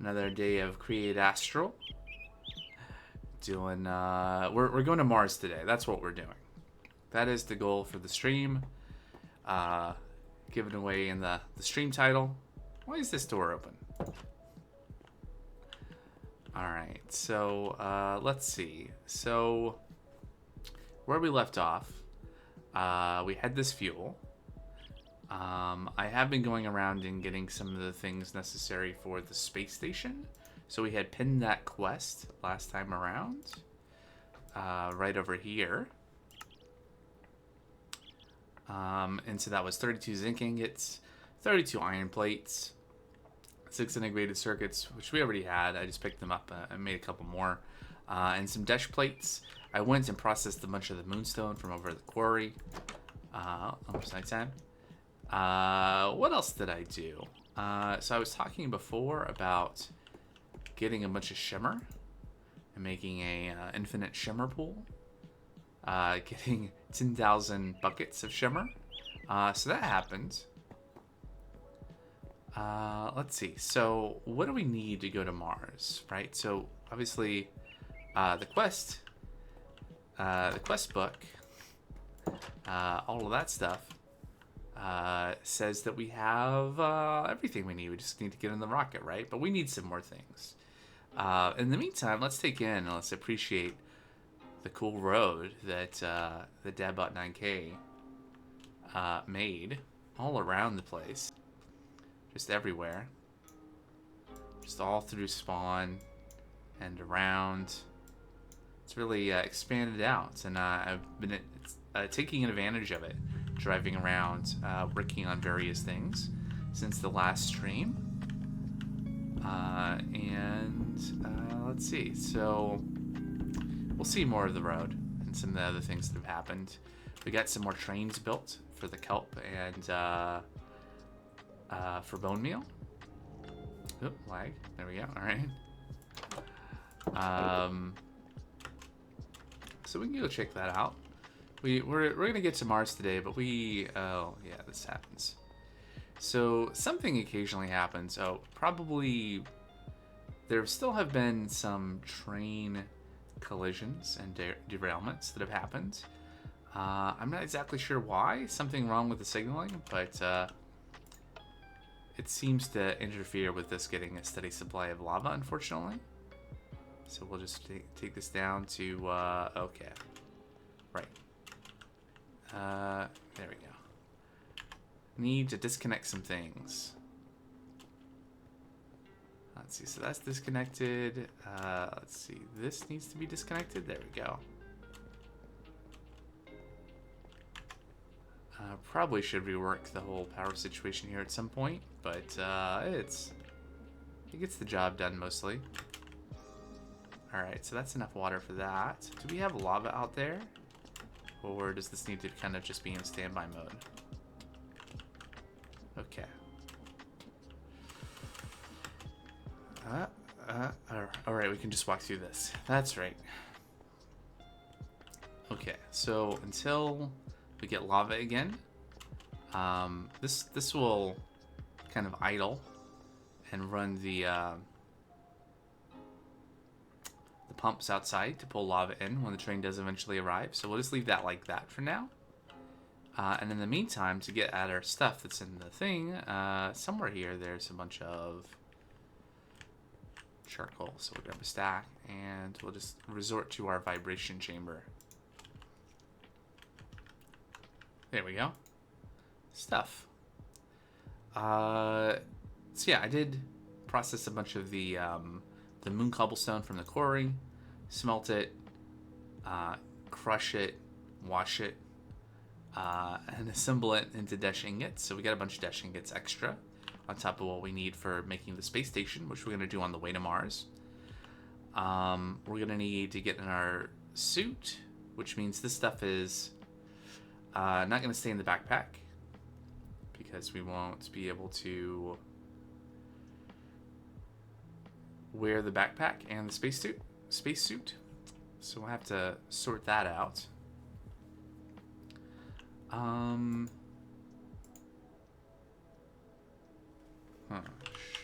Another day of Create Astral. Doing, we're going to Mars today. That's what we're doing. That is the goal for the stream. Given away in the stream title. Why is this door open? Alright, so let's see. So, where we left off, we had this fuel. I have been going around and getting some of the things necessary for the space station. So we had pinned that quest last time around. Right over here. And so that was 32 zinc ingots, 32 iron plates, 6 integrated circuits, which we already had. I just picked them up and made a couple more. And some dash plates. I went and processed a bunch of the moonstone from over at the quarry. Almost nighttime. What else did I do? So I was talking before about getting a bunch of shimmer and making a infinite shimmer pool. Getting 10,000 buckets of shimmer. So that happened. Let's see. So what do we need to go to Mars, right? So obviously, the quest book, all of that stuff, says that we have everything we need. We just need to get in the rocket, right? But we need some more things. In the meantime, let's take in and let's appreciate the cool road that the Dadbot9K made all around the place. Just everywhere. Just all through spawn and around. It's really expanded out, and I've been taking advantage of it, driving around, working on various things since the last stream. Let's see. So we'll see more of the road and some of the other things that have happened. We got some more trains built for the kelp and for bone meal. Oop, lag. There we go. All right. So we can go check that out. We're gonna get to Mars today, but oh yeah, this happens. So something occasionally happens. Oh, probably there still have been some train collisions and derailments that have happened. I'm not exactly sure why. Something wrong with the signaling, but it seems to interfere with us getting a steady supply of lava, unfortunately. So we'll just take this down to, okay. Right. There we go. Need to disconnect some things. Let's see, so that's disconnected. Let's see, this needs to be disconnected. There we go. Probably should rework the whole power situation here at some point, but it gets the job done mostly. Alright, so that's enough water for that. Do we have lava out there? Or does this need to kind of just be in standby mode? Okay. Alright, we can just walk through this. That's right. Okay, so until we get lava again, this will kind of idle and run the pumps outside to pull lava in when the train does eventually arrive. So we'll just leave that like that for now. And in the meantime, to get at our stuff that's in the thing, somewhere here there's a bunch of charcoal. So we'll grab a stack and we'll just resort to our vibration chamber. There we go. Stuff. So yeah, I did process a bunch of the moon cobblestone from the quarry, smelt it, crush it, wash it, and assemble it into dash ingots. So we got a bunch of dash ingots extra on top of what we need for making the space station, which we're going to do on the way to Mars. We're going to need to get in our suit, which means this stuff is not going to stay in the backpack because we won't be able to wear the backpack and the spacesuit. So we'll have to sort that out.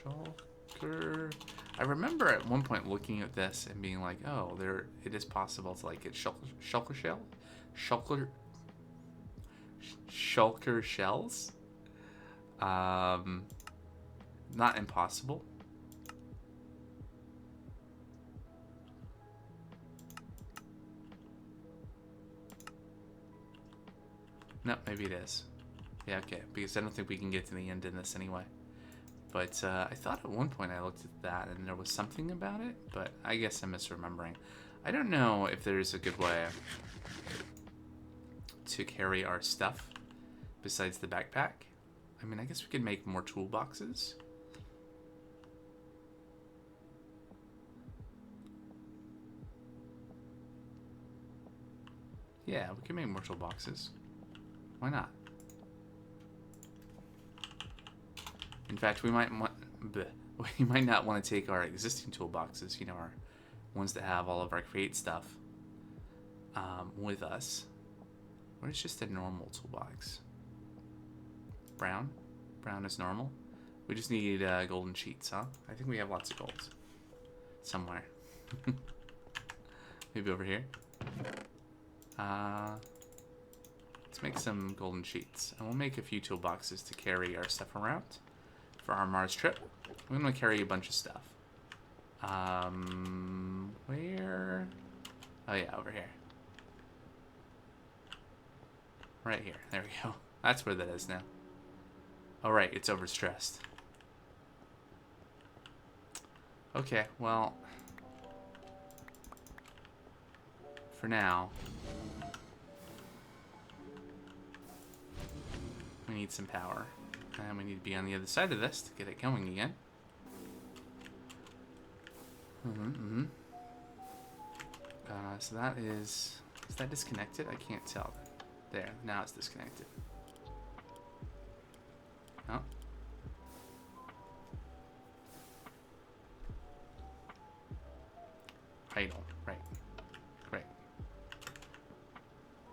Shulker. I remember at one point looking at this and being like, oh, it is possible to like get shulker shells. Not impossible. No, maybe it is. Yeah, okay, because I don't think we can get to the end in this anyway. But I thought at one point I looked at that and there was something about it, but I guess I'm misremembering. I don't know if there's a good way to carry our stuff besides the backpack. I mean, I guess we could make more toolboxes. Yeah, we can make more toolboxes. Why not? In fact, we might not want to take our existing toolboxes, you know, our ones that have all of our Create stuff, with us. What is just a normal toolbox? Brown? Brown is normal. We just need golden sheets, huh? I think we have lots of gold. Somewhere. Maybe over here. Let's make some golden sheets. And we'll make a few toolboxes to carry our stuff around for our Mars trip. I'm going to carry a bunch of stuff. Where? Oh yeah, over here. Right here. There we go. That's where that is now. Oh right, it's overstressed. Okay, well, for now, we need some power. And we need to be on the other side of this to get it going again. So that is that disconnected? I can't tell. There, now it's disconnected. Oh. Idle, right. Great.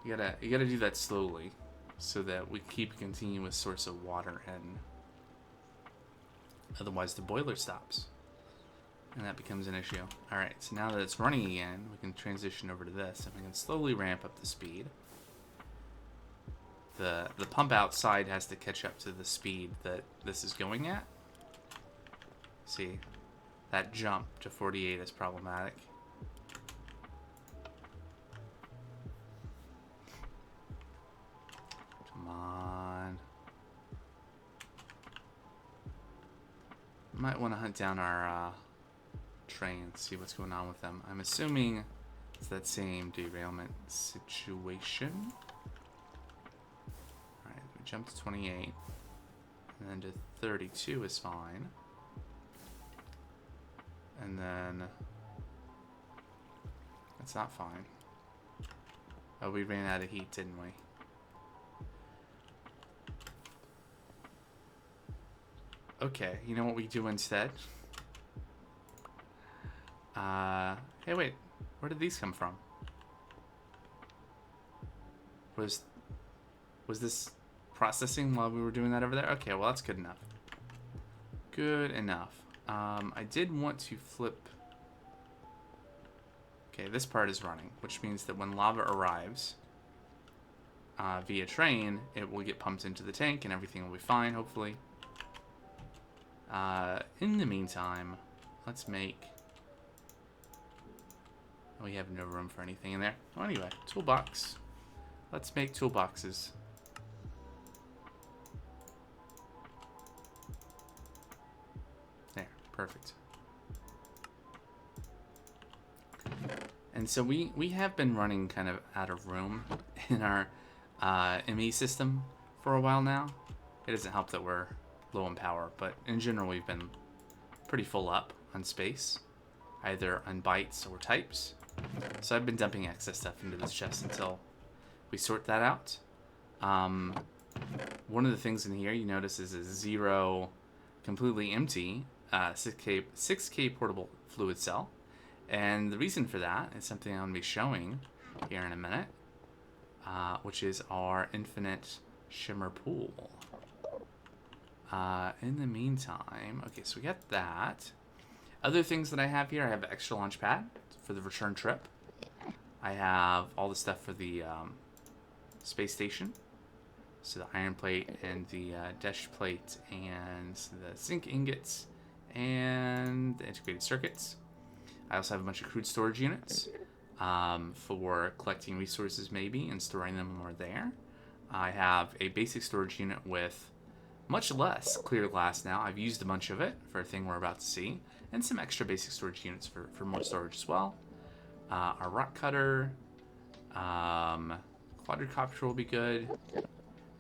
You gotta do that slowly so that we keep a continuous source of water in. Otherwise the boiler stops. And that becomes an issue. Alright, so now that it's running again, we can transition over to this and we can slowly ramp up the speed. The pump outside has to catch up to the speed that this is going at. See, that jump to 48 is problematic. Come on. Might want to hunt down our train and see what's going on with them. I'm assuming it's that same derailment situation. Alright, we jump to 28. And then to 32 is fine. And then that's not fine. Oh, we ran out of heat, didn't we? Okay, you know what we do instead? Hey, wait. Where did these come from? Was this processing while we were doing that over there? Okay, well, that's good enough. Good enough. I did want to flip... Okay, this part is running, which means that when lava arrives via train, it will get pumped into the tank and everything will be fine, hopefully. In the meantime, let's make... We have no room for anything in there. Well, anyway, toolbox. Let's make toolboxes. There, perfect. And so we have been running kind of out of room in our ME system for a while now. It doesn't help that we're low in power, but in general we've been pretty full up on space, either on bytes or types. So I've been dumping excess stuff into this chest until we sort that out. One of the things in here you notice is a 0 completely empty 6K portable fluid cell. And the reason for that is something I'm going to be showing here in a minute, which is our infinite shimmer pool. In the meantime, okay, so we got that. Other things that I have here, I have an extra launch pad for the return trip. I have all the stuff for the space station. So the iron plate and the dash plate and the zinc ingots and the integrated circuits. I also have a bunch of crude storage units for collecting resources maybe and storing them when we're there. I have a basic storage unit with much less clear glass now. I've used a bunch of it for a thing we're about to see. And some extra basic storage units for more storage as well. Our rock cutter. Quadricopter will be good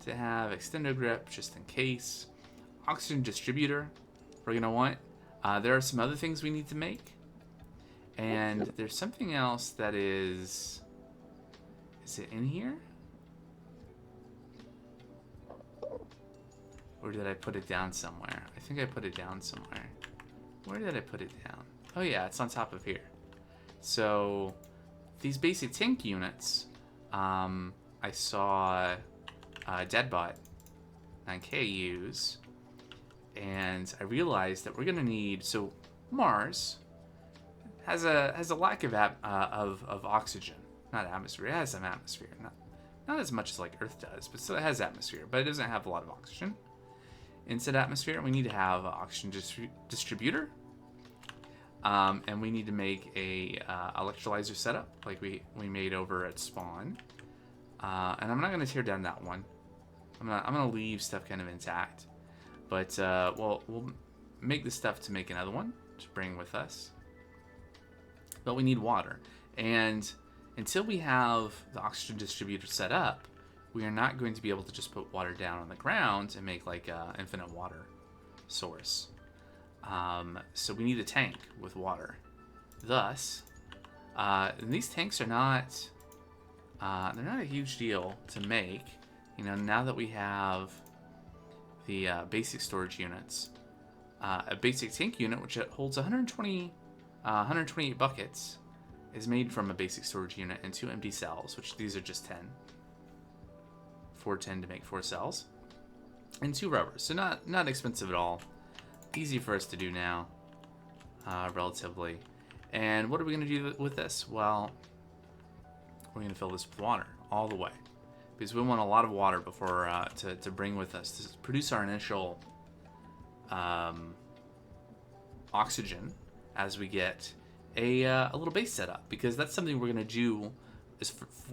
to have. Extendo grip just in case. Oxygen distributor we're going to want. There are some other things we need to make. And there's something else that is... Is it in here? Or did I put it down somewhere? I think I put it down somewhere. Where did I put it down? Oh yeah, it's on top of here. So these basic tank units, I saw Deadbot 9K use, and I realized that we're gonna need. So Mars has a lack of oxygen, not atmosphere. It has some atmosphere, not as much as like Earth does, but still it has atmosphere. But it doesn't have a lot of oxygen. Inside atmosphere, we need to have an oxygen distributor, and we need to make a electrolyzer setup like we made over at Spawn. And I'm not going to tear down that one. I'm gonna leave stuff kind of intact, but we'll make the stuff to make another one to bring with us. But we need water, and until we have the oxygen distributor set up, we are not going to be able to just put water down on the ground and make like an infinite water source. So we need a tank with water. Thus, these tanks are not they're not a huge deal to make. You know, now that we have the basic storage units, a basic tank unit which holds 128 buckets is made from a basic storage unit and 2 empty cells, which these are just 10. 410 to make 4 cells, and 2 rubbers. So not expensive at all. Easy for us to do now, relatively. And what are we going to do with this? Well, we're going to fill this with water all the way, because we want a lot of water before to bring with us to produce our initial oxygen as we get a little base set up, because that's something we're going to do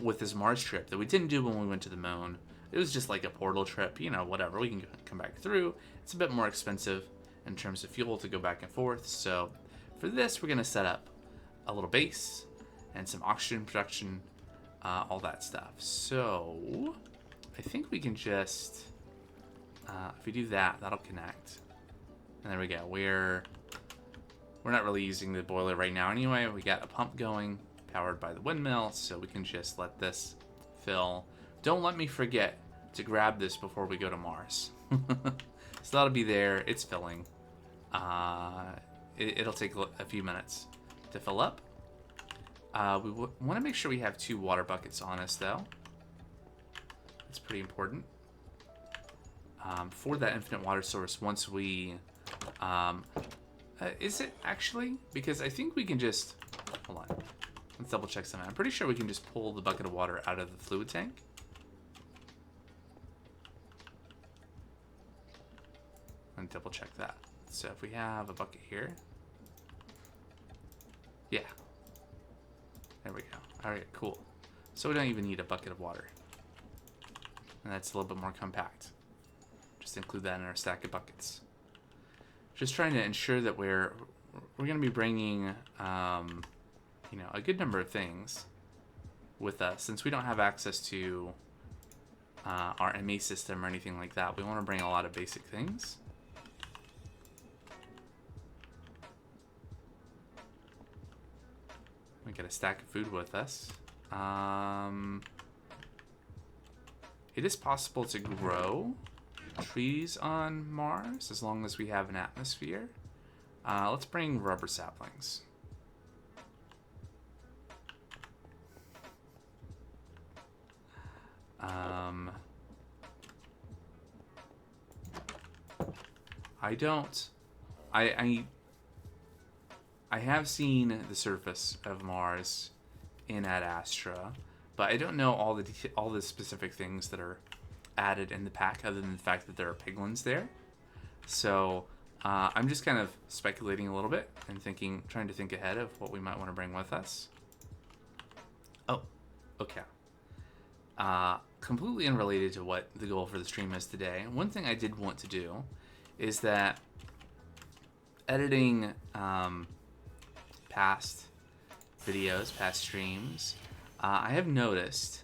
with this Mars trip that we didn't do when we went to the moon. It was just like a portal trip, you know, whatever. We can come back through. It's a bit more expensive in terms of fuel to go back and forth. So for this, we're going to set up a little base and some oxygen production, all that stuff. So I think we can just, if we do that, that'll connect. And there we go. We're not really using the boiler right now anyway. We got a pump going, powered by the windmill, so we can just let this fill. Don't let me forget to grab this before we go to Mars. So that'll be there. It's filling. It'll take a few minutes to fill up. We want to make sure we have 2 water buckets on us, though. It's pretty important for that infinite water source. Once we, is it actually? Because I think we can just hold on. Let's double check something. I'm pretty sure we can just pull the bucket of water out of the fluid tank. And double check that. So if we have a bucket here. Yeah. There we go. Alright, cool. So we don't even need a bucket of water. And that's a little bit more compact. Just include that in our stack of buckets. Just trying to ensure that we're going to be bringing, you know, a good number of things with us. Since we don't have access to our ME system or anything like that, we want to bring a lot of basic things. We get a stack of food with us. It is possible to grow trees on Mars as long as we have an atmosphere. Let's bring rubber saplings. I have seen the surface of Mars in Ad Astra, but I don't know all the specific things that are added in the pack, other than the fact that there are piglins there. So I'm just kind of speculating a little bit and trying to think ahead of what we might want to bring with us. Oh, okay. Completely unrelated to what the goal for the stream is today, one thing I did want to do is that editing past videos, past streams, I have noticed,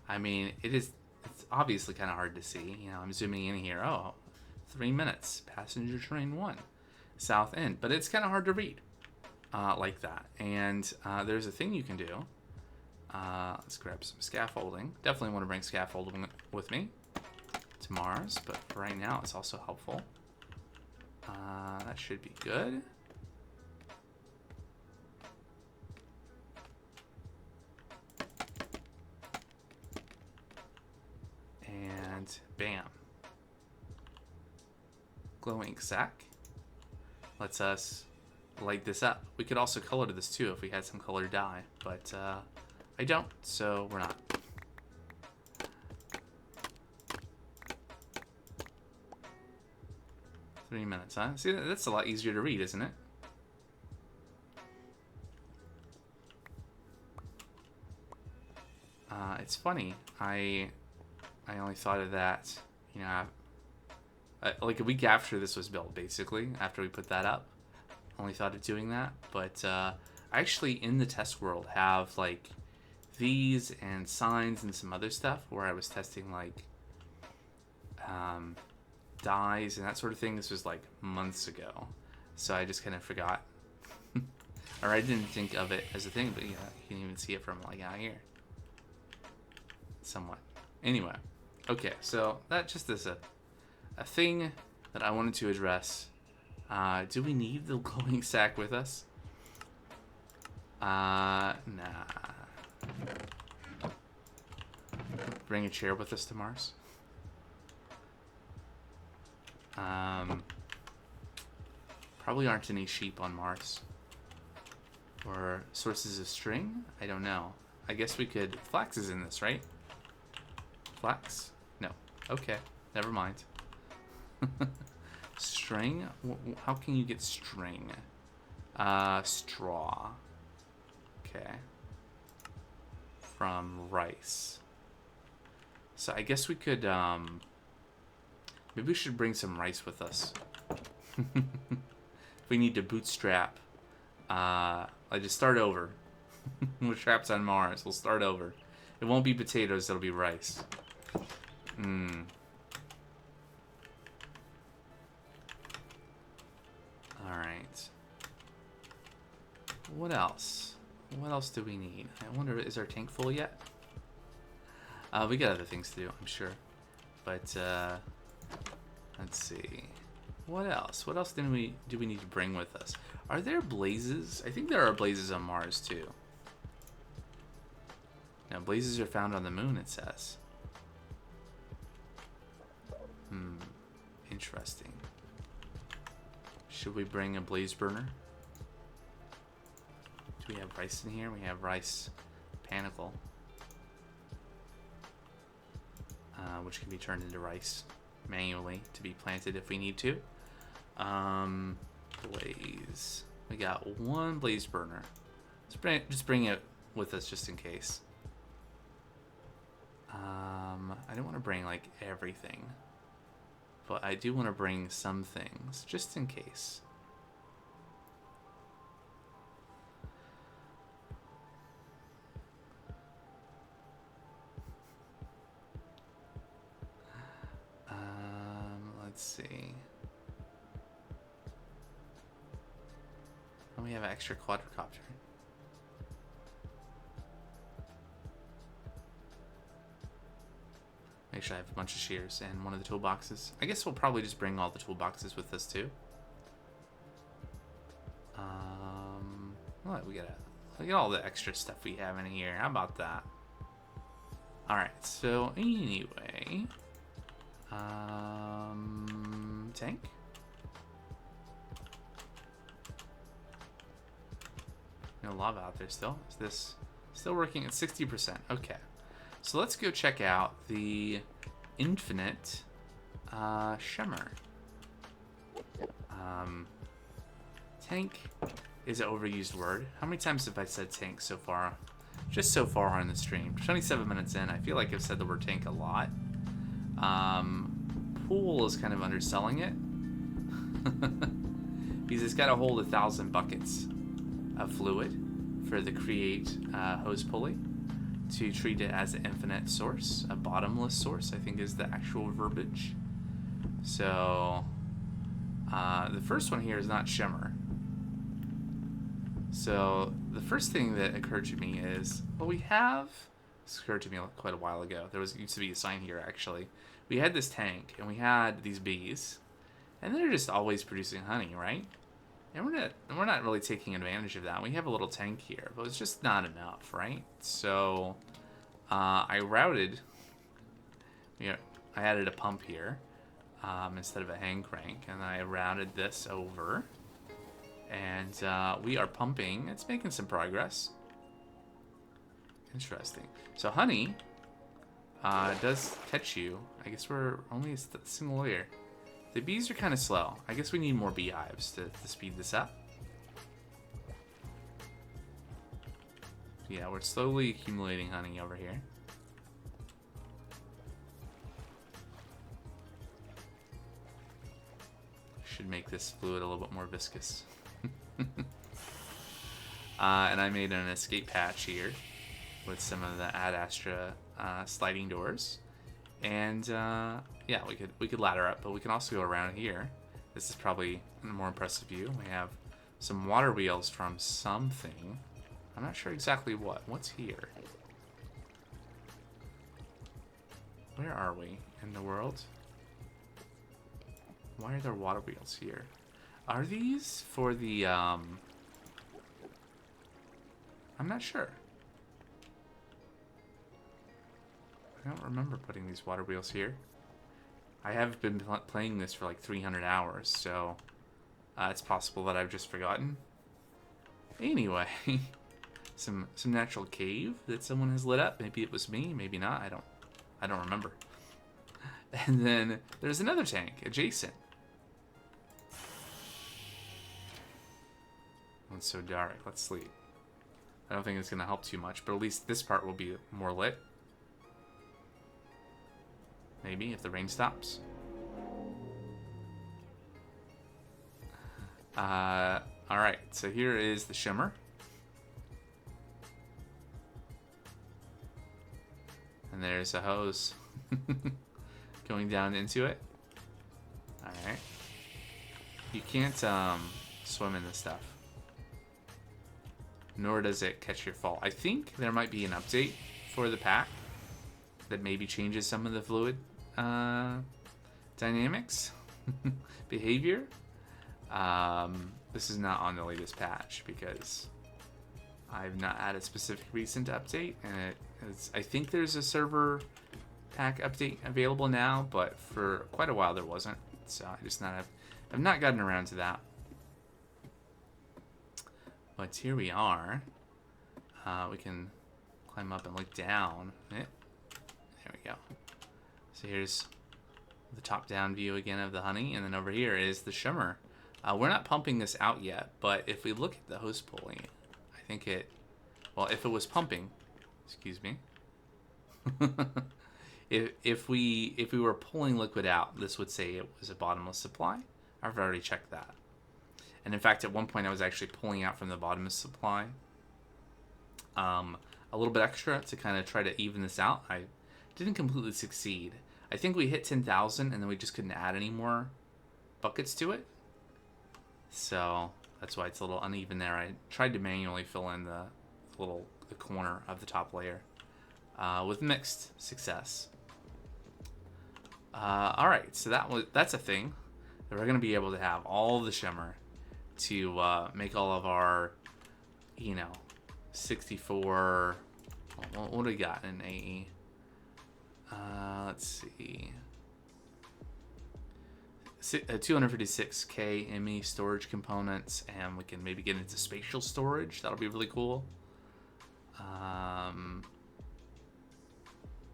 I mean, it's obviously kind of hard to see. You know, I'm zooming in here. Oh, 3 minutes. Passenger train 1. South End. But it's kind of hard to read like that. And there's a thing you can do. Let's grab some scaffolding. Definitely want to bring scaffolding with me to Mars. But for right now, it's also helpful. That should be good. And bam. Glowing sack. Lets us light this up. We could also color this too if we had some colored dye, but I don't, so we're not. Three minutes, huh? See, that's a lot easier to read, isn't it? It's funny. I only thought of that, you know, like a week after this was built, basically, after we put that up. Only thought of doing that, but I actually, in the test world, have, like, these and signs and some other stuff where I was testing, like, dyes and that sort of thing. This was, like, months ago, so I just kind of forgot. Or I didn't think of it as a thing, but, yeah, you can even see it from, like, out here. Somewhat. Anyway, okay, so that just is a thing that I wanted to address. Do we need the glowing sack with us? Nah. Bring a chair with us to Mars. Probably aren't any sheep on Mars. Or sources of string? I don't know. I guess we could... Flax is in this, right? Flax? No. Okay. Never mind. String? How can you get string? Straw. Okay. From rice. So I guess we could, maybe we should bring some rice with us. If we need to bootstrap. I just start over. We're trapped on Mars. We'll start over. It won't be potatoes, it'll be rice. Alright. What else? What else do we need? I wonder, is our tank full yet? We got other things to do, I'm sure. But, let's see. What else? What else do we need to bring with us? Are there blazes? I think there are blazes on Mars, too. Now, blazes are found on the moon, it says. Interesting. Should we bring a blaze burner? Do we have rice in here? We have rice panicle. Which can be turned into rice manually to be planted if we need to. Blaze. We got one blaze burner. Just bring it with us just in case. I don't want to bring like everything, but I do want to bring some things just in case. Let's see. Oh, we have an extra quadricopter. Make sure I have a bunch of shears and one of the toolboxes. I guess we'll probably just bring all the toolboxes with us too. Look, we got all the extra stuff we have in here. How about that? All right. So anyway, tank. No lava out there still. Is this still working at 60%? Okay. So let's go check out the infinite shimmer. Tank is an overused word. How many times have I said tank so far? Just so far on the stream. 27 minutes in, I feel like I've said the word tank a lot. Pool is kind of underselling it. Because it's got to hold 1,000 buckets of fluid for the Create hose pulley to treat it as an infinite source, a bottomless source, I think is the actual verbiage. So the first one here is not shimmer. So the first thing that occurred to me is, well, this occurred to me quite a while ago. There used to be a sign here, actually. We had this tank, and we had these bees, and they're just always producing honey, right? And we're not really taking advantage of that. We have a little tank here, but it's just not enough, right? So I added a pump here instead of a hand crank, and I routed this over. And we are pumping. It's making some progress. Interesting. So honey does catch you. I guess we're only a single layer. The bees are kind of slow. I guess we need more beehives to speed this up. Yeah, we're slowly accumulating honey over here. Should make this fluid a little bit more viscous. And I made an escape hatch here with some of the Ad Astra sliding doors, and yeah, we could ladder up, but we can also go around here. This is probably a more impressive view. We have some water wheels from something. I'm not sure exactly what. What's here? Where are we in the world? Why are there water wheels here? Are these for the, I'm not sure. I don't remember putting these water wheels here. I have been playing this for like 300 hours, so it's possible that I've just forgotten. Anyway, some natural cave that someone has lit up. Maybe it was me, maybe not. I don't remember. And then there's another tank adjacent. It's so dark. Let's sleep. I don't think it's going to help too much, but at least this part will be more lit. Maybe, if the rain stops. Alright, so here is the shimmer. And there's a hose going down into it. Alright. You can't swim in this stuff. Nor does it catch your fall. I think there might be an update for the pack that maybe changes some of the fluid dynamics, behavior. This is not on the latest patch because I've not had a specific recent update, and I think there's a server pack update available now, but for quite a while there wasn't. So I've not gotten around to that. But here we are. We can climb up and look down. There we go. So here's the top-down view again of the honey, and then over here is the shimmer. We're not pumping this out yet, but if we look at the hose pulley, I think if it was pumping, excuse me, if we were pulling liquid out, this would say it was a bottomless supply. I've already checked that. And in fact, at one point I was actually pulling out from the bottomless supply a little bit extra to kind of try to even this out. I didn't completely succeed. I think we hit 10,000 and then we just couldn't add any more buckets to it. So that's why it's a little uneven there. I tried to manually fill in the corner of the top layer with mixed success. All right, so that's a thing that we're going to be able to have all the shimmer to make all of our, 64. What do we got in AE? Let's see. 256k ME storage components, and we can maybe get into spatial storage. That'll be really cool. Yeah,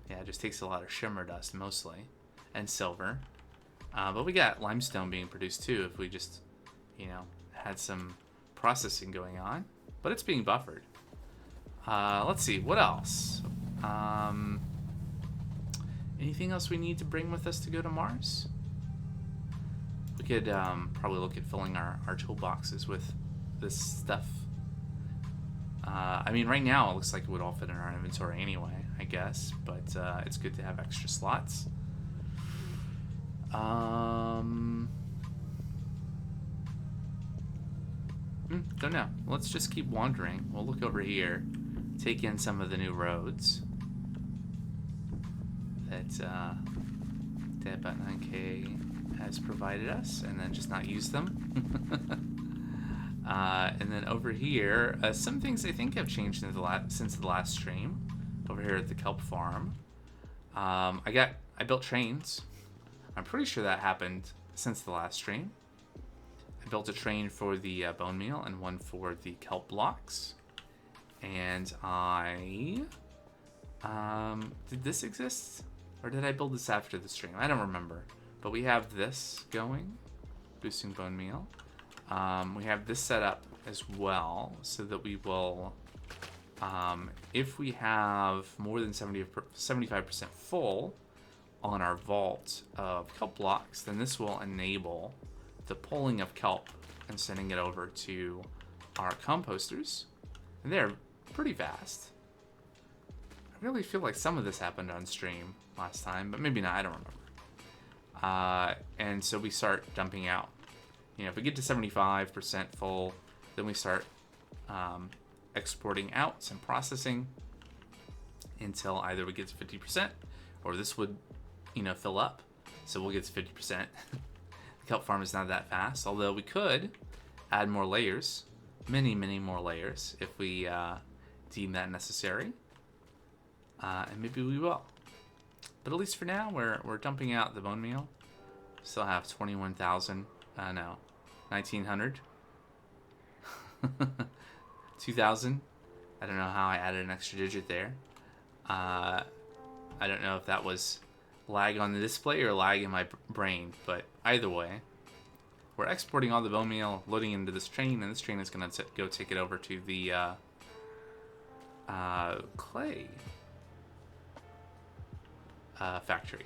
it just takes a lot of shimmer dust mostly, and silver. But we got limestone being produced too if we just, had some processing going on. But it's being buffered. Let's see, what else? Anything else we need to bring with us to go to Mars? We could probably look at filling our toolboxes with this stuff. I mean, right now it looks like it would all fit in our inventory anyway, I guess. But it's good to have extra slots. Don't know. Let's just keep wandering. We'll look over here, take in some of the new roads that Dead.9K has provided us, and then just not use them. And then over here, some things I think have changed since the last stream. Over here at the kelp farm, I built trains. I'm pretty sure that happened since the last stream. I built a train for the bone meal and one for the kelp blocks. And I did this exist, or did I build this after the stream? I don't remember. But we have this going, boosting bone meal. We have this set up as well, so that we will, if we have more than 75% full on our vault of kelp blocks, then this will enable the pulling of kelp and sending it over to our composters. And they're pretty fast. I really feel like some of this happened on stream last time, but maybe not, I don't remember. And so we start dumping out. If we get to 75% full, then we start exporting out some processing until either we get to 50%, or this would, fill up. So we'll get to 50%. The kelp farm is not that fast, although we could add more layers, many more layers, if we deem that necessary. And maybe we will. But at least for now, we're dumping out the bone meal. Still have 21,000. No, 1,900. 2,000. I don't know how I added an extra digit there. I don't know if that was lag on the display or lag in my brain, but either way, we're exporting all the bone meal, loading into this train, and this train is going to go take it over to the clay factory.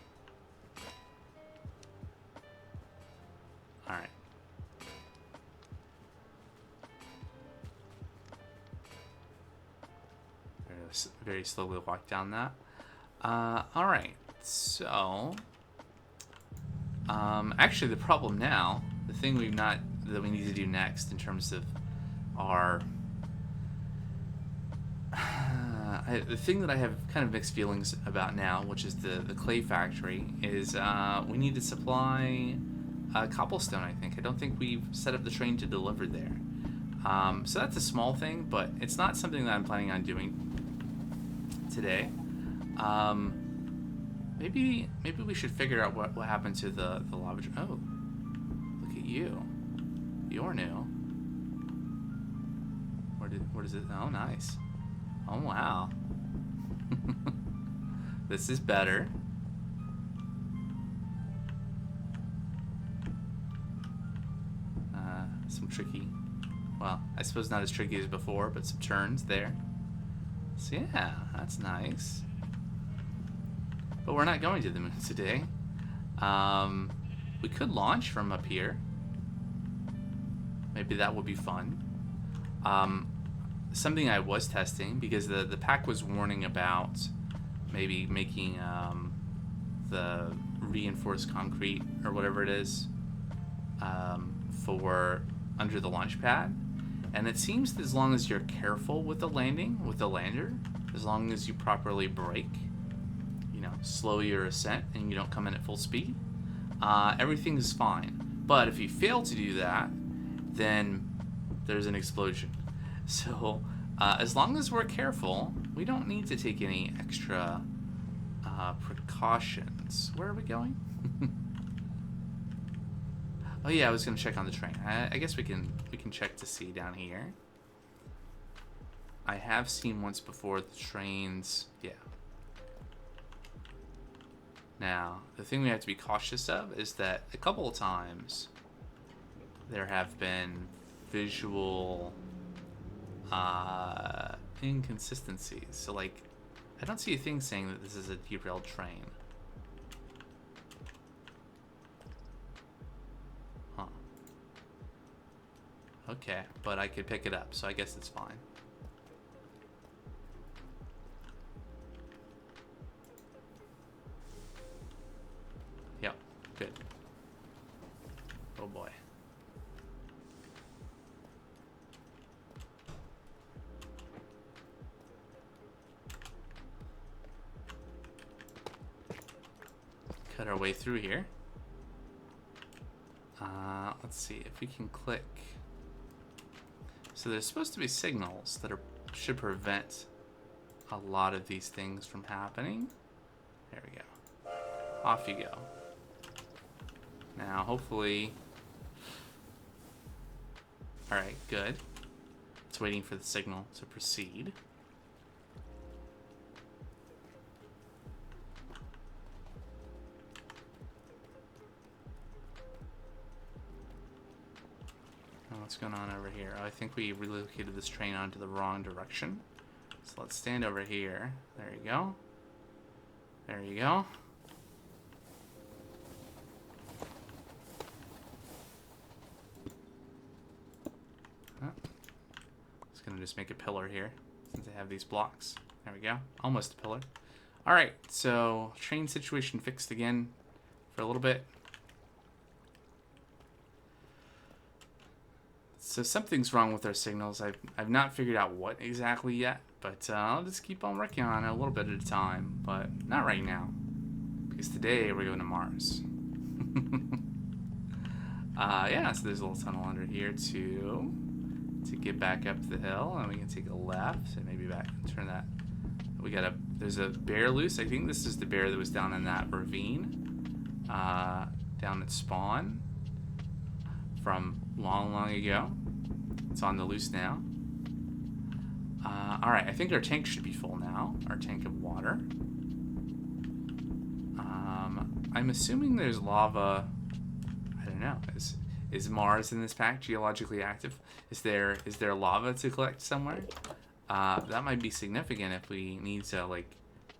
All right. Very slowly walk down that. All right. So, actually, the problem now, the thing that we need to do next in terms of our the thing that I have kind of mixed feelings about now, which is the clay factory, is we need to supply cobblestone. I don't think we've set up the train to deliver there. So that's a small thing, but it's not something that I'm planning on doing today. Maybe we should figure out what happened to the lava. Oh, look at you. You're new. What is it? Oh, nice. Oh, wow. This is better. Some tricky, well, I suppose not as tricky as before, but some turns there. So yeah, that's nice. But we're not going to the moon today. We could launch from up here. Maybe that would be fun. Something I was testing, because the pack was warning about maybe making the reinforced concrete or whatever it is for under the launch pad. And it seems that as long as you're careful with the landing, with the lander, as long as you properly brake, slow your ascent and you don't come in at full speed, everything is fine. But if you fail to do that, then there's an explosion. So as long as we're careful, we don't need to take any extra precautions. Where are we going? Oh yeah, I was gonna check on the train. I guess we can check to see down here. I have seen once before the trains. Yeah. Now, the thing we have to be cautious of is that a couple of times there have been visual inconsistencies. So, like, I don't see a thing saying that this is a derailed train. Huh. Okay, but I could pick it up, so I guess it's fine. Yep, good. Oh boy. Cut our way through here. Let's see if we can click. So there's supposed to be signals that should prevent a lot of these things from happening. There we go. Off you go. Now, hopefully... Alright, good. It's waiting for the signal to proceed. What's going on over here? Oh, I think we relocated this train onto the wrong direction. So let's stand over here. There you go. There you go. Oh. Just gonna just make a pillar here since I have these blocks. There we go. Almost a pillar. Alright, so train situation fixed again for a little bit. So something's wrong with our signals. I've not figured out what exactly yet, but I'll just keep on working on it a little bit at a time, but not right now, because today we're going to Mars. Yeah, so there's a little tunnel under here to get back up the hill, and we can take a left and maybe back and turn that. There's a bear loose. I think this is the bear that was down in that ravine, down at spawn from long ago. It's on the loose now. Alright, I think our tank should be full now. Our tank of water. I'm assuming there's lava. I don't know. Is Mars in this pack geologically active? Is there lava to collect somewhere? That might be significant if we need to, like,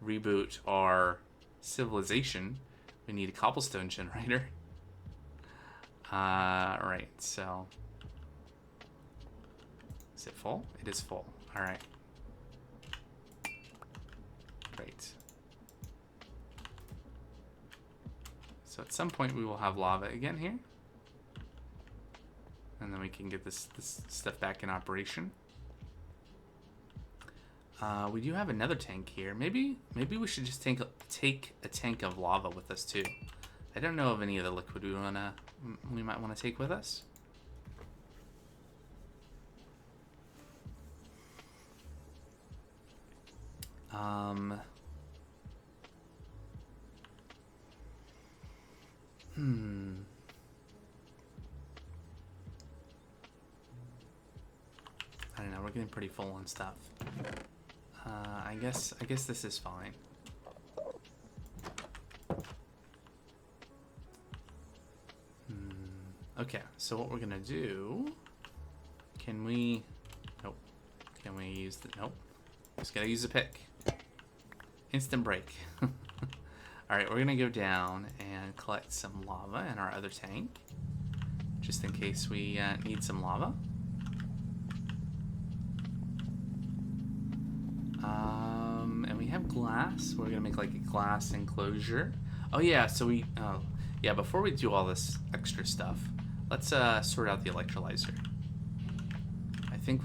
reboot our civilization. We need a cobblestone generator. Right, so... Is it full? It is full. Alright. Great. So at some point we will have lava again here. And then we can get this stuff back in operation. We do have another tank here. Maybe we should just take a tank of lava with us too. I don't know of any other liquid we might want to take with us. I don't know, we're getting pretty full on stuff. I guess this is fine. Okay, so what we're gonna do, can we use the, nope. Just gotta use a pick. Instant break. Alright, we're gonna go down and collect some lava in our other tank, just in case we need some lava. And we have glass. We're gonna make like a glass enclosure. Oh yeah, so before we do all this extra stuff, let's sort out the electrolyzer. I think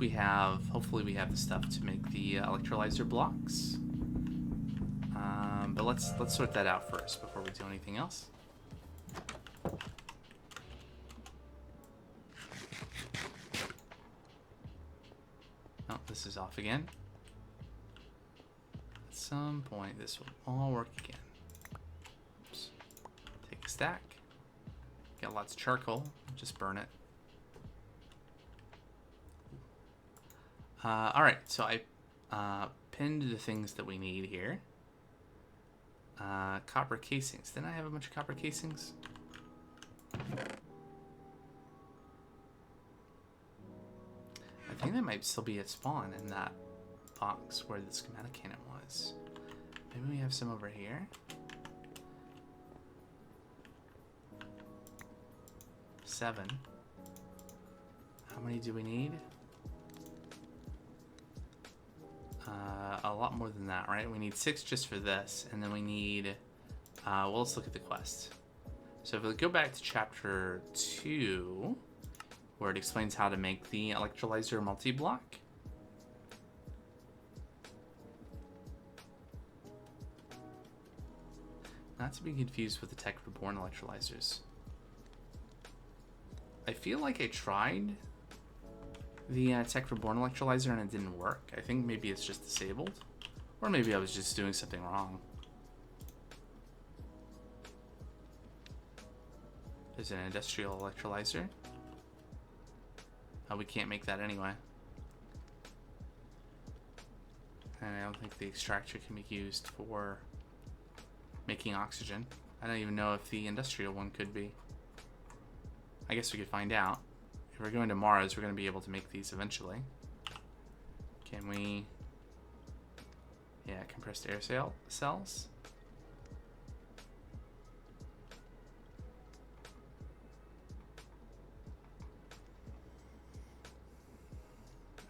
hopefully we have the stuff to make the electrolyzer blocks. But let's sort that out first before we do anything else. Oh, this is off again. At some point, this will all work again. Oops. Take a stack. Got lots of charcoal. just burn it. Alright, so I pinned the things that we need here. Copper casings. Didn't I have a bunch of copper casings? I think that might still be at spawn in that box where the schematic cannon was. Maybe we have some over here. 7. How many do we need? A lot more than that, right? We need 6 just for this, and then we need... well, let's look at the quest. So if we go back to chapter 2, where it explains how to make the electrolyzer multi-block. Not to be confused with the Tech Reborn electrolyzers. I feel like I tried the Tech Reborn electrolyzer and it didn't work. I think maybe it's just disabled. Or maybe I was just doing something wrong. There's an industrial electrolyzer. Oh, we can't make that anyway. And I don't think the extractor can be used for making oxygen. I don't even know if the industrial one could be. I guess we could find out. If we're going to Mars, we're going to be able to make these eventually. Can we... Yeah, compressed air cells.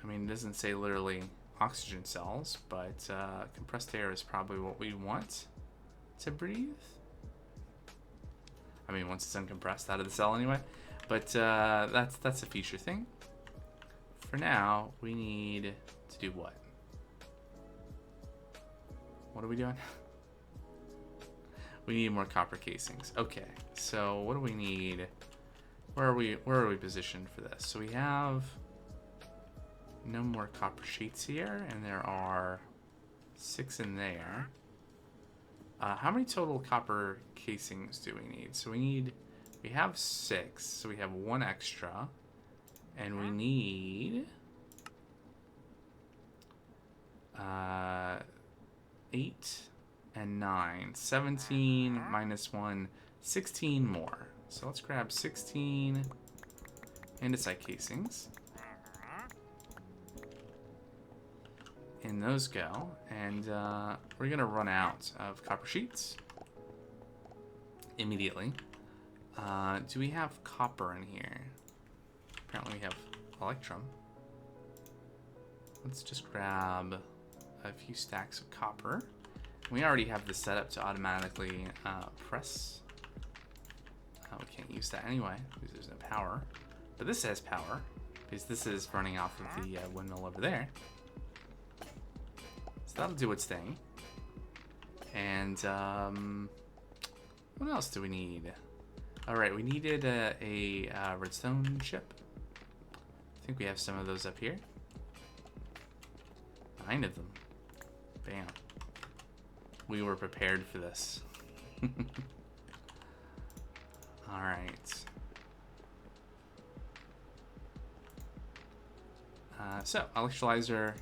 I mean, it doesn't say literally oxygen cells, but compressed air is probably what we want to breathe. I mean, once it's uncompressed out of the cell anyway. But that's a future thing. For now, we need to do what? What are we doing? We need more copper casings. Okay, so what do we need? Where are we positioned for this? So we have no more copper sheets here, and there are 6 in there. How many total copper casings do we need? So we have 6, so we have 1 extra, and we need 8 and 9, 17 minus 1, 16 more. So let's grab 16 andesite casings. In those go, and we're gonna run out of copper sheets immediately. Do we have copper in here? Apparently we have electrum. Let's just grab a few stacks of copper. We already have this set up to automatically press. We can't use that anyway because there's no power, but this has power because this is running off of the windmill over there. So that'll do its thing. And what else do we need? All right, we needed a redstone chip. I think we have some of those up here. 9 of them. Bam. We were prepared for this. All right. So, electrolyzer.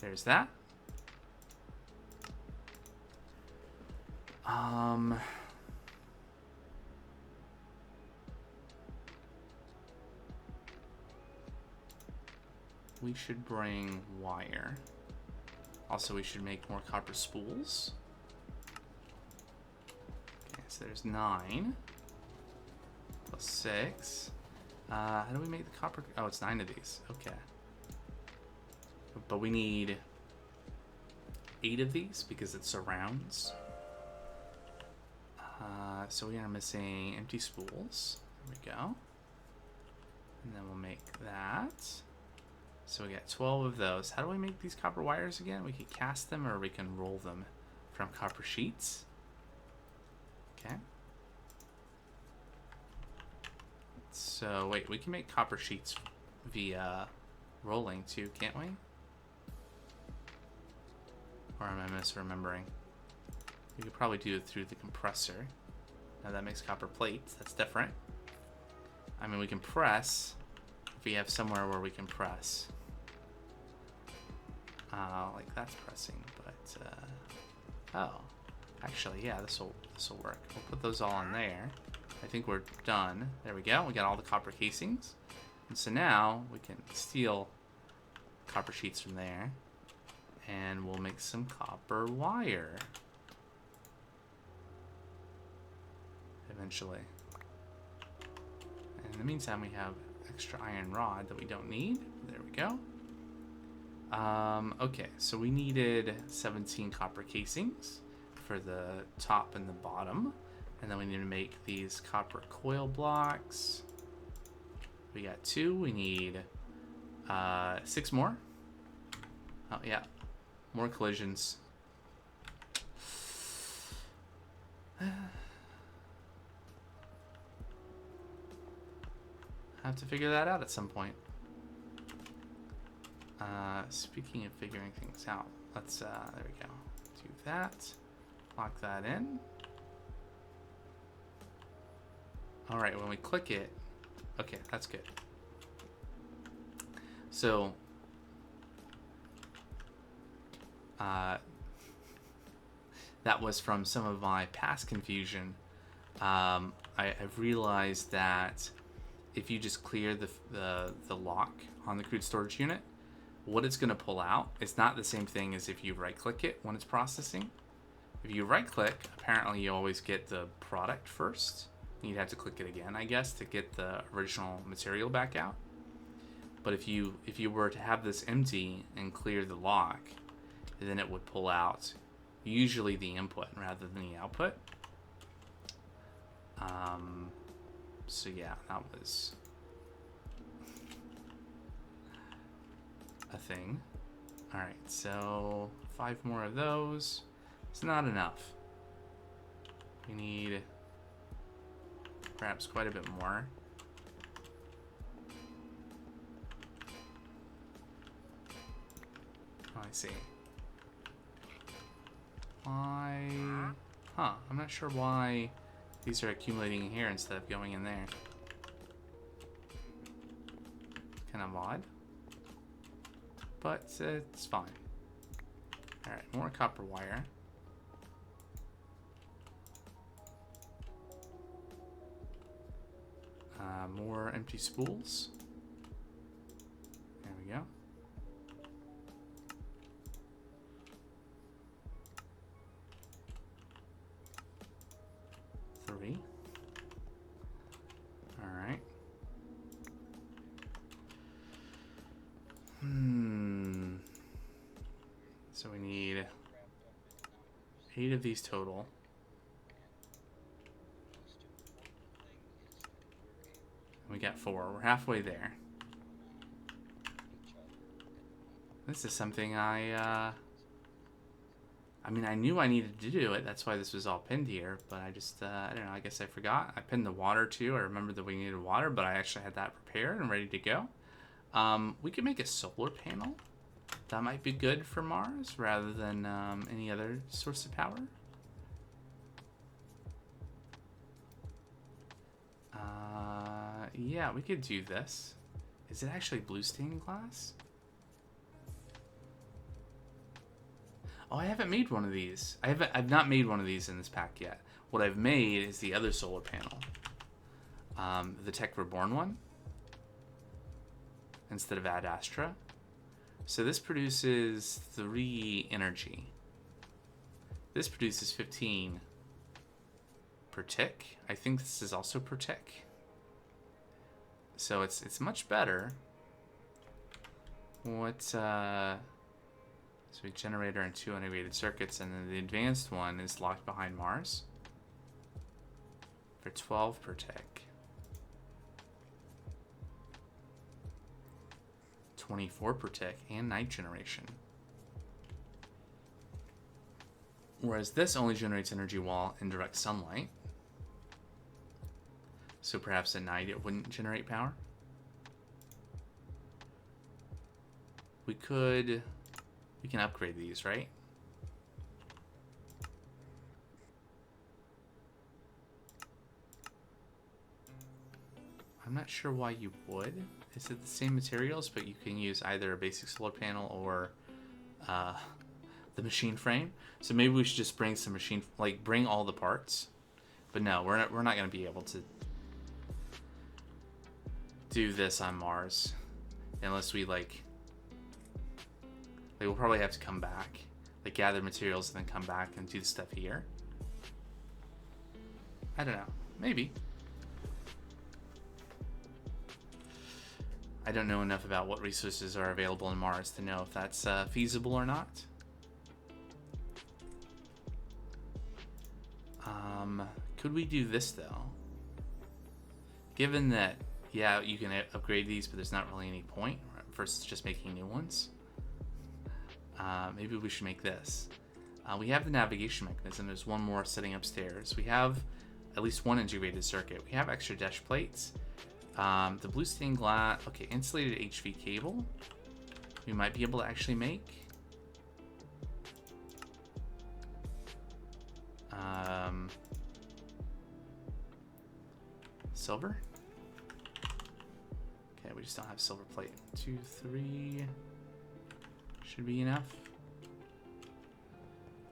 There's that. We should bring wire. Also, we should make more copper spools. Okay, so there's 9 plus 6. How do we make the copper? Oh, it's 9 of these. Okay. But we need 8 of these because it surrounds. So we are missing empty spools. There we go. And then we'll make that. So we got 12 of those. How do we make these copper wires again? We can cast them or we can roll them from copper sheets. Okay. So wait, we can make copper sheets via rolling too, can't we? Or am I misremembering? We could probably do it through the compressor. Now that makes copper plates. That's different. I mean, we can press if we have somewhere where we can press. Like that's pressing, but oh, actually, yeah, this will work. We'll put those all in there. I think we're done. There we go. We got all the copper casings, and so now we can steal copper sheets from there, and we'll make some copper wire eventually. And in the meantime, we have extra iron rod that we don't need. There we go. Okay, so we needed 17 copper casings for the top and the bottom. And then we need to make these copper coil blocks. We got 2. We need 6 more. Oh, yeah. More collisions. Have to figure that out at some point. Speaking of figuring things out, let's, there we go. Do that. Lock that in. Alright, when we click it, okay, that's good. So, that was from some of my past confusion. I've realized that if you just clear the lock on the crude storage unit, what it's going to pull out is not the same thing as if you right-click it when it's processing. If you right-click, apparently you always get the product first. You'd have to click it again, I guess, to get the original material back out. But if you were to have this empty and clear the lock, then it would pull out usually the input rather than the output. So yeah, that was a thing. Alright, so 5 more of those. It's not enough. We need perhaps quite a bit more. Oh, I see. Why? Huh, I'm not sure why these are accumulating in here instead of going in there. Kind of odd. But it's fine. Alright, more copper wire. More empty spools. There we go. Three. All right. So we need 8 of these total. We got 4. We're halfway there. This is something I mean, I knew I needed to do it. That's why this was all pinned here. But I just, I don't know. I guess I forgot. I pinned the water too. I remembered that we needed water, but I actually had that prepared and ready to go. We could make a solar panel. That might be good for Mars rather than any other source of power. Yeah, we could do this. Is it actually blue stained glass? Oh, I haven't made one of these. I've not made one of these in this pack yet. What I've made is the other solar panel. The Tech Reborn one. Instead of Ad Astra. So this produces 3 energy. This produces 15 per tick. I think this is also per tick. So it's much better. What so we generator and 2 integrated circuits, and then the advanced one is locked behind Mars for 12 per tick. 24 per tick and night generation. Whereas this only generates energy while in direct sunlight. So perhaps at night it wouldn't generate power. We can upgrade these, right? I'm not sure why you would. Is it the same materials, but you can use either a basic solar panel or the machine frame? So maybe we should just bring some machine, like bring all the parts. But no, we're not going to be able to do this on Mars unless we like we'll probably have to come back, like gather materials and then come back and do the stuff here. I don't know, maybe. I don't know enough about what resources are available on Mars to know if that's feasible or not. Could we do this though? Given that, yeah, you can upgrade these, but there's not really any point versus just making new ones. Maybe we should make this. We have the navigation mechanism. There's one more sitting upstairs. We have at least one integrated circuit. We have extra dash plates. The blue stained glass. Okay, insulated HV cable. We might be able to actually make. Silver. Okay, we just don't have silver plate. 2, 3 should be enough.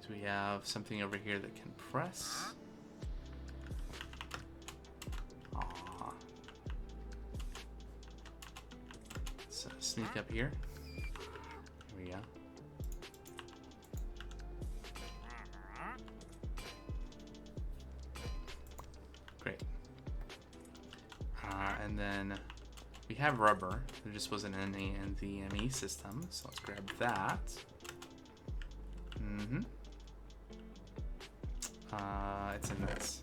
Do we have something over here that can press? Aww. So sneak up here. Here we go. Great. And then we have rubber. There just wasn't any in the ME system, so let's grab that. It's in this.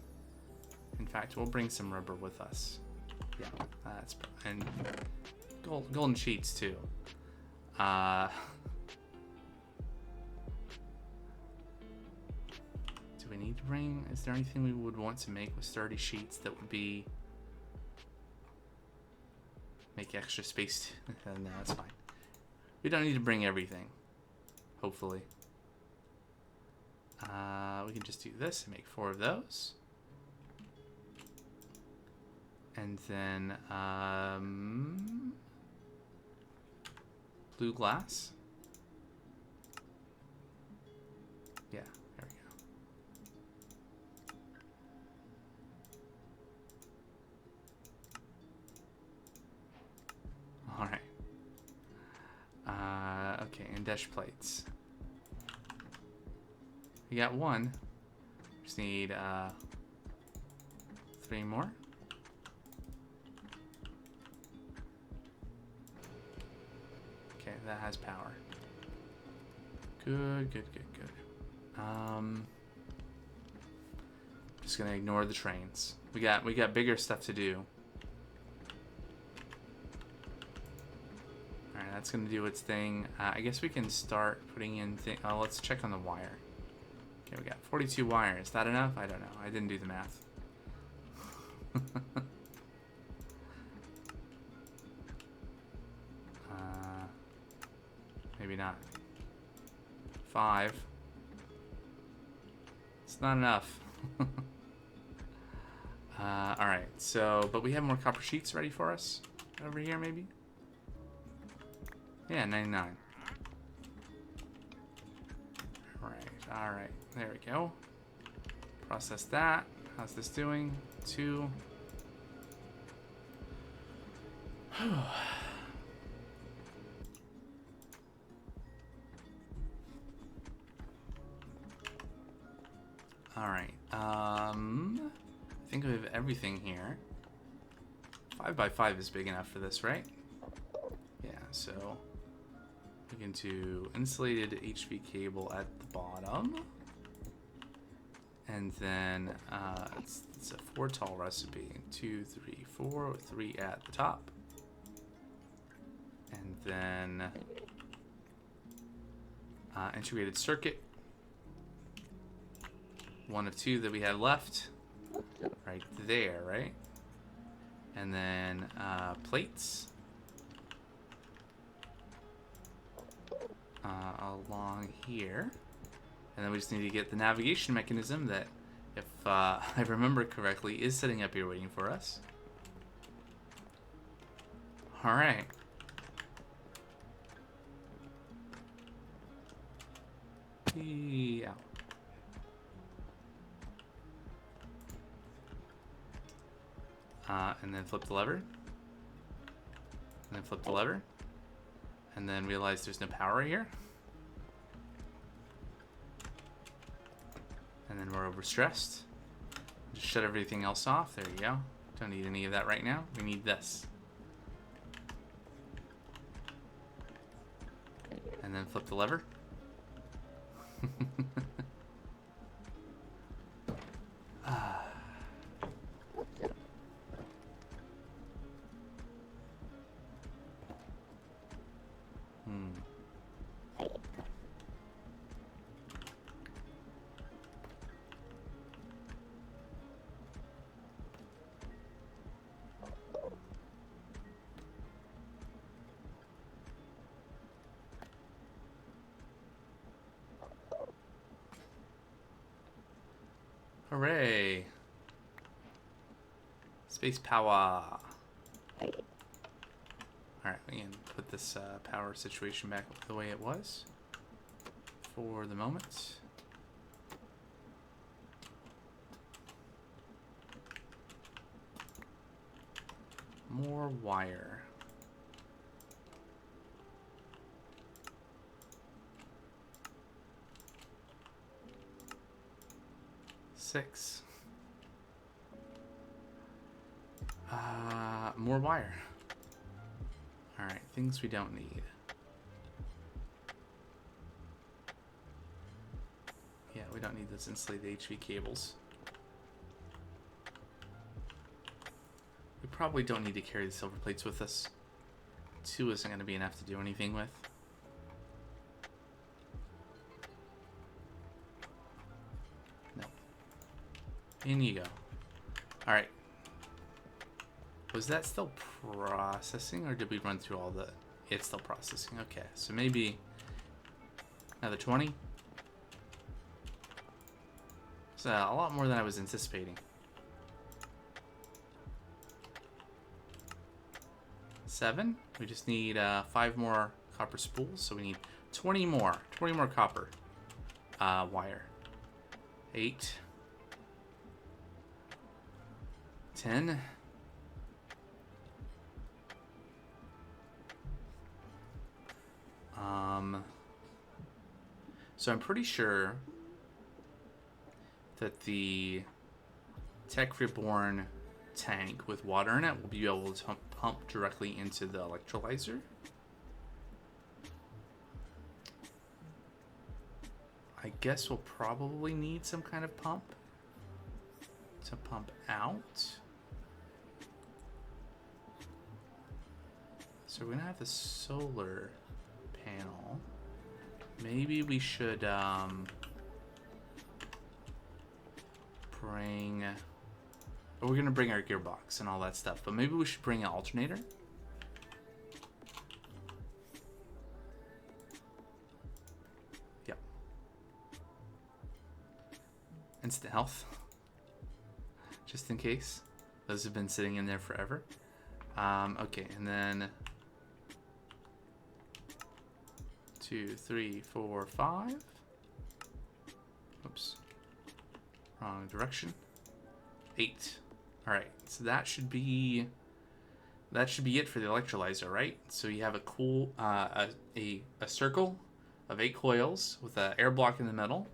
In fact, we'll bring some rubber with us. Yeah, that's and golden sheets too. Do we need to bring? Is there anything we would want to make with sturdy sheets that would be make extra space? No, that's fine. We don't need to bring everything. Hopefully. We can just do this and make 4 of those. And then blue glass. Yeah, there we go. All right. Okay, and dash plates. We got 1. Just need 3 more. Okay, that has power. Good. Just gonna ignore the trains. We got bigger stuff to do. All right, that's gonna do its thing. I guess we can start putting in let's check on the wire. Okay, we got 42 wires. Is that enough? I don't know. I didn't do the math. Maybe not. 5. It's not enough. Alright, so, but we have more copper sheets ready for us. Over here, maybe? Yeah, 99. Alright, there we go. Process that. How's this doing? 2. Alright, I think we have everything here. 5x5 is big enough for this, right? Yeah, so we can do insulated HV cable at the bottom. And then it's a 4 tall recipe. 2, 3, 4, with 3 at the top. And then integrated circuit. 1 of 2 that we had left. Right there, right? And then plates. Along here. And then we just need to get the navigation mechanism that, if I remember correctly, is sitting up here waiting for us. All right. Yeah. And then flip the lever. And then flip the lever. And then realize there's no power right here. And then we're overstressed. Just shut everything else off. There you go. Don't need any of that right now. We need this. And then flip the lever. Hooray. Space power. Alright, we can put this power situation back the way it was for the moment. More wire. Six. More wire. Alright, things we don't need. Yeah, we don't need those insulated HV cables. We probably don't need to carry the silver plates with us. 2 isn't going to be enough to do anything with. No. In you go. Alright. Was that still processing, or did we run through all the... It's still processing. Okay, so maybe another 20. So a lot more than I was anticipating. 7. We just need 5 more copper spools, so we need 20 more. 20 more copper wire. 8. 10. So I'm pretty sure that the Tech Reborn tank with water in it will be able to pump directly into the electrolyzer. I guess we'll probably need some kind of pump to pump out. So we're gonna have the solar panel. Maybe we should bring... Oh, we're gonna bring our gearbox and all that stuff, but maybe we should bring an alternator. Yep. Instant health. Just in case. Those have been sitting in there forever. Okay, and then 2, 3, 4, 5. Oops. Wrong direction. 8. Alright, so that should be it for the electrolyzer, right? So you have a cool a circle of 8 coils with an air block in the middle.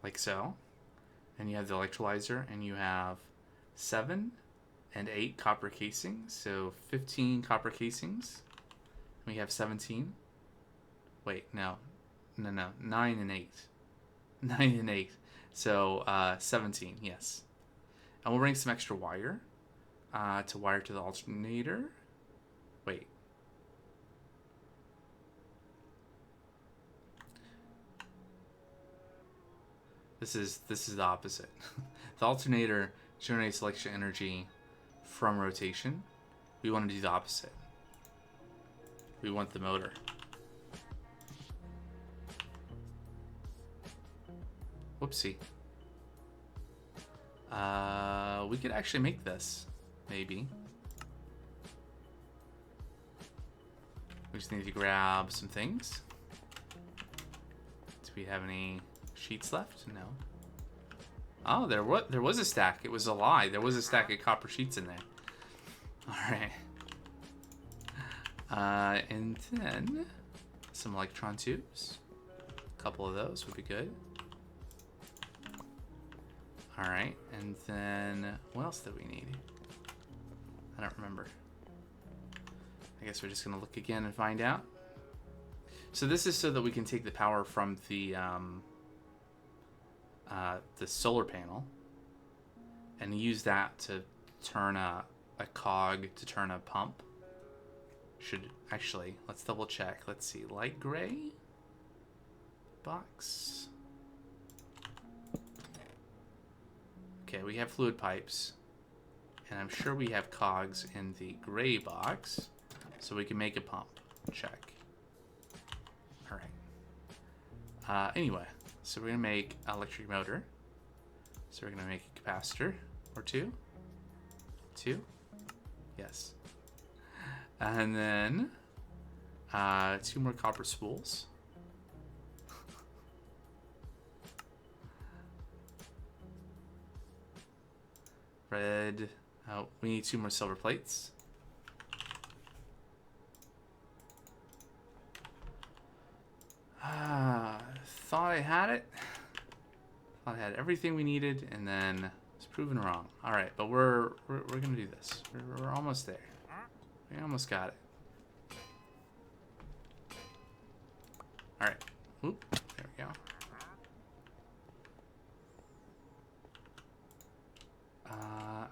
Like so. And you have the electrolyzer, and you have 7 and 8 copper casings, so 15 copper casings. We have 17. Wait, no, 9 and 8. 9 and 8. So 17, yes. And we'll bring some extra wire to wire to the alternator. Wait. This is the opposite. The alternator generates electric energy from rotation. We want to do the opposite. We want the motor. Whoopsie. We could actually make this, maybe. We just need to grab some things. Do we have any sheets left? No. Oh, there was a stack. It was a lie. There was a stack of copper sheets in there. All right. And then some electron tubes. A couple of those would be good. All right. And then what else do we need? I don't remember. I guess we're just gonna look again and find out. So this is so that we can take the power from the solar panel and use that to turn a cog to turn a pump. Should actually, let's double check. Let's see, light gray box. Okay, we have fluid pipes, and I'm sure we have cogs in the gray box, so we can make a pump. Check. All right. Anyway, so we're gonna make an electric motor. So we're gonna make a capacitor or two. Yes. And then 2 more copper spools. Red. Oh, we need 2 more silver plates. Thought I had it. Thought I had everything we needed, and then it's proven wrong. All right, but we're gonna do this. We're almost there. We almost got it. All right. Oop. There we go.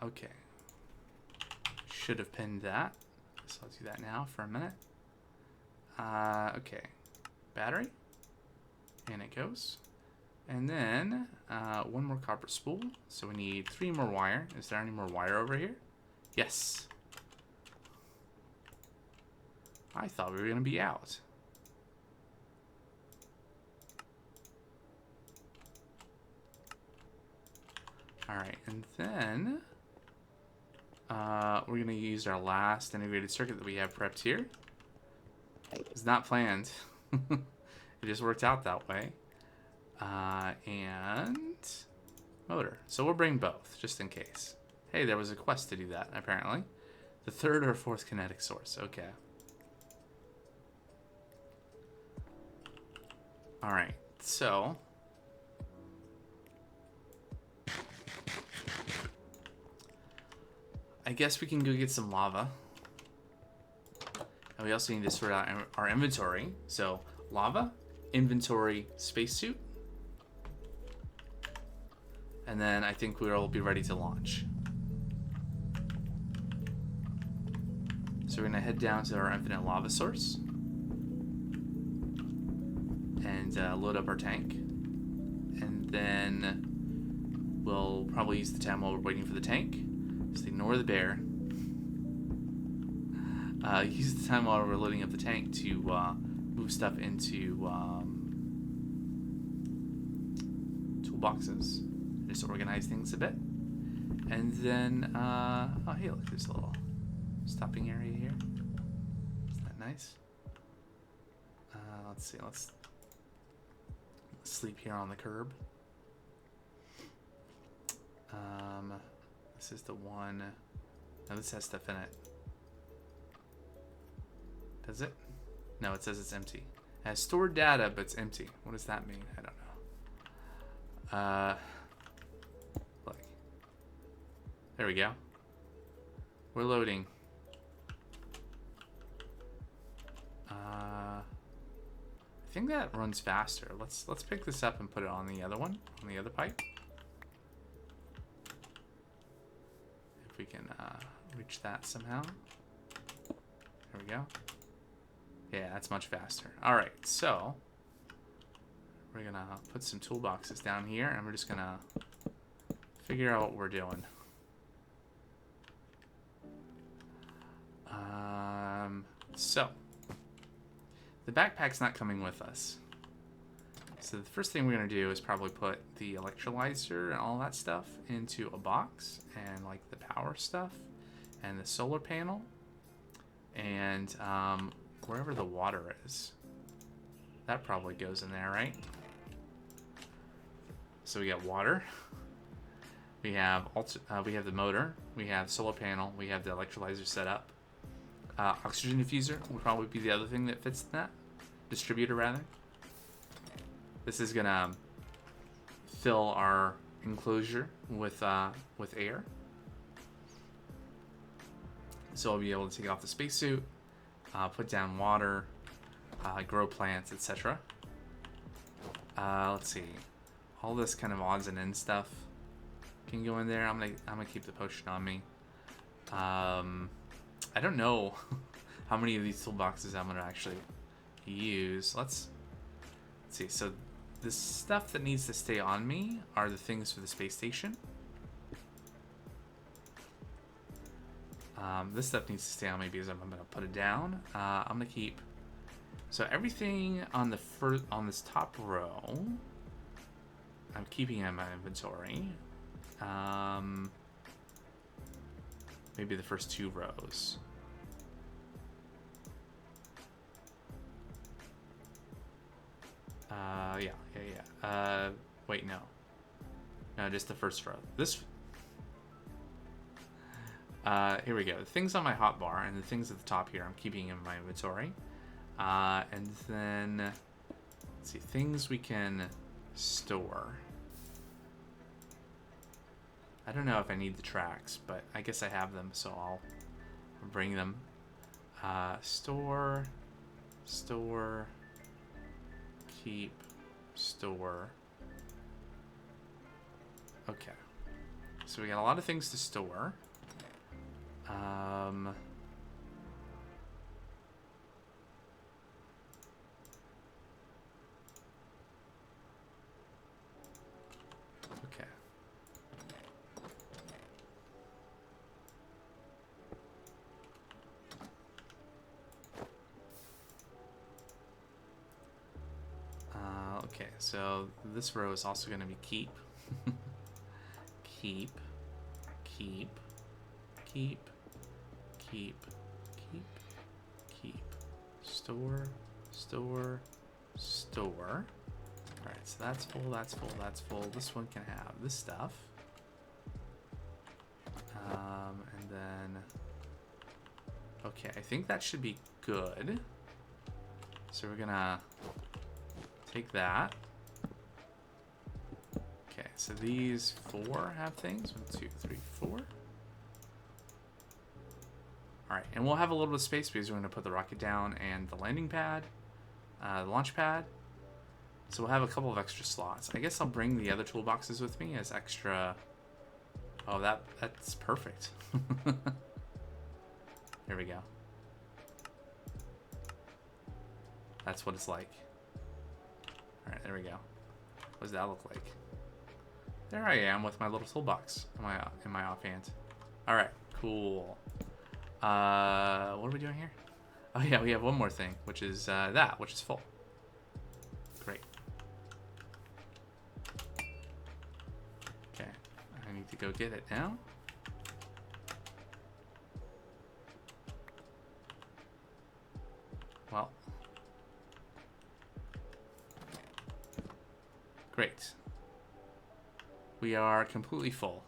Okay. Should have pinned that. So I'll do that now for a minute. Okay. Battery. And it goes. And then 1 more copper spool. So we need 3 more wire. Is there any more wire over here? Yes. I thought we were going to be out. Alright, and then we're going to use our last integrated circuit that we have prepped here. It's not planned. It just worked out that way. And motor. So we'll bring both, just in case. Hey, there was a quest to do that, apparently. The 3rd or 4th kinetic source. Okay. Alright, so I guess we can go get some lava. And we also need to sort out our inventory. So lava, inventory, spacesuit. And then I think we'll be ready to launch. So we're gonna head down to our infinite lava source. And load up our tank. And then we'll probably use the time while we're waiting for the tank. Just ignore the bear. Use the time while we're loading up the tank to move stuff into toolboxes. Just organize things a bit. And then, oh hey, look, there's a little stopping area here. Isn't that nice? Let's see, let's sleep here on the curb. This is the one. No, this has stuff in it. Does it? No, it says it's empty. It has stored data, but it's empty. What does that mean? I don't know. Look. There we go. We're loading. I think that runs faster. Let's pick this up and put it on the other one, on the other pipe. If we can reach that somehow. There we go. Yeah, that's much faster. All right, so we're gonna put some toolboxes down here, and we're just gonna figure out what we're doing. So the backpack's not coming with us. So the first thing we're going to do is probably put the electrolyzer and all that stuff into a box, and like the power stuff and the solar panel, and wherever the water is, that probably goes in there, right? So we got water, we have the motor, we have solar panel, we have the electrolyzer set up. Oxygen diffuser will probably be the other thing that fits in that. Distributor, rather. This is gonna fill our enclosure with air. So I'll be able to take off the spacesuit, put down water, grow plants, etc. Let's see. All this kind of odds and ends stuff can go in there. I'm gonna keep the potion on me. I don't know how many of these toolboxes I'm gonna actually use. Let's see. So the stuff that needs to stay on me are the things for the space station. This stuff needs to stay on me because I'm gonna put it down. I'm gonna keep. So everything on on this top row, I'm keeping in my inventory. Maybe the first 2 rows. Yeah. Wait, no. No, just the first row. This. Here we go. The things on my hotbar and the things at the top here, I'm keeping in my inventory. And then, let's see, things we can store. I don't know if I need the tracks, but I guess I have them, so I'll bring them. Store, keep, store. Okay. So we got a lot of things to store. Okay. Okay, so this row is also going to be keep. keep. Store. Alright, so that's full. This one can have this stuff. And then... Okay, I think that should be good. So we're gonna take that. Okay, so these 4 have things. 1, 2, 3, 4. Alright, and we'll have a little bit of space because we're going to put the rocket down and the landing pad, the launch pad. So we'll have a couple of extra slots. I guess I'll bring the other toolboxes with me as extra... Oh, that's perfect. Here we go. That's what it's like. Alright, there we go. What does that look like? There I am with my little toolbox in my offhand. Alright, cool. What are we doing here? Oh yeah, we have one more thing, which is which is full. Great. Okay, I need to go get it now. Well. Great. We are completely full.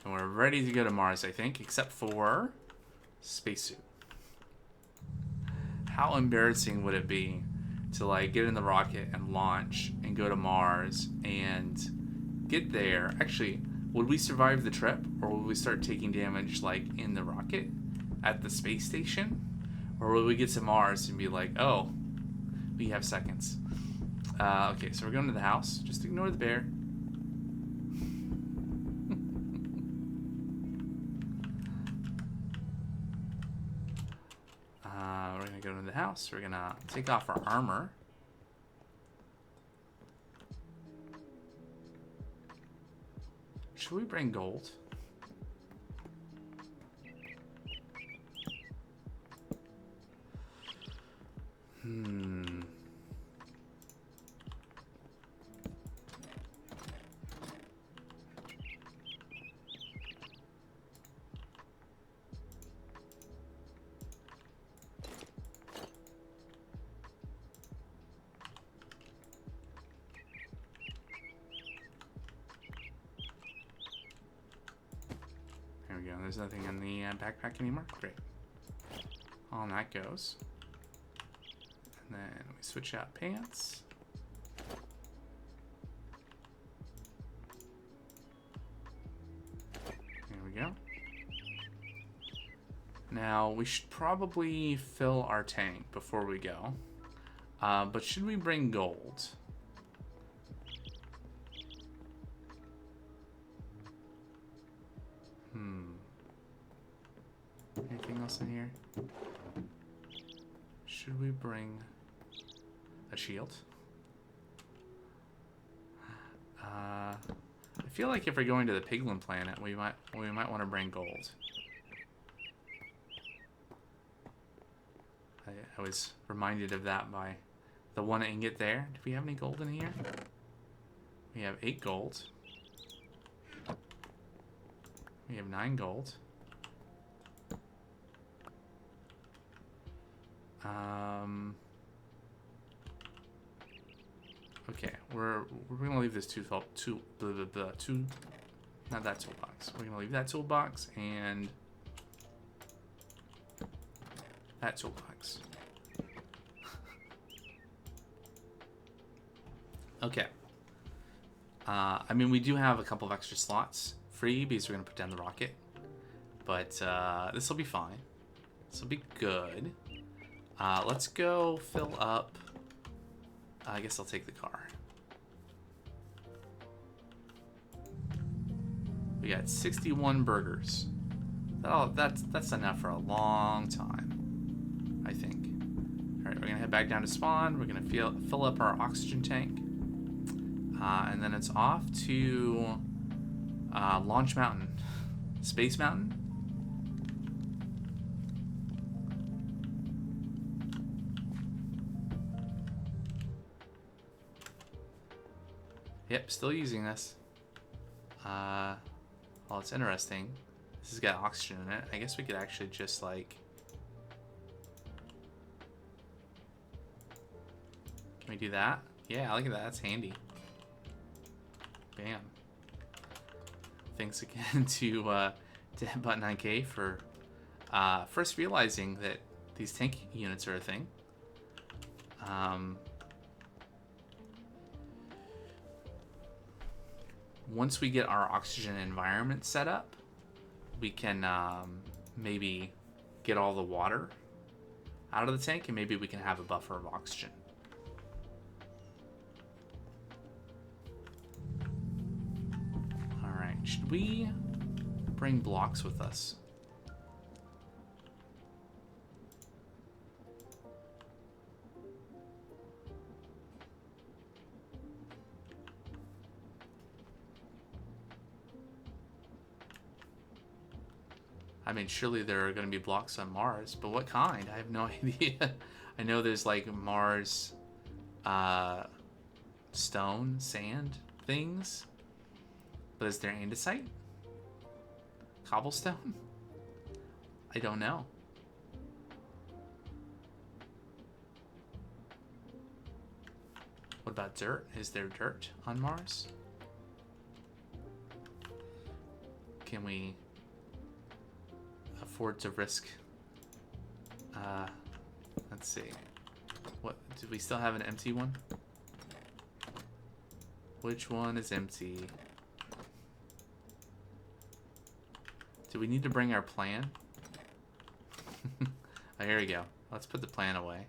And we're ready to go to Mars, I think, except for spacesuit. How embarrassing would it be to like get in the rocket and launch and go to Mars and get there? Actually, would we survive the trip, or would we start taking damage like in the rocket at the space station? Or will we get to Mars and be like, oh, we have seconds? Okay, so we're going to the house. Just ignore the bear. We're going to go into the house. We're going to take off our armor. Should we bring gold? go. There's nothing in the backpack anymore. Great. On that goes. And then we switch out pants. There we go. Now, we should probably fill our tank before we go. But should we bring gold? Anything else in here? Should we bring a shield? I feel like if we're going to the Piglin planet, we might want to bring gold. I was reminded of that by the one ingot there. Do we have any gold in here? We have 8 gold. We have 9 gold. Okay, we're gonna leave this not that toolbox. We're gonna leave that toolbox and that toolbox. Okay. I mean, we do have a couple of extra slots free because we're gonna put down the rocket, but this will be fine. This will be good. Let's go fill up. I guess I'll take the car. We got 61 burgers. Oh, that's enough for a long time, I think. All right, we're gonna head back down to spawn. We're gonna fill up our oxygen tank, and then it's off to Launch Mountain, Space Mountain. Yep, still using this. Well, it's interesting. This has got oxygen in it. I guess we could actually just like... Can we do that? Yeah, look at that. That's handy. Bam. Thanks again to Headbutt9K for first realizing that these tank units are a thing. Once we get our oxygen environment set up, we can maybe get all the water out of the tank, and maybe we can have a buffer of oxygen. All right, should we bring blocks with us? I mean, surely there are going to be blocks on Mars, but what kind? I have no idea. I know there's like Mars stone, sand things, but is there andesite? Cobblestone? I don't know. What about dirt? Is there dirt on Mars? Can we afford to risk? Let's see. What, do we still have an empty one? Which one is empty? Do we need to bring our plan? Oh, here we go. Let's put the plan away.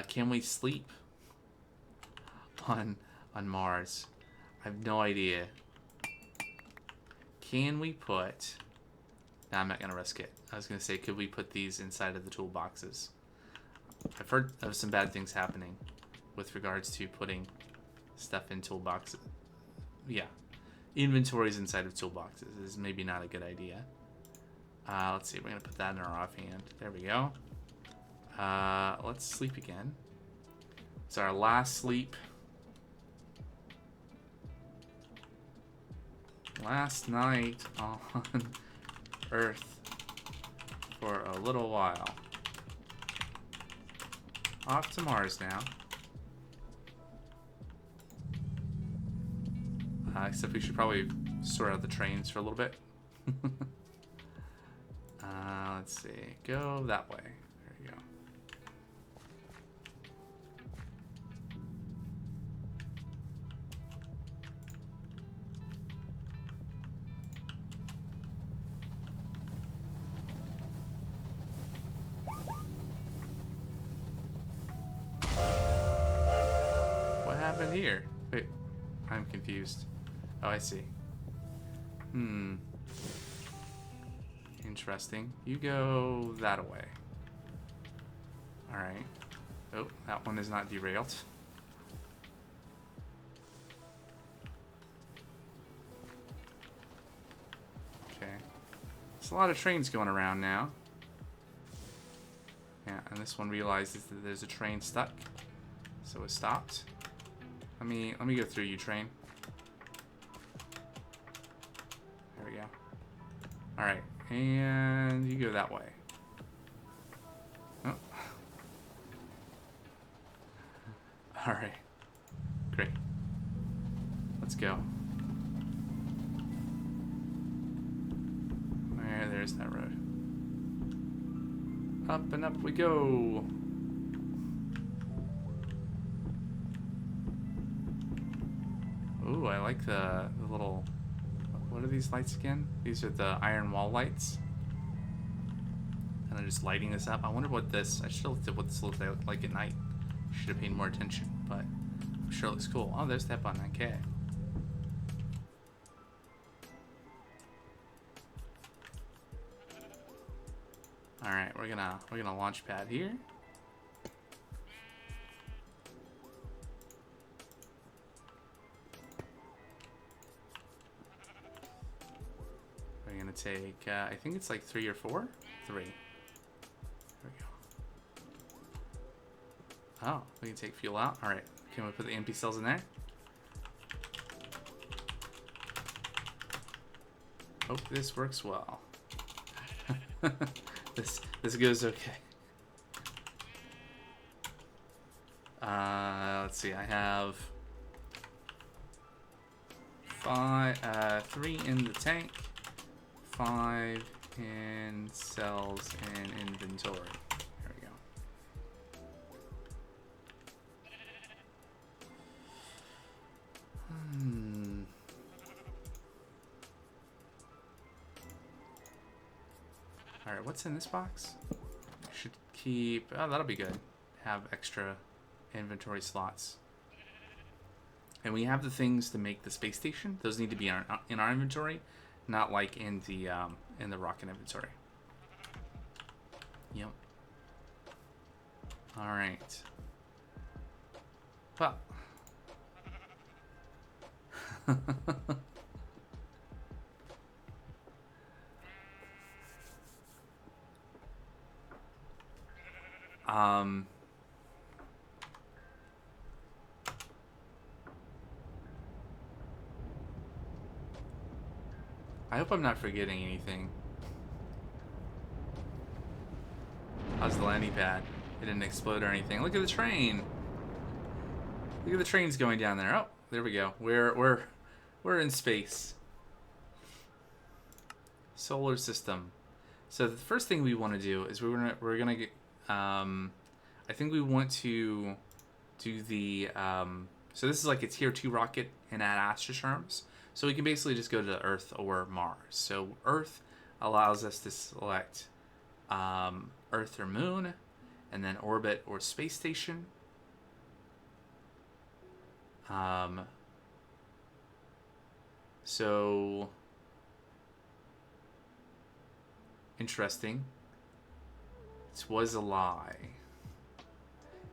Can we sleep on Mars? I have no idea. Can we put... No, I'm not going to risk it. I was going to say, could we put these inside of the toolboxes? I've heard of some bad things happening with regards to putting stuff in toolboxes. Yeah. Inventories inside of toolboxes is maybe not a good idea. Let's see. We're going to put that in our offhand. There we go. Let's sleep again. It's our last sleep. Last night on Earth for a little while. Off to Mars now. Except we should probably sort out the trains for a little bit. Let's see. Go that way. There you go. What happened here? Wait, I'm confused. Oh, I see. Interesting. You go that way. Alright. Oh, that one is not derailed. Okay. There's a lot of trains going around now. Yeah, and this one realizes that there's a train stuck. So it stopped. Let me go through you, train. There we go. Alright. And you go that way. Oh. Alright. Great. Let's go. There's that road. Up and up we go. Ooh, I like the little... What are these lights again? These are the iron wall lights. And I'm just lighting this up. I wonder what this... I should have looked at what this looks like at night. Should have paid more attention, but I'm sure it looks cool. Oh, there's that button. Okay. All right, we're gonna launch pad here. We're gonna take, I think it's like 3 or 4? 3. There we go. Oh, we can take fuel out. All right, can we put the empty cells in there? Hope this works well. This goes okay. Let's see. I have 3 in the tank, 5 in cells and inventory. There we go. Alright, what's in this box? Should keep... Oh, that'll be good. Have extra inventory slots. And we have the things to make the space station. Those need to be in our inventory, not like in the rocket inventory. Yep. Alright. Well... I hope I'm not forgetting anything. How's the landing pad? It didn't explode or anything. Look at the train. Look at the trains going down there. Oh, there we go. We're in space. Solar system. So the first thing we want to do is we're gonna get. I think we want to do the. So this is like a tier 2 rocket in Ad Astra terms. So we can basically just go to Earth or Mars. So Earth allows us to select Earth or Moon, and then orbit or space station. So interesting. This was a lie.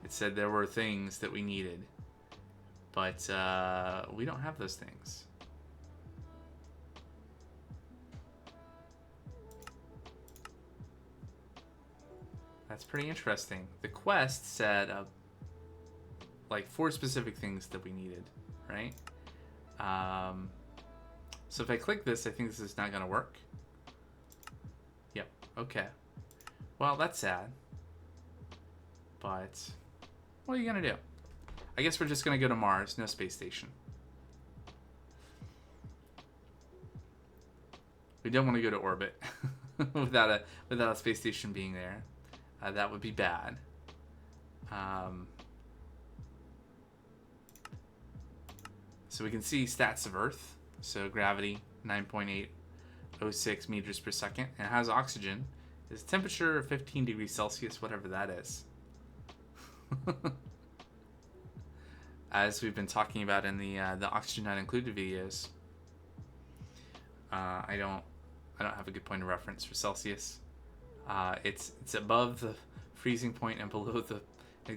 It said there were things that we needed, but we don't have those things. That's pretty interesting. The quest said like 4 specific things that we needed, right? So if I click this, I think this is not going to work. Yep. Okay. Well, that's sad. But what are you going to do? I guess we're just going to go to Mars. No space station. We don't want to go to orbit. without a space station being there. That would be bad. So we can see stats of Earth. So gravity 9.806 meters per second, and it has oxygen. Its temperature 15 degrees Celsius, whatever that is. As we've been talking about in the oxygen not included videos. I don't have a good point of reference for Celsius. It's above the freezing point and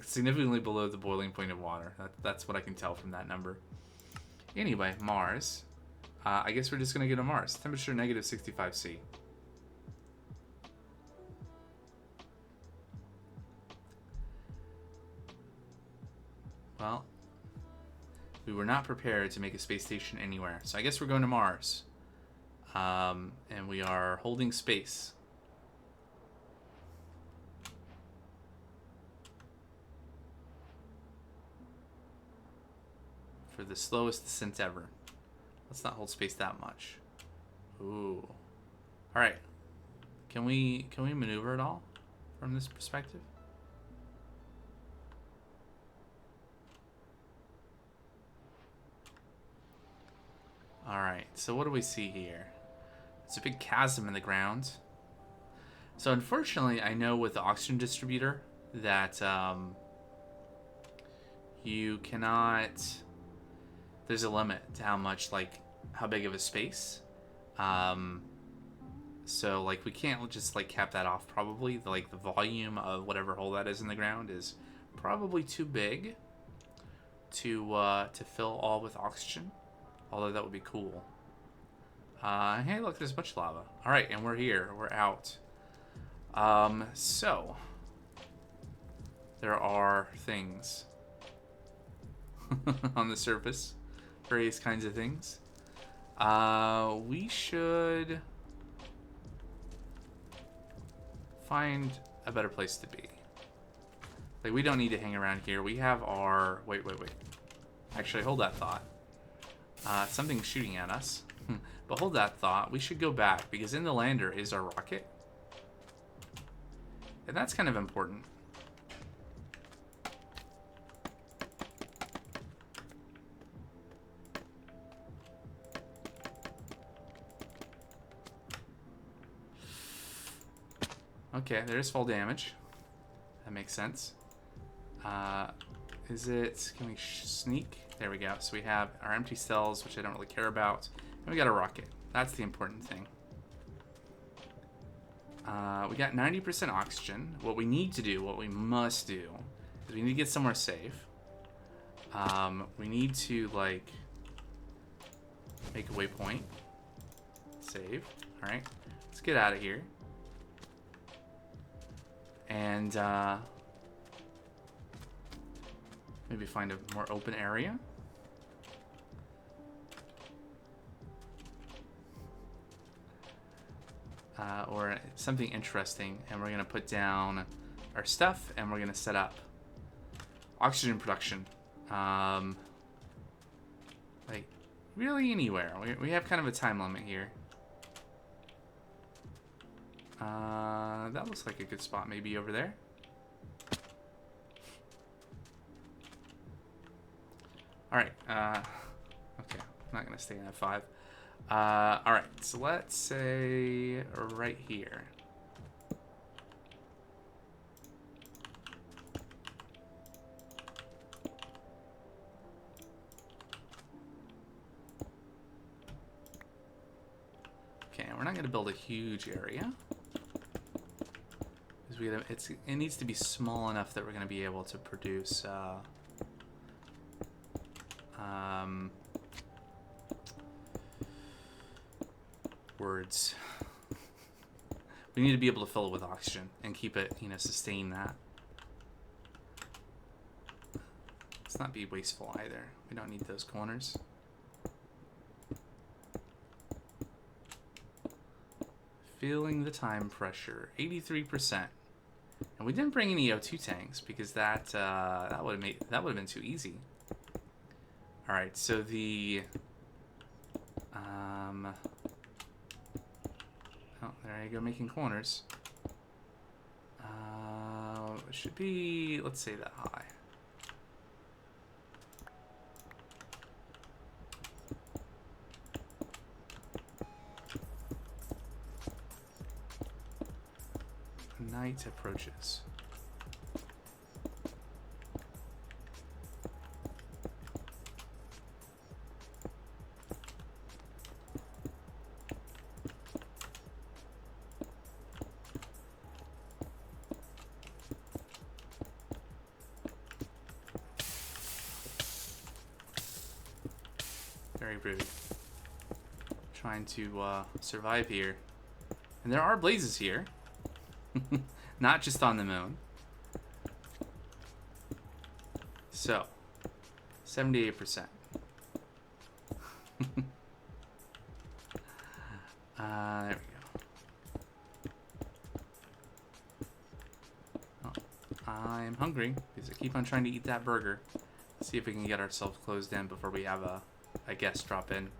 significantly below the boiling point of water. That's what I can tell from that number. Anyway, Mars. I guess we're just gonna go to Mars. Temperature negative 65°C. Well, we were not prepared to make a space station anywhere, so I guess we're going to Mars. And we are holding space. For the slowest descent ever. Let's not hold space that much. Ooh. Alright. Can we maneuver at all from this perspective? Alright, so what do we see here? It's a big chasm in the ground. So unfortunately, I know with the oxygen distributor that you cannot... There's a limit to how much, like, how big of a space. So, like, we can't just, like, cap that off, probably. Like, the volume of whatever hole that is in the ground is probably too big to fill all with oxygen. Although that would be cool. Hey, look, there's a bunch of lava. Alright, and we're here. We're out. So, there are things on the surface. Various kinds of things. We should find a better place to be. Like, we don't need to hang around here. We have our... Wait. Actually, hold that thought. Something's shooting at us. But hold that thought. We should go back, because in the lander is our rocket. And that's kind of important. Okay, there's fall damage. That makes sense. Is it... Can we sneak? There we go. So we have our empty cells, which I don't really care about. And we got a rocket. That's the important thing. We got 90% oxygen. What we need to do, what we must do, is we need to get somewhere safe. We need to, like, make a waypoint. Save. Alright. Let's get out of here. And, maybe find a more open area. Or something interesting, and we're gonna put down our stuff, and we're gonna set up oxygen production. Like, really anywhere. We have kind of a time limit here. That looks like a good spot, maybe over there. Alright, okay, I'm not gonna stay in F5. Alright, so let's say right here. Okay, we're not gonna build a huge area. Because it needs to be small enough that we're gonna be able to produce, words. We need to be able to fill it with oxygen and keep it, sustain that. Let's not be wasteful either. We don't need those corners. Feeling the time pressure, 83%. And we didn't bring any O2 tanks because that would have been too easy. All right, so the Oh, there you go, making corners. It should be, let's say that high. Night approaches. Very rude. Trying to survive here. And there are blazes here. Not just on the moon. So, 78%. There we go. Oh, I'm hungry because I keep on trying to eat that burger. Let's see if we can get ourselves closed in before we have a guest drop in.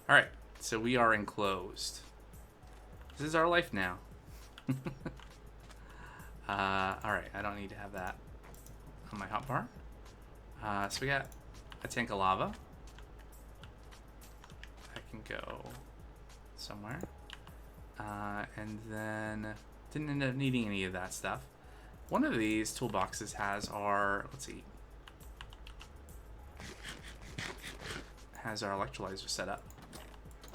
Alright, so we are enclosed. This is our life now. Alright, I don't need to have that on my hotbar. So we got a tank of lava. I can go somewhere. And then didn't end up needing any of that stuff. One of these toolboxes has our, let's see, has our electrolyzer set up.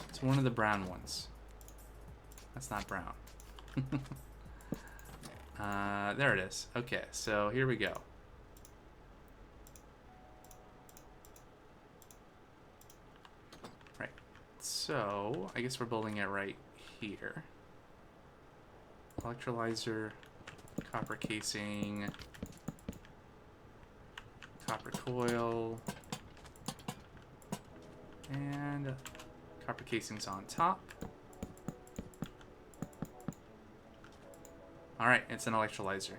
It's one of the brown ones. That's not brown. There it is. Okay, so here we go. Right. So, I guess we're building it right here. Electrolyzer, copper casing, copper coil, and copper casings on top. Alright, it's an electrolyzer.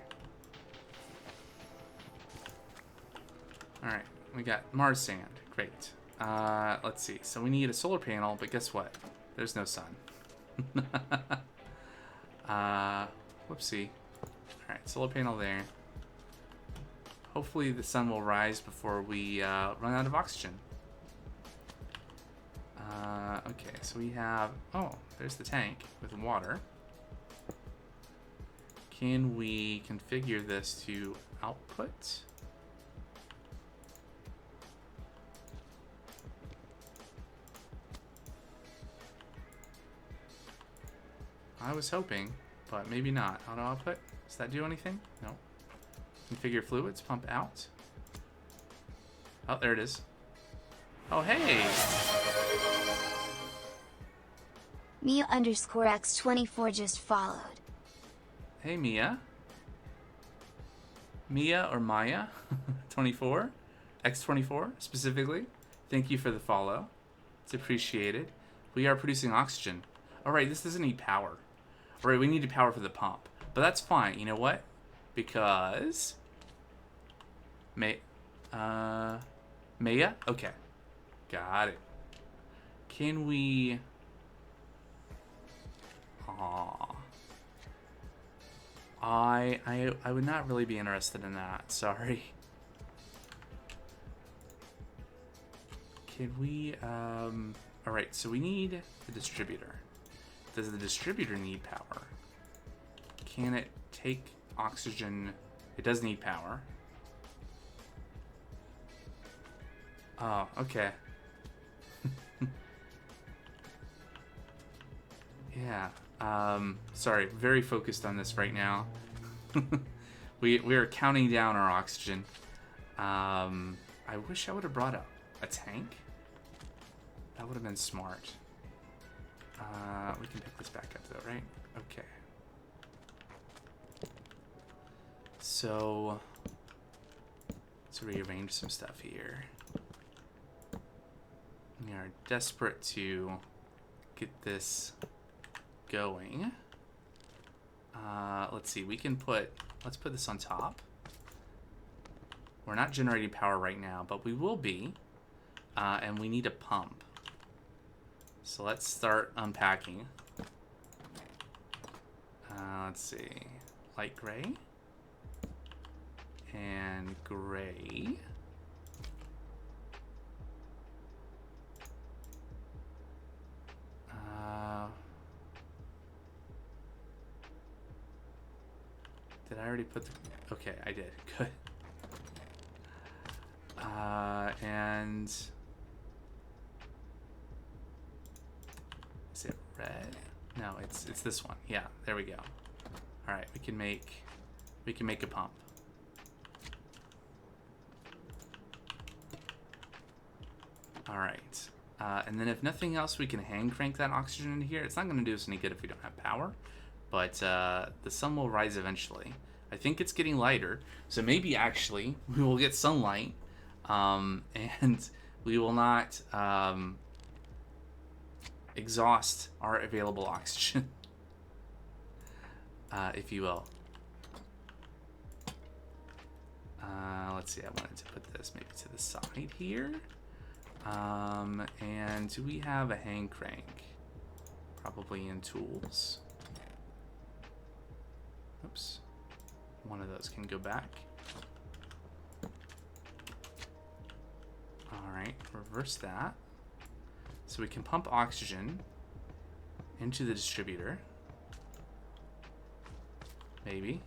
Alright, we got Mars sand. Great. Let's see. So we need a solar panel, but guess what? There's no sun. Whoopsie. Alright, solar panel there. Hopefully the sun will rise before we run out of oxygen. Okay, so we have... Oh, there's the tank with water. Can we configure this to output? I was hoping, but maybe not. Auto output? Does that do anything? No. Configure fluids, pump out. Oh, there it is. Oh, hey! Mia_X24 just followed. Hey, Mia. Mia or Maya 24, X24 specifically. Thank you for the follow. It's appreciated. We are producing oxygen. All right, this doesn't need power. All right, we need power for the pump, but that's fine. You know what? Because Maya. Okay, got it. Can we? Aww. I would not really be interested in that. Sorry. Can we all right, so we need the distributor. Does the distributor need power? Can it take oxygen? It does need power. Oh, okay. Yeah. Sorry, very focused on this right now. we are counting down our oxygen. I wish I would have brought a tank. That would have been smart. We can pick this back up though, right? Okay. So let's rearrange some stuff here. We are desperate to get this going. Let's see, let's put this on top. We're not generating power right now, but we will be. And we need a pump. So let's start unpacking. let's see. Light gray. And gray. Did I already put the... Okay, I did. Good. And... Is it red? No, it's this one. Yeah, there we go. All right, we can make a pump. All right. And then if nothing else, we can hand crank that oxygen into here. It's not going to do us any good if we don't have power, but the sun will rise eventually. I think it's getting lighter, so maybe actually we will get sunlight, and we will not exhaust our available oxygen, if you will. Let's see, I wanted to put this maybe to the side here. And do we have a hand crank? Probably in tools. Oops. One of those can go back. Alright, reverse that. So we can pump oxygen into the distributor. Maybe.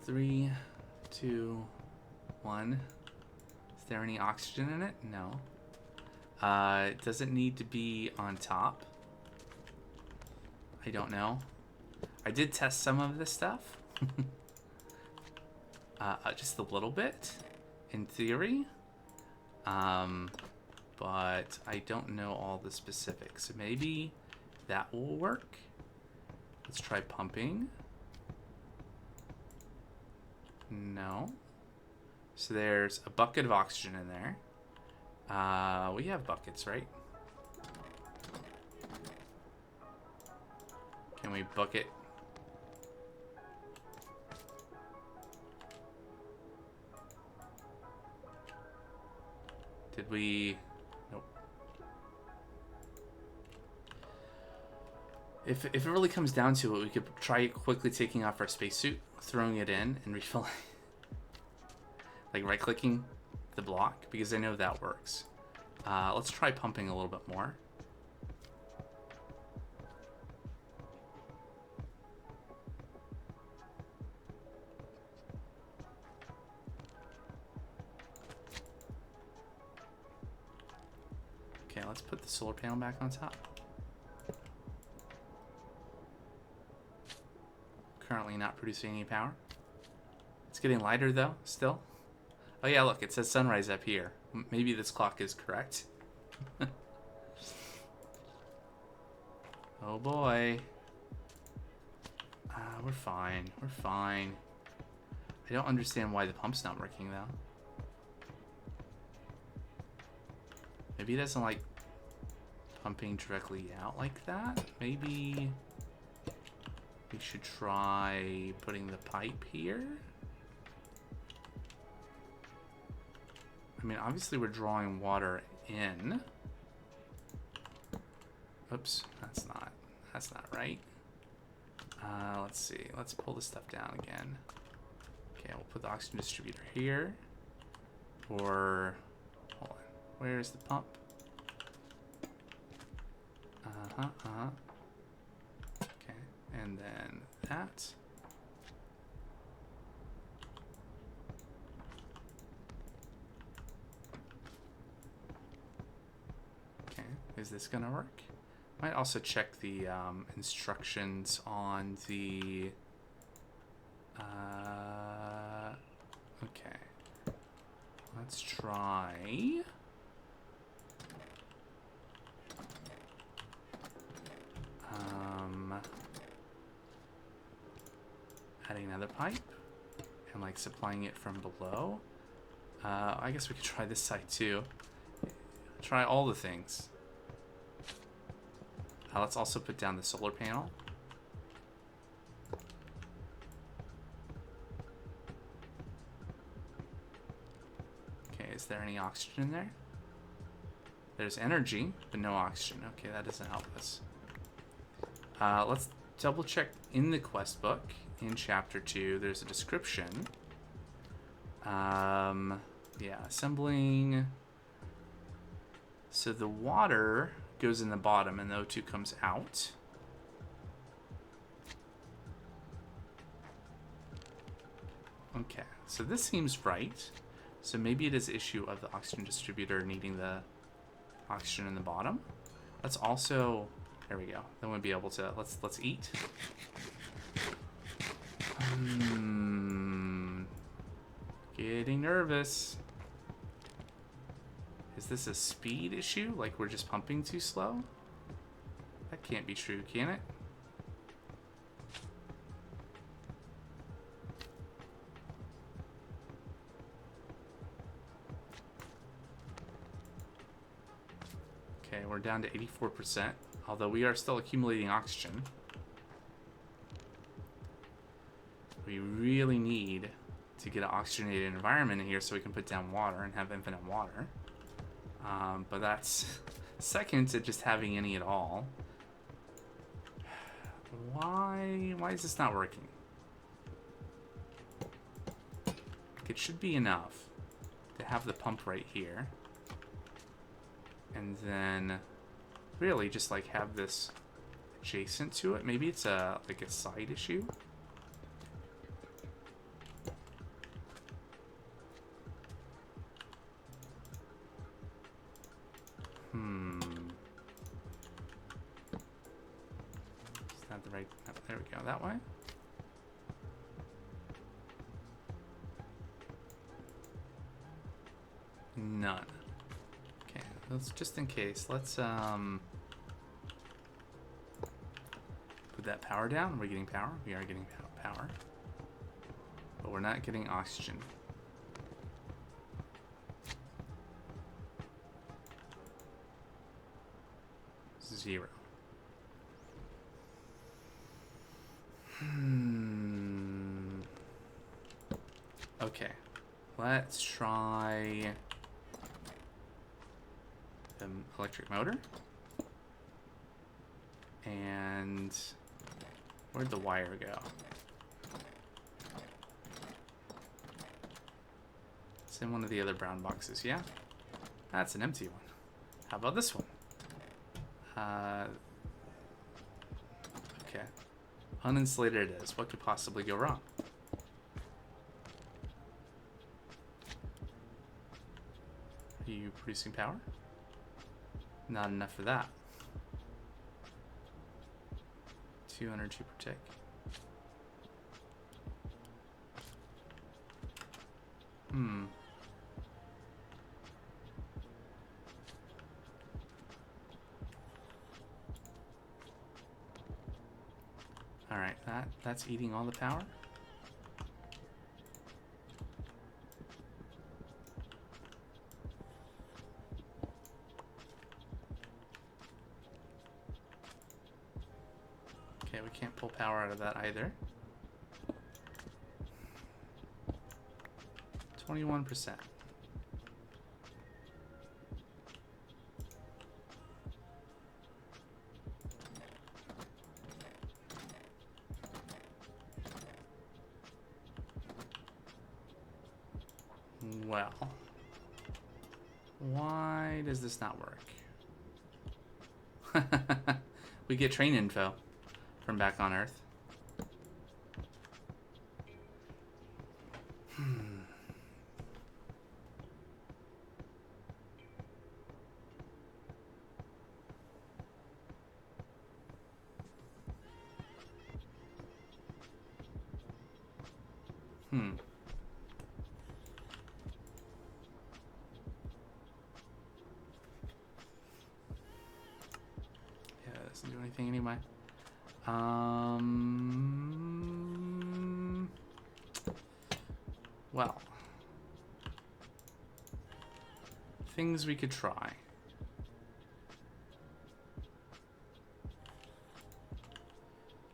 Three, two, one. Is there any oxygen in it? No. Does it need to be on top? I don't know. I did test some of this stuff. Just a little bit, in theory. But I don't know all the specifics. So maybe that will work. Let's try pumping. No. So there's a bucket of oxygen in there. We have buckets, right? Can we bucket? Did we? Nope. If it really comes down to it, we could try quickly taking off our spacesuit, throwing it in, and refilling. Like right-clicking the block, because I know that works. Let's try pumping a little bit more. Okay, let's put the solar panel back on top. Currently not producing any power. It's getting lighter though, still. Oh yeah, look, it says sunrise up here. Maybe this clock is correct. Oh boy. We're fine. We're fine. I don't understand why the pump's not working though. Maybe it doesn't like pumping directly out like that. Maybe we should try putting the pipe here. I mean, obviously we're drawing water in. Oops, that's not right. Let's see. Let's pull this stuff down again. Okay, we'll put the oxygen distributor here. Or, hold on. Where's the pump? Okay, and then that. Okay, is this gonna work? Might also check the instructions on the. Okay, let's try. Adding another pipe and like supplying it from below. I guess we could try this side too. Try all the things. Let's also put down the solar panel. there any oxygen in there? There's energy, but no oxygen. Okay, that doesn't help us. Let's double check in the quest book. In chapter 2, there's a description. Yeah, assembling. So the water goes in the bottom and the O2 comes out. Okay, so this seems right. So maybe it is issue of the oxygen distributor needing the oxygen in the bottom. Let's also, there we go. Then we'll be able to, let's eat. Getting nervous. Is this a speed issue? Like we're just pumping too slow? That can't be true, can it? Okay, we're down to 84%, although we are still accumulating oxygen. We really need to get an oxygenated environment in here so we can put down water and have infinite water. But that's second to just having any at all. Why is this not working? It should be enough to have the pump right here. And then really just like have this adjacent to it. Maybe it's like a side issue. Is that the right? Oh, there we go. That way. None. Okay, let's just in case. Let's put that power down. Are we getting power? We are getting power, but we're not getting oxygen. Zero. Okay, let's try the electric motor. And where'd the wire go? It's in one of the other brown boxes, yeah? That's an empty one. How about this one? Okay. Uninsulated it is. What could possibly go wrong? Are you producing power? Not enough for that. 2 energy per tick. Alright, that's eating all the power. Okay, we can't pull power out of that either. 21%. Well, why does this not work? We get train info from back on Earth. Yeah, it doesn't do anything anyway. Well, things we could try.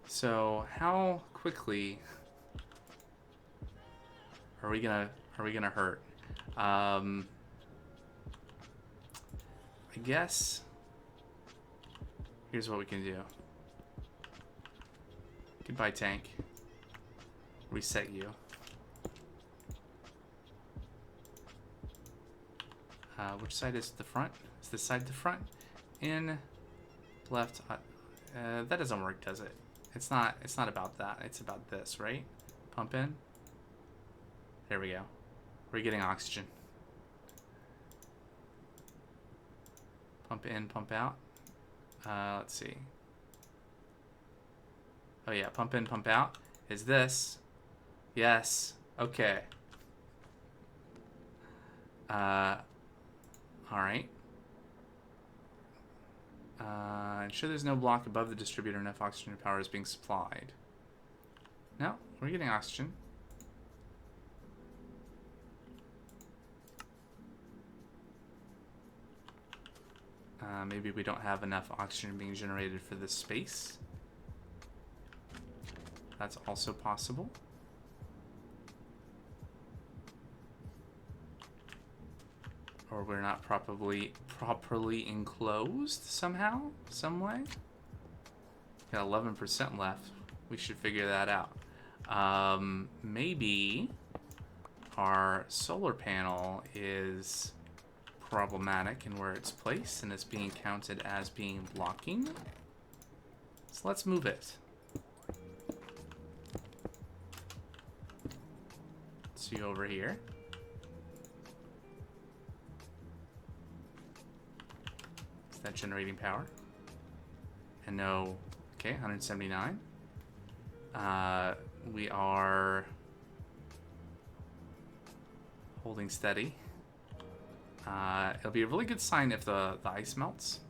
So, how quickly are we gonna hurt? I guess here's what we can do. Goodbye, tank. Reset you. Which side is the front? Is this side the front? In, left. That doesn't work, does it? It's not about that. It's about this, right? Pump in. There we go. We're getting oxygen. Pump in, pump out. Let's see. Oh yeah, pump in, pump out. Is this? Yes. Okay. Alright. Ensure there's no block above the distributor. Enough oxygen power is being supplied. No, we're getting oxygen. Maybe we don't have enough oxygen being generated for this space. That's also possible. Or we're not properly enclosed somehow, some way. Got 11% left. We should figure that out. Maybe our solar panel is problematic in where it's placed and it's being counted as being blocking. So let's move it. See over here. Is that generating power? And no, okay, 179. We are holding steady. It'll be a really good sign if the ice melts.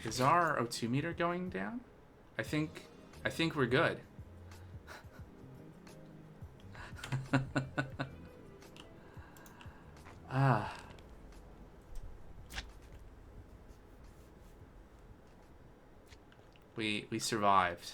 Is our O2 meter going down? I think we're good. We survived.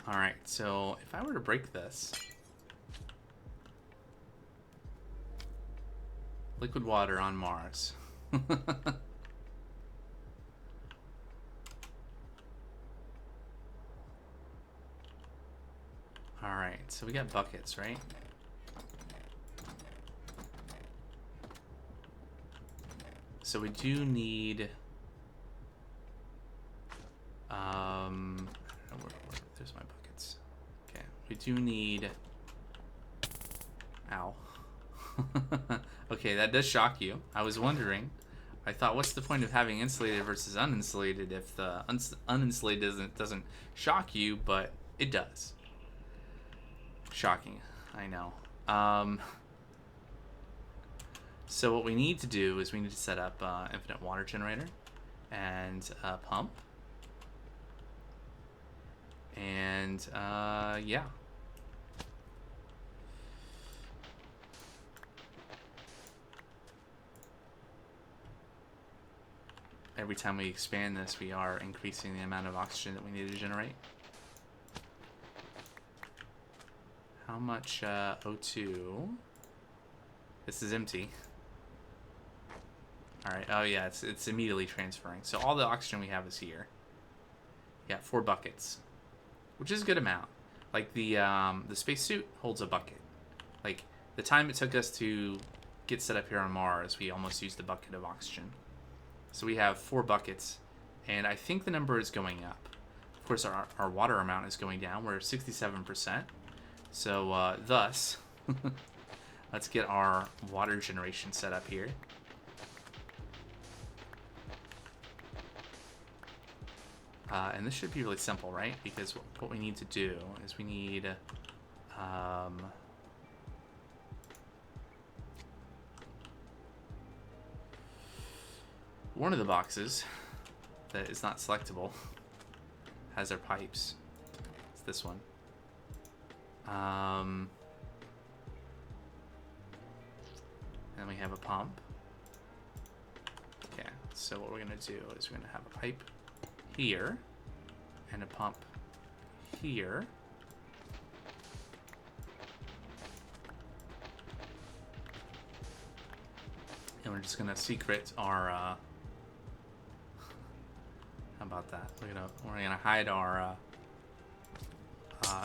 Alright, so if I were to break this, liquid water on Mars. Alright, so we got buckets, right? So we do need there's my buckets. Okay, we do need ow. Okay, that does shock you. I was wondering. I thought, what's the point of having insulated versus uninsulated if the uninsulated doesn't shock you, but it does. Shocking, I know. So what we need to do is we need to set up infinite water generator and pump. And yeah. Every time we expand this, we are increasing the amount of oxygen that we need to generate. How much O2? This is empty. Alright, oh yeah, it's immediately transferring. So all the oxygen we have is here. Yeah, 4 buckets. Which is a good amount. Like the spacesuit holds a bucket. Like the time it took us to get set up here on Mars, we almost used a bucket of oxygen. So we have 4 buckets, and I think the number is going up. Of course, our water amount is going down. We're 67%. So thus, let's get our water generation set up here. And this should be really simple, right? Because what we need to do is we need One of the boxes that is not selectable has our pipes. It's this one. And we have a pump. Okay, so what we're gonna do is we're gonna have a pipe here and a pump here. And we're just gonna secret our how about that? We're gonna hide our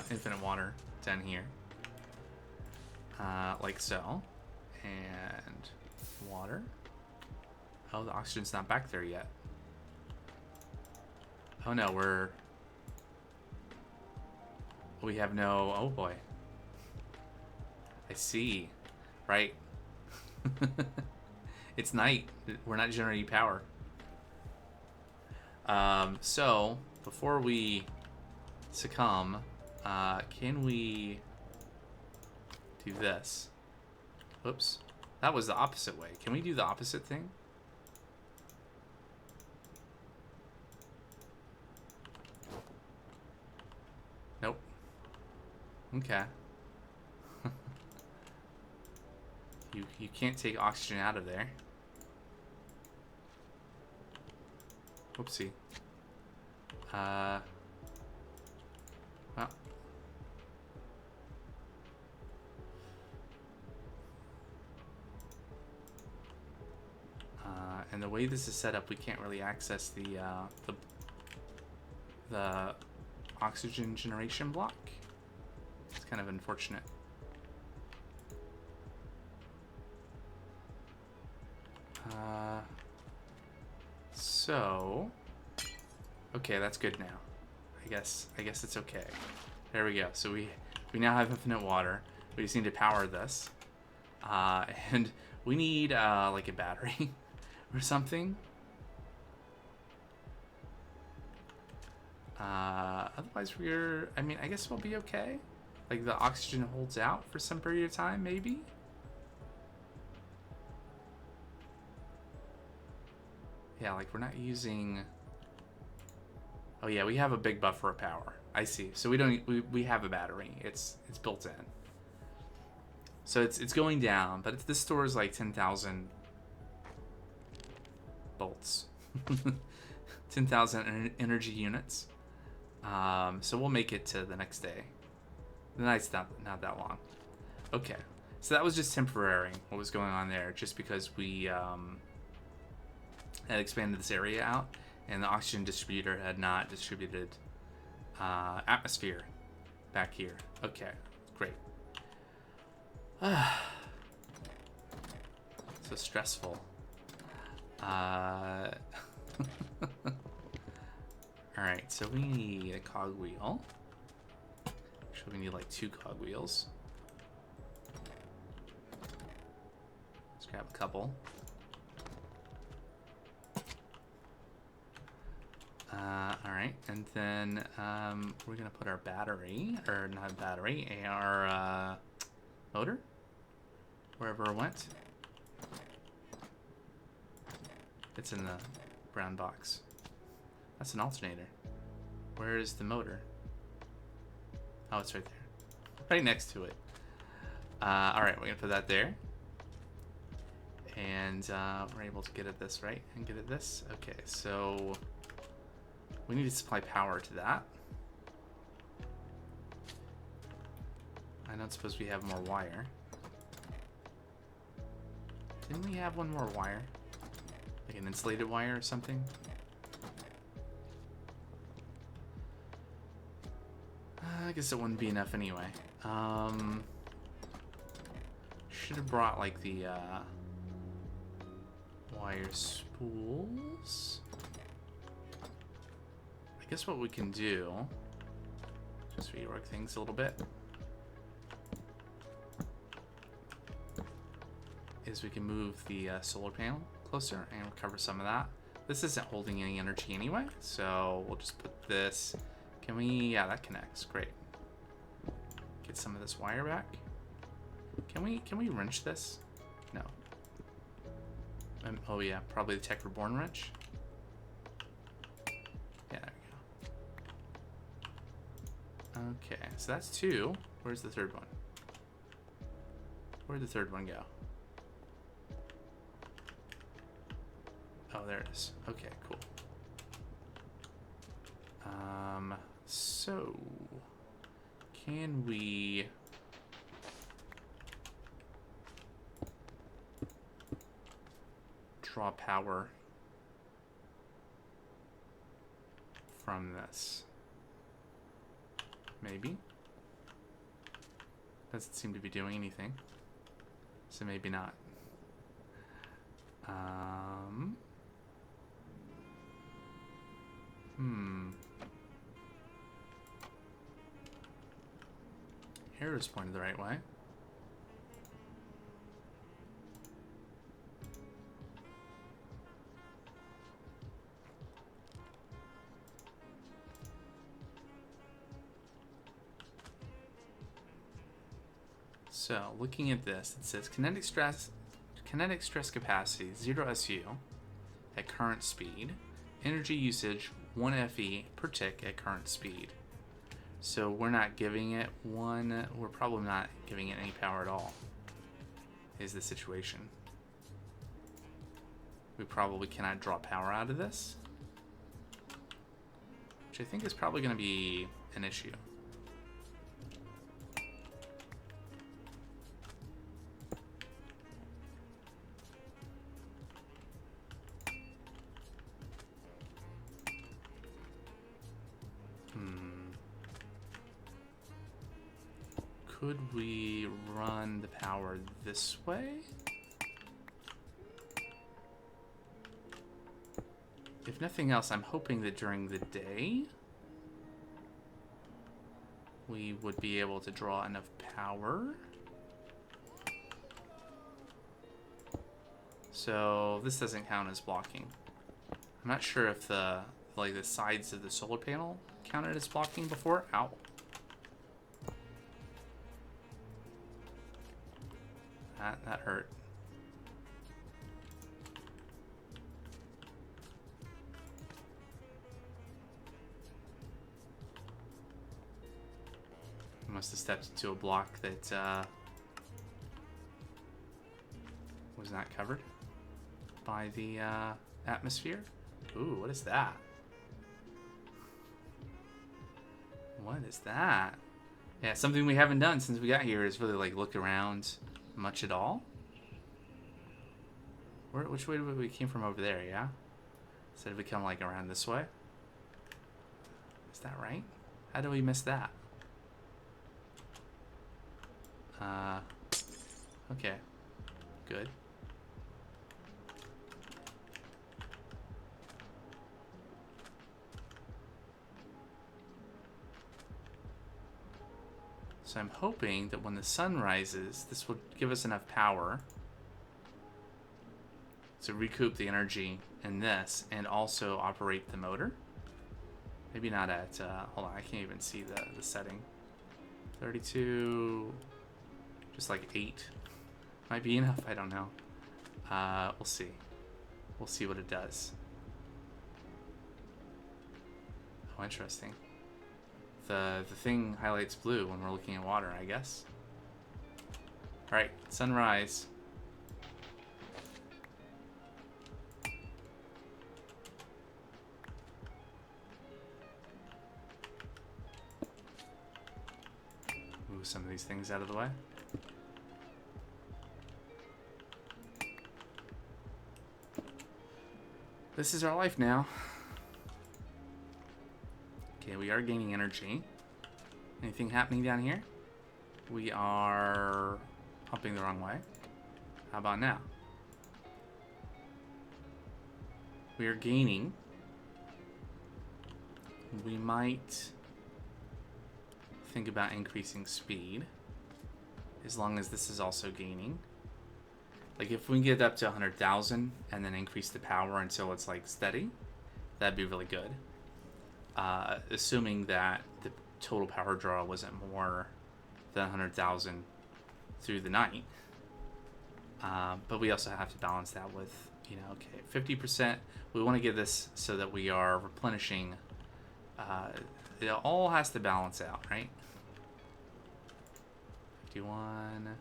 infinite water down here. Like so. And water. Oh, the oxygen's not back there yet. Oh no, we have no, oh boy. I see. Right. It's night. We're not generating power. So, before we succumb, can we do this? Whoops. That was the opposite way. Can we do the opposite thing? Nope. Okay. You can't take oxygen out of there. Whoopsie. Well. And the way this is set up, we can't really access the oxygen generation block. It's kind of unfortunate. So, okay, that's good now. I guess it's okay. There we go. So we now have infinite water. We just need to power this, and we need like a battery or something. Otherwise, I guess we'll be okay. Like the oxygen holds out for some period of time, maybe. Yeah, like we're not using. Oh yeah, we have a big buffer of power. I see. So we have a battery. It's built in. So it's going down, but this stores like 10,000 volts, 10,000 energy units. So we'll make it to the next day. The night's not that long. Okay, so that was just temporary. What was going on there? Just because we had expanded this area out, and the oxygen distributor had not distributed atmosphere back here. Okay, great. So stressful. Alright, so we need a cogwheel. Actually, we need like 2 cogwheels. Let's grab a couple. Alright, and then we're gonna put our battery, or not battery, our motor, wherever it went. It's in the brown box. That's an alternator. Where is the motor? Oh, it's right there. Right next to it. Alright, we're gonna put that there. And we're able to get at this, right? And get at this? Okay, so we need to supply power to that. I don't suppose we have more wire. Didn't we have one more wire? Like an insulated wire or something? I guess it wouldn't be enough anyway. Should have brought like the wire spools. I guess what we can do, just rework things a little bit, is we can move the solar panel closer and recover some of that. This isn't holding any energy anyway, so we'll just put this. Can we? Yeah, that connects. Great. Get some of this wire back. Can we wrench this? No. Oh yeah, probably the Tech Reborn wrench. Yeah, there we go. Okay, so that's 2. Where's the third one? Where'd the third one go? Oh, there it is. Okay, cool. So can we draw power from this? Maybe. Doesn't seem to be doing anything. So maybe not. Arrow's pointed the right way. So, looking at this, it says kinetic stress capacity 0 SU at current speed, energy usage 1 FE per tick at current speed. So we're not giving it one, we're probably not giving it any power at all, is the situation. We probably cannot draw power out of this, which I think is probably going to be an issue. Could we run the power this way? If nothing else, I'm hoping that during the day we would be able to draw enough power. So this doesn't count as blocking. I'm not sure if the sides of the solar panel counted as blocking before. Ow. That hurt. I must have stepped into a block that was not covered by the atmosphere. Ooh, what is that? What is that? Yeah, something we haven't done since we got here is really like look around much at all. Which way did we came from over there, yeah? Instead of we come like around this way? Is that right? How do we miss that? Okay. Good. So I'm hoping that when the sun rises, this will give us enough power to recoup the energy in this and also operate the motor. Maybe not at, hold on, I can't even see the setting. 32, just like 8. Might be enough, I don't know. We'll see. We'll see what it does. Oh, interesting. The thing highlights blue when we're looking at water, I guess. Alright, sunrise. Move some of these things out of the way. This is our life now. Okay, we are gaining energy. Anything happening down here? We are pumping the wrong way. How about now? We are gaining. We might think about increasing speed as long as this is also gaining. Like if we can get up to 100,000 and then increase the power until it's like steady, that'd be really good. Assuming that the total power draw wasn't more than 100,000 through the night. But we also have to balance that with, you know, okay, 50%. We want to get this so that we are replenishing. It all has to balance out, right? 51.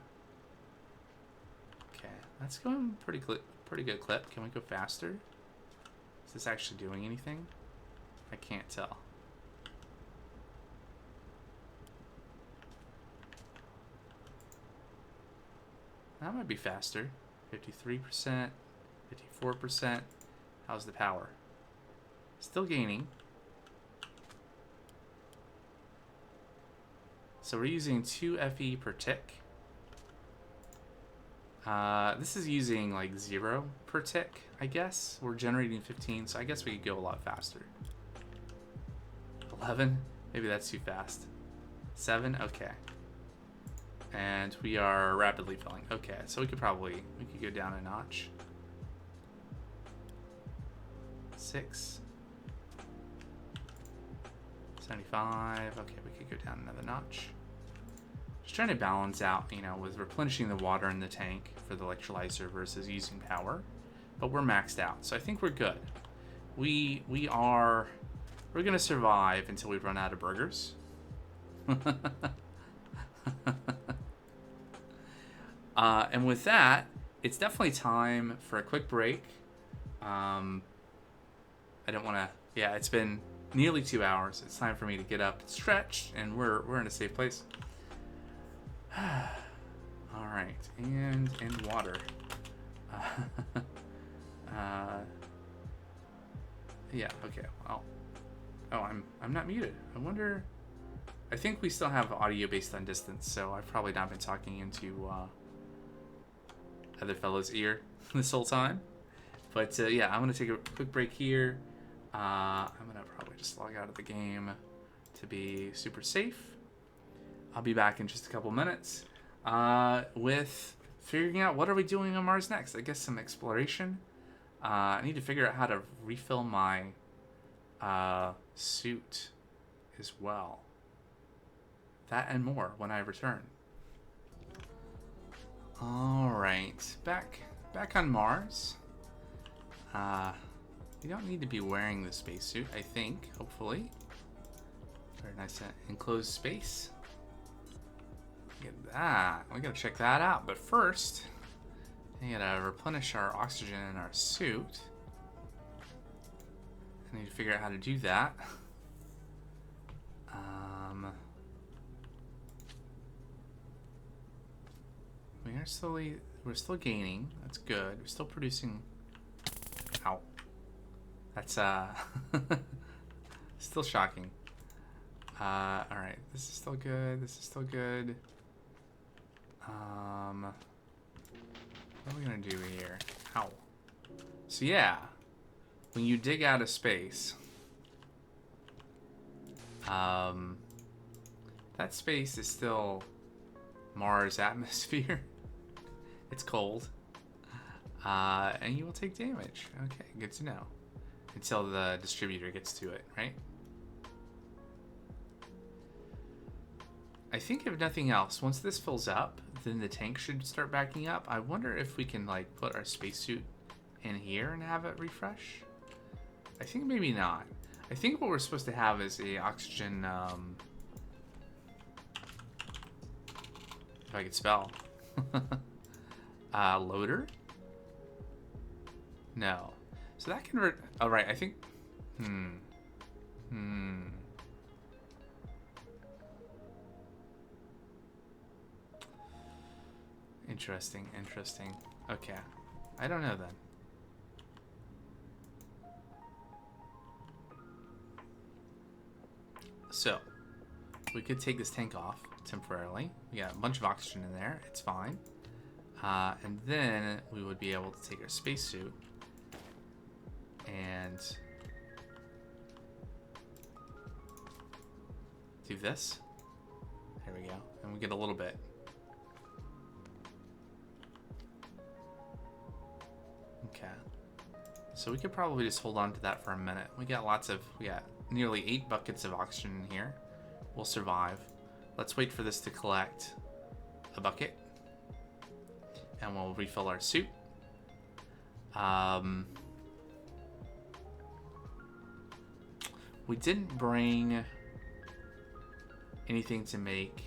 Okay, that's going pretty good clip. Can we go faster? Is this actually doing anything? I can't tell. That might be faster. 53%, 54%. How's the power? Still gaining. So we're using 2 FE per tick. This is using like 0 per tick, I guess. We're generating 15, so I guess we could go a lot faster. 11? Maybe that's too fast. 7? Okay. And we are rapidly filling. Okay, so we could go down a notch. 6. 75. Okay, we could go down another notch. Just trying to balance out, you know, with replenishing the water in the tank for the electrolyzer versus using power. But we're maxed out, so I think we're good. We're gonna survive until we run out of burgers. And with that, it's definitely time for a quick break. I don't want to. Yeah, it's been nearly 2 hours. It's time for me to get up and stretch, and we're in a safe place. All right, and water. Yeah. Okay. Well. Oh, I'm not muted. I wonder. I think we still have audio based on distance, so I've probably not been talking into other fellow's ear this whole time. But yeah, I'm gonna take a quick break here. I'm gonna probably just log out of the game to be super safe. I'll be back in just a couple minutes with figuring out what are we doing on Mars next. I guess some exploration. I need to figure out how to refill my suit as well. That and more when I return. All right, back on Mars. You don't need to be wearing the spacesuit, I think. Hopefully, very nice enclosed space. Look at that. We gotta check that out. But first, I gotta replenish our oxygen in our suit. I need to figure out how to do that. We're still gaining. That's good. We're still producing. Ow. That's still shocking. All right. This is still good. This is still good. What are we gonna do here? Ow. So yeah, when you dig out of space, that space is still Mars atmosphere. It's cold. And you will take damage. Okay, good to know. Until the distributor gets to it, right? I think if nothing else, once this fills up, then the tank should start backing up. I wonder if we can like put our spacesuit in here and have it refresh. I think maybe not. I think what we're supposed to have is a oxygen, if I could spell. Loader? No. So that can oh, right, I think... Interesting. Okay. I don't know then. So, we could take this tank off temporarily. We got a bunch of oxygen in there. It's fine. And then we would be able to take our spacesuit and do this. There we go. And we get a little bit. Okay. So we could probably just hold on to that for a minute. We got nearly 8 buckets of oxygen in here. We'll survive. Let's wait for this to collect a bucket. And we'll refill our suit. We didn't bring anything to make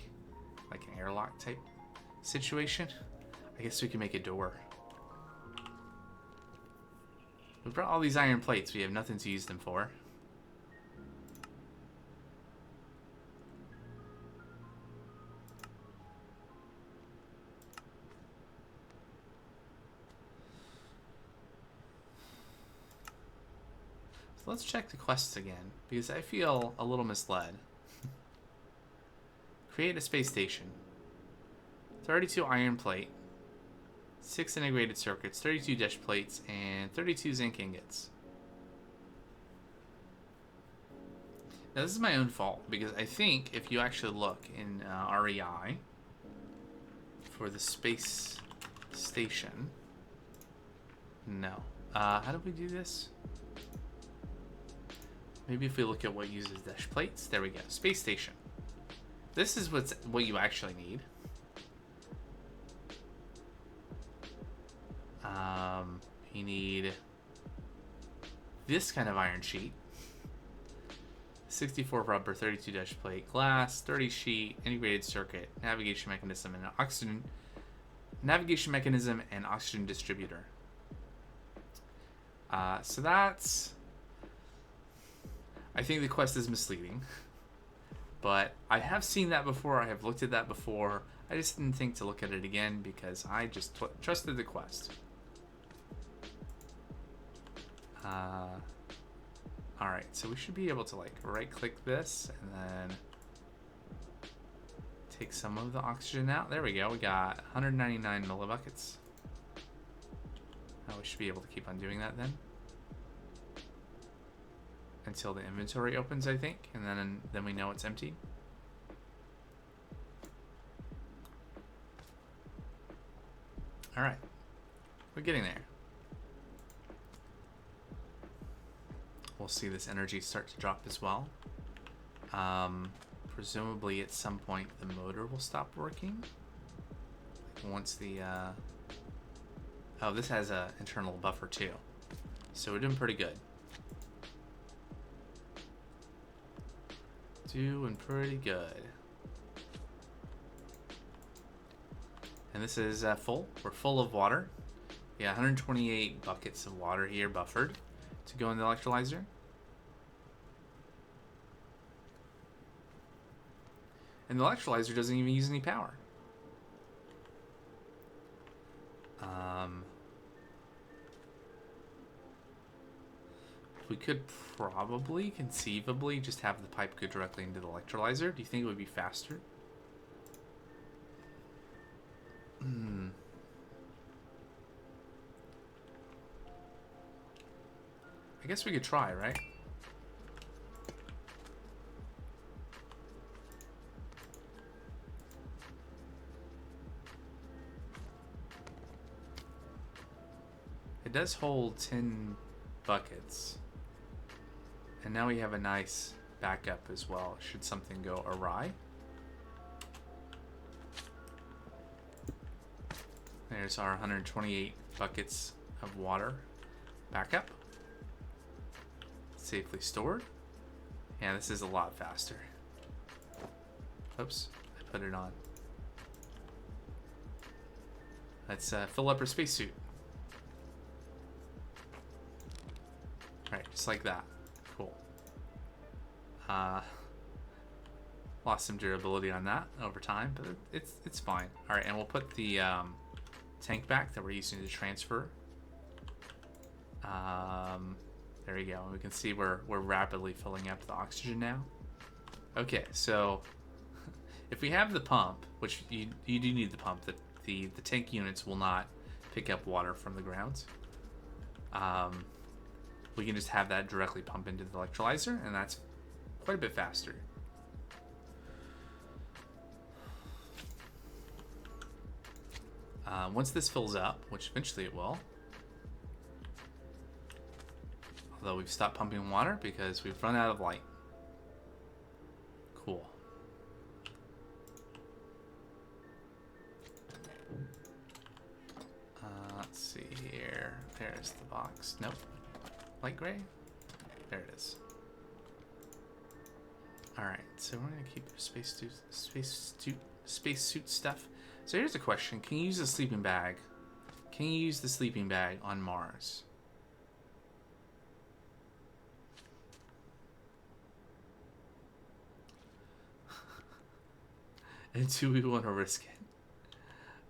like an airlock type situation. I guess we can make a door. We brought all these iron plates. We have nothing to use them for. So let's check the quests again, because I feel a little misled. Create a space station. 32 iron plate. 6 integrated circuits, 32 dish plates, and 32 zinc ingots. Now this is my own fault, because I think if you actually look in REI for the space station, no. How do we do this? Maybe if we look at what uses dish plates, there we go. Space station. This is what you actually need. You need this kind of iron sheet, 64 rubber, 32 dish plate, glass, 30 sheet, integrated circuit, navigation mechanism, and oxygen distributor. So that's. I think the quest is misleading, but I have seen that before. I have looked at that before. I just didn't think to look at it again because I just trusted the quest. Alright, so we should be able to like right click this and then take some of the oxygen out. There we go, we got 199 millibuckets. We should be able to keep on doing that then. Until the inventory opens, I think, and then we know it's empty. Alright, we're getting there. We'll see this energy start to drop as well. Presumably at some point the motor will stop working. Once the... Oh, this has an internal buffer too. So we're doing pretty good. Doing pretty good. And this is full. We're full of water. Yeah, 128 buckets of water here buffered to go in the electrolyzer. And the electrolyzer doesn't even use any power. We could probably, conceivably, just have the pipe go directly into the electrolyzer. Do you think it would be faster? I guess we could try, right? It does hold 10 buckets. And now we have a nice backup as well, should something go awry. There's our 128 buckets of water backup. Safely stored. Yeah, this is a lot faster. Oops, I put it on. Let's fill up our spacesuit. Alright, just like that. Cool. Lost some durability on that over time, but it's fine. Alright, and we'll put the tank back that we're using to transfer. There you go. We can see we're rapidly filling up the oxygen now. Okay, so if we have the pump, which you do need the pump, the tank units will not pick up water from the ground. We can just have that directly pump into the electrolyzer, and that's quite a bit faster. Once this fills up, which eventually it will, although we've stopped pumping water because we've run out of light. Cool. Let's see here. There's the box. Nope. Light gray? There it is. Alright, so we're gonna keep space suit stuff. So here's a question. Can you use the sleeping bag? Can you use the sleeping bag on Mars? And do we want to risk it?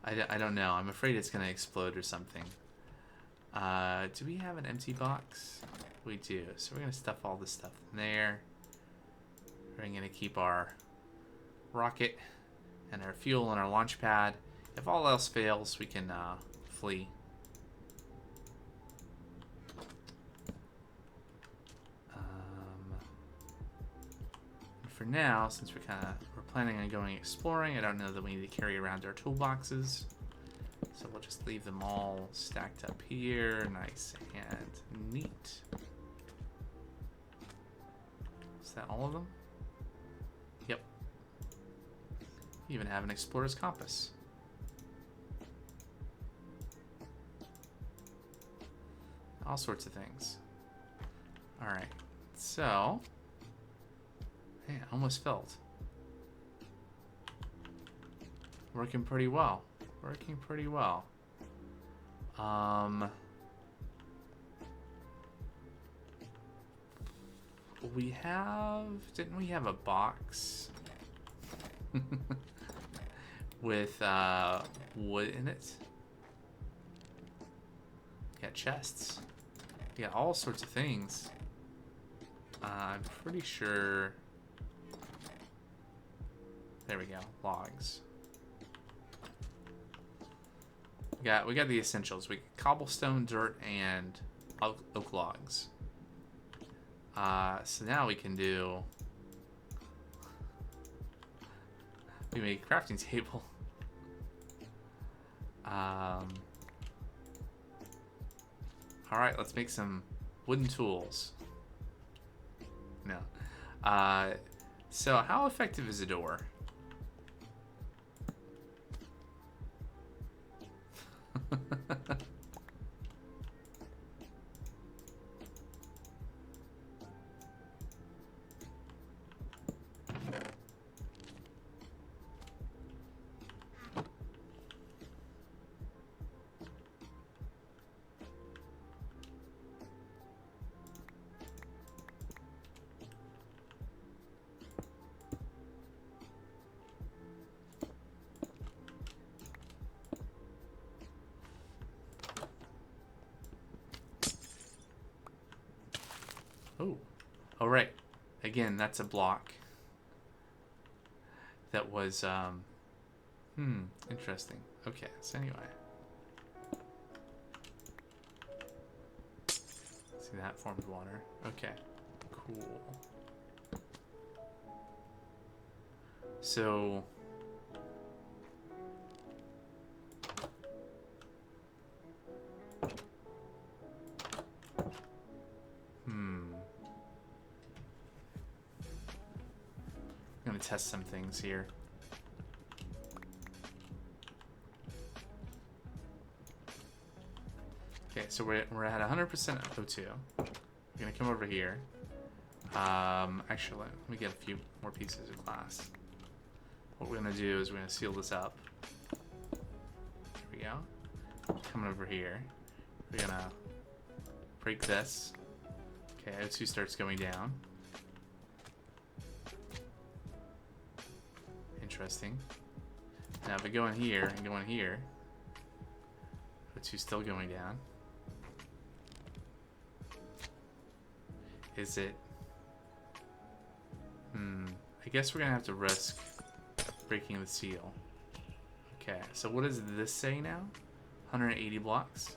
I don't know. I'm afraid it's going to explode or something. Do we have an empty box? We do. So we're going to stuff all this stuff in there. We're going to keep our rocket and our fuel and our launch pad. If all else fails, we can flee. For now, since we're planning on going exploring, I don't know that we need to carry around our toolboxes. So we'll just leave them all stacked up here. Nice and neat. Is that all of them? Yep. You even have an explorer's compass. All sorts of things. Alright, so... Hey, almost filled. Working pretty well. Working pretty well. We have... Didn't we have a box? With wood in it? We got chests. We got all sorts of things. I'm pretty sure... There we go. Logs. We got the essentials. We got cobblestone, dirt, and oak logs. So now we can do... We made a crafting table. Alright, let's make some wooden tools. No. So how effective is a door? Oh, all right. Again, that's a block. That was, interesting. Okay, so anyway. See that formed water. Okay, cool. So... I'm gonna test some things here. Okay, so we're at 100% O2. We're gonna come over here. Actually, let me get a few more pieces of glass. What we're gonna do is we're gonna seal this up. There we go. Coming over here. We're gonna break this. Okay, O2 starts going down. Interesting. Now if we go in here and go in here, O2 still going down. Is it... I guess we're gonna have to risk breaking the seal. Okay, so what does this say now? 180 blocks?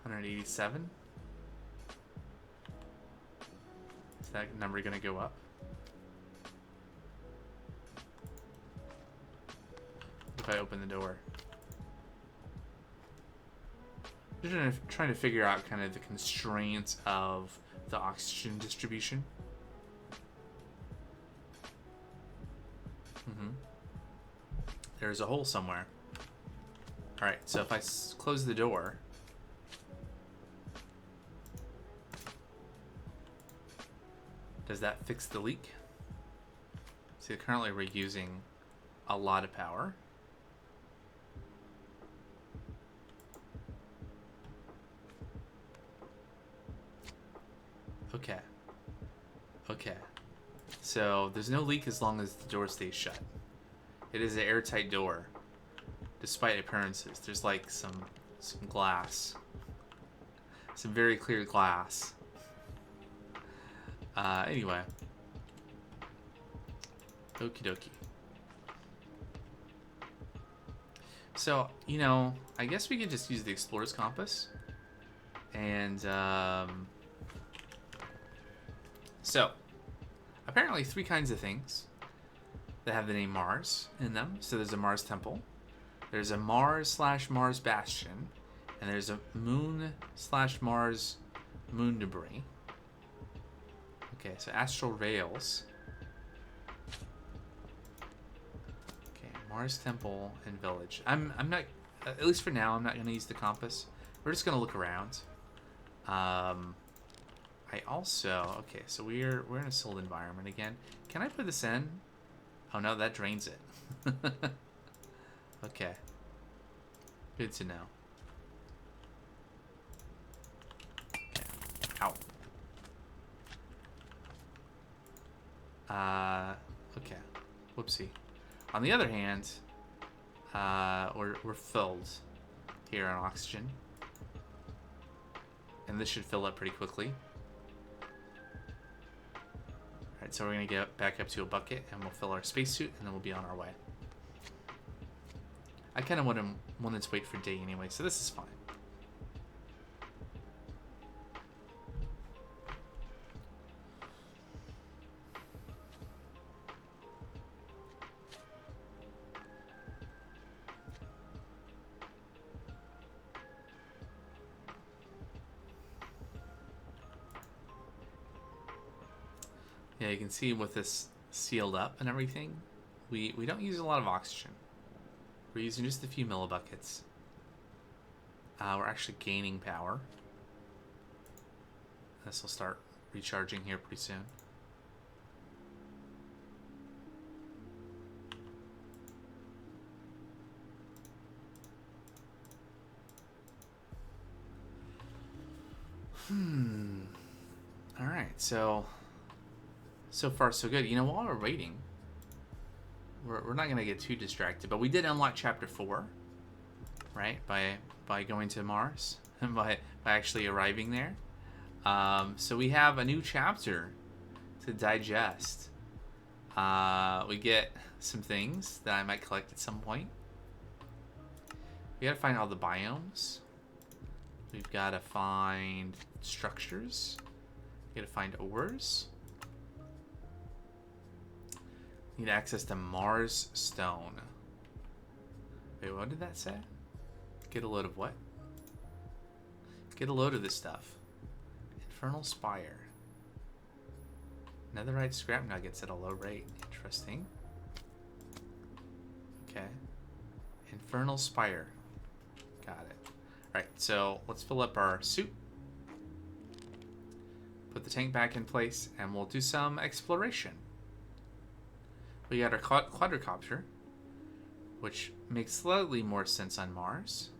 $187? Is that number gonna go up? If I open the door. Just trying to figure out kind of the constraints of the oxygen distribution. There's a hole somewhere. Alright, so if I close the door... Does that fix the leak? See, currently we're using a lot of power. Okay. Okay. So, there's no leak as long as the door stays shut. It is an airtight door, despite appearances. There's like some glass. Some very clear glass. Anyway. Okie dokie. So, you know, I guess we could just use the Explorer's Compass. And, so, apparently 3 kinds of things that have the name Mars in them. So there's a Mars Temple. There's a Mars/Mars Bastion. And there's a Moon/Mars Moon Debris. Okay, so Astral Rails. Okay, Mars Temple and Village. I'm not, at least for now, I'm not going to use the compass. We're just going to look around. I also, okay, so we're in a sealed environment again. Can I put this in? Oh no, that drains it. Okay. Good to know. Okay. Ow. Okay. Whoopsie. On the other hand, we're filled here on oxygen. And this should fill up pretty quickly. Alright, so we're going to get back up to a bucket and we'll fill our spacesuit and then we'll be on our way. I kind of wanted to wait for day anyway, so this is fine. Yeah, you can see with this sealed up and everything, we don't use a lot of oxygen. We're using just a few millibuckets. We're actually gaining power. This will start recharging here pretty soon. Alright, so far so good. You know, while we're waiting, we're not going to get too distracted, but we did unlock Chapter 4, right? By going to Mars, and by actually arriving there. So we have a new chapter to digest. We get some things that I might collect at some point. We got to find all the biomes. We've got to find structures. We got to find ores. Need access to Mars Stone. Wait, what did that say? Get a load of what? Get a load of this stuff. Infernal Spire. Netherite scrap nuggets at a low rate. Interesting. Okay. Infernal Spire. Got it. Alright, so let's fill up our suit. Put the tank back in place, and we'll do some exploration. We got our quadricopter, which makes slightly more sense on Mars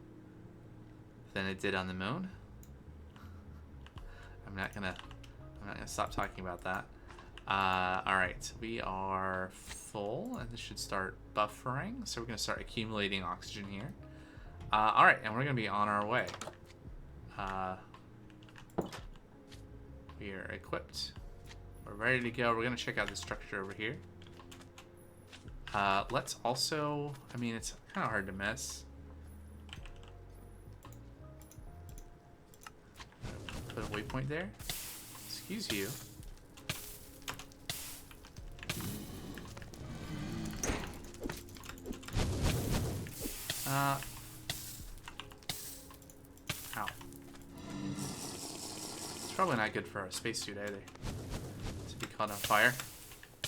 than it did on the moon. I'm not gonna stop talking about that. All right, we are full, and this should start buffering. So we're gonna start accumulating oxygen here. All right, and we're gonna be on our way. We are equipped. We're ready to go. We're gonna check out the structure over here. Let's also, I mean, it's kind of hard to miss. Put a waypoint there. Excuse you. Ow. It's probably not good for our spacesuit either. To be caught on fire.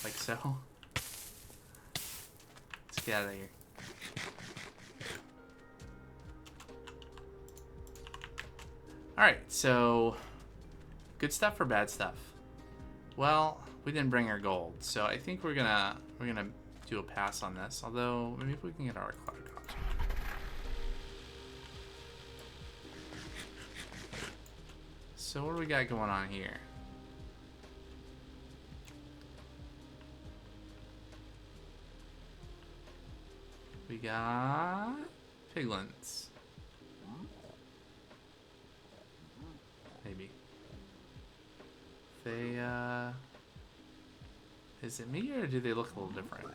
Like so. Get out of here. Alright, so good stuff or bad stuff? Well, we didn't bring our gold, so I think we're gonna do a pass on this. Although maybe we can get our quadricopter. So what do we got going on here? We got piglins. Maybe. They, is it me or do they look a little different?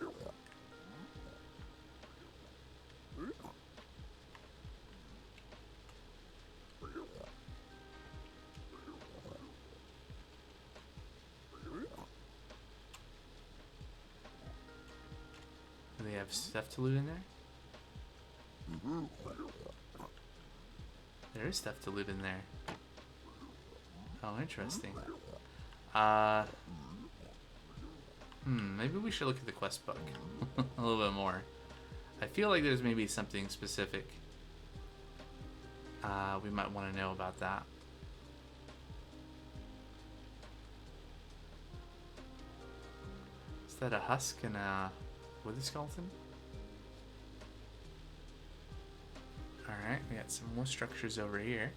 Do they have stuff to loot in there? There is stuff to loot in there. Oh, interesting. Maybe we should look at the quest book a little bit more. I feel like there's maybe something specific we might want to know about that. Is that a husk and a wither skeleton? Alright, we got some more structures over here.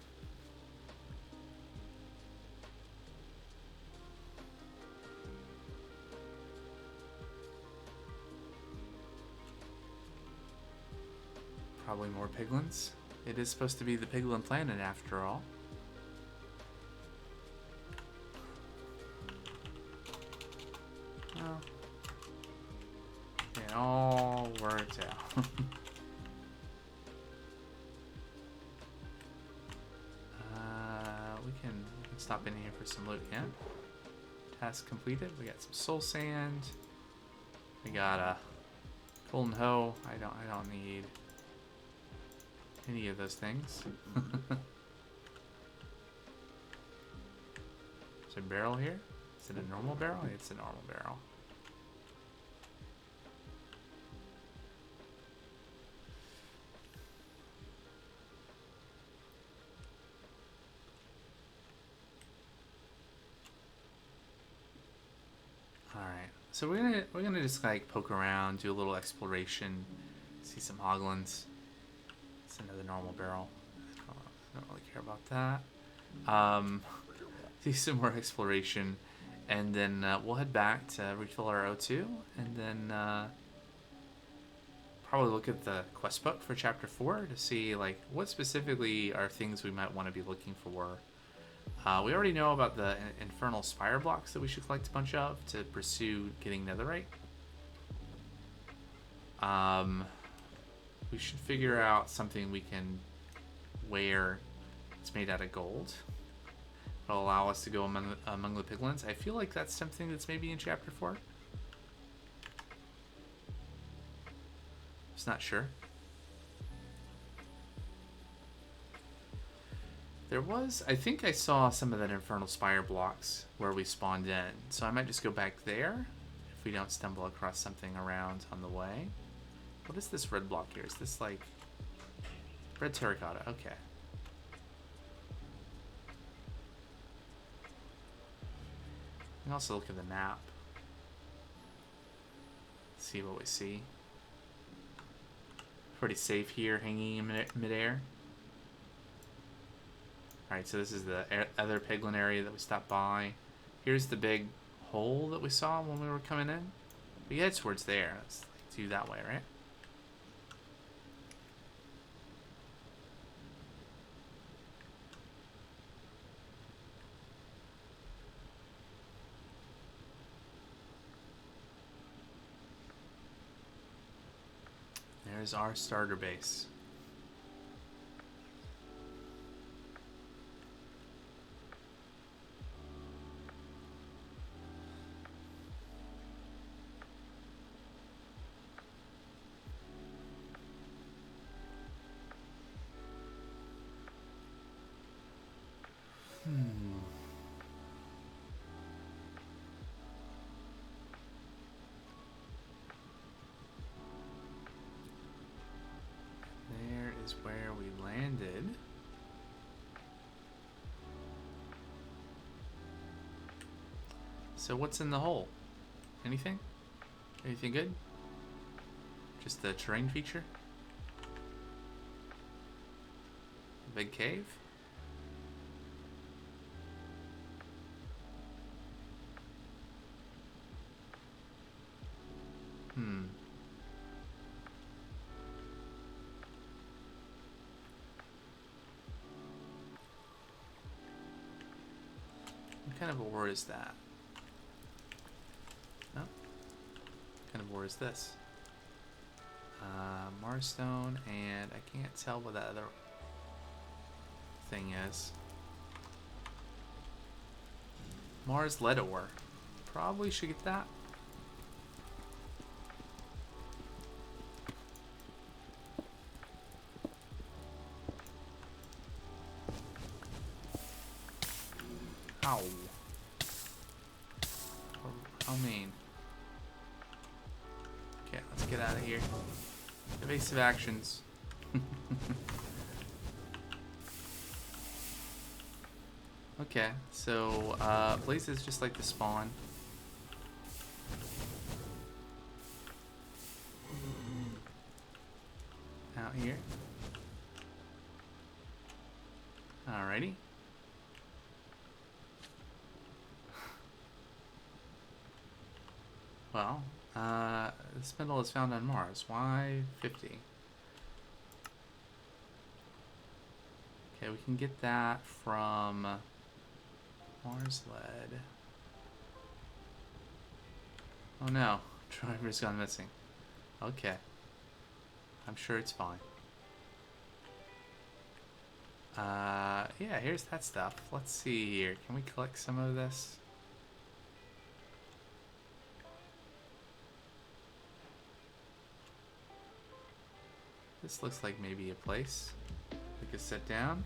Probably more piglins. It is supposed to be the piglin planet after all. Well, it all worked out. we can stop in here for some loot. Yeah. Task completed. We got some soul sand. We got a golden hoe. I don't need any of those things. Is there a barrel here? Is it a normal barrel? It's a normal barrel. Alright, so we're gonna just like poke around, do a little exploration, see some hoglins. It's another normal barrel. I don't really care about that. Do some more exploration, and then we'll head back to refill our O2, and then probably look at the quest book for chapter 4 to see like what specifically are things we might want to be looking for. We already know about the infernal spire blocks that we should collect a bunch of to pursue getting netherite. We should figure out something we can wear that's made out of gold. It'll allow us to go among the piglins. I feel like that's something that's maybe in chapter 4. Just not sure. There was, I think I saw some of that infernal spire blocks where we spawned in. So I might just go back there if we don't stumble across something around on the way. What is this red block here? Is this like red terracotta? Okay. We can also look at the map. See what we see. Pretty safe here, hanging in midair. Alright, so this is the other piglin area that we stopped by. Here's the big hole that we saw when we were coming in. We head towards there. Let's do that way, right? There's our starter base. There is where we landed. So what's in the hole? Anything? Anything good? Just the terrain feature? A big cave? Hmm. What kind of ore is that? No? What kind of ore is this? Marstone, and I can't tell what that other thing is. Mars lead ore. Probably should get that. Ow. How mean. Okay, let's get out of here. Evasive actions. Okay, so places just like the spawn. Out here. Alrighty. Well, this metal is found on Mars. Why 50? Okay, we can get that from Mars lead. Oh no, driver's gone missing. Okay. I'm sure it's fine. Yeah, here's that stuff. Let's see here. Can we collect some of this? This looks like maybe a place we could sit down.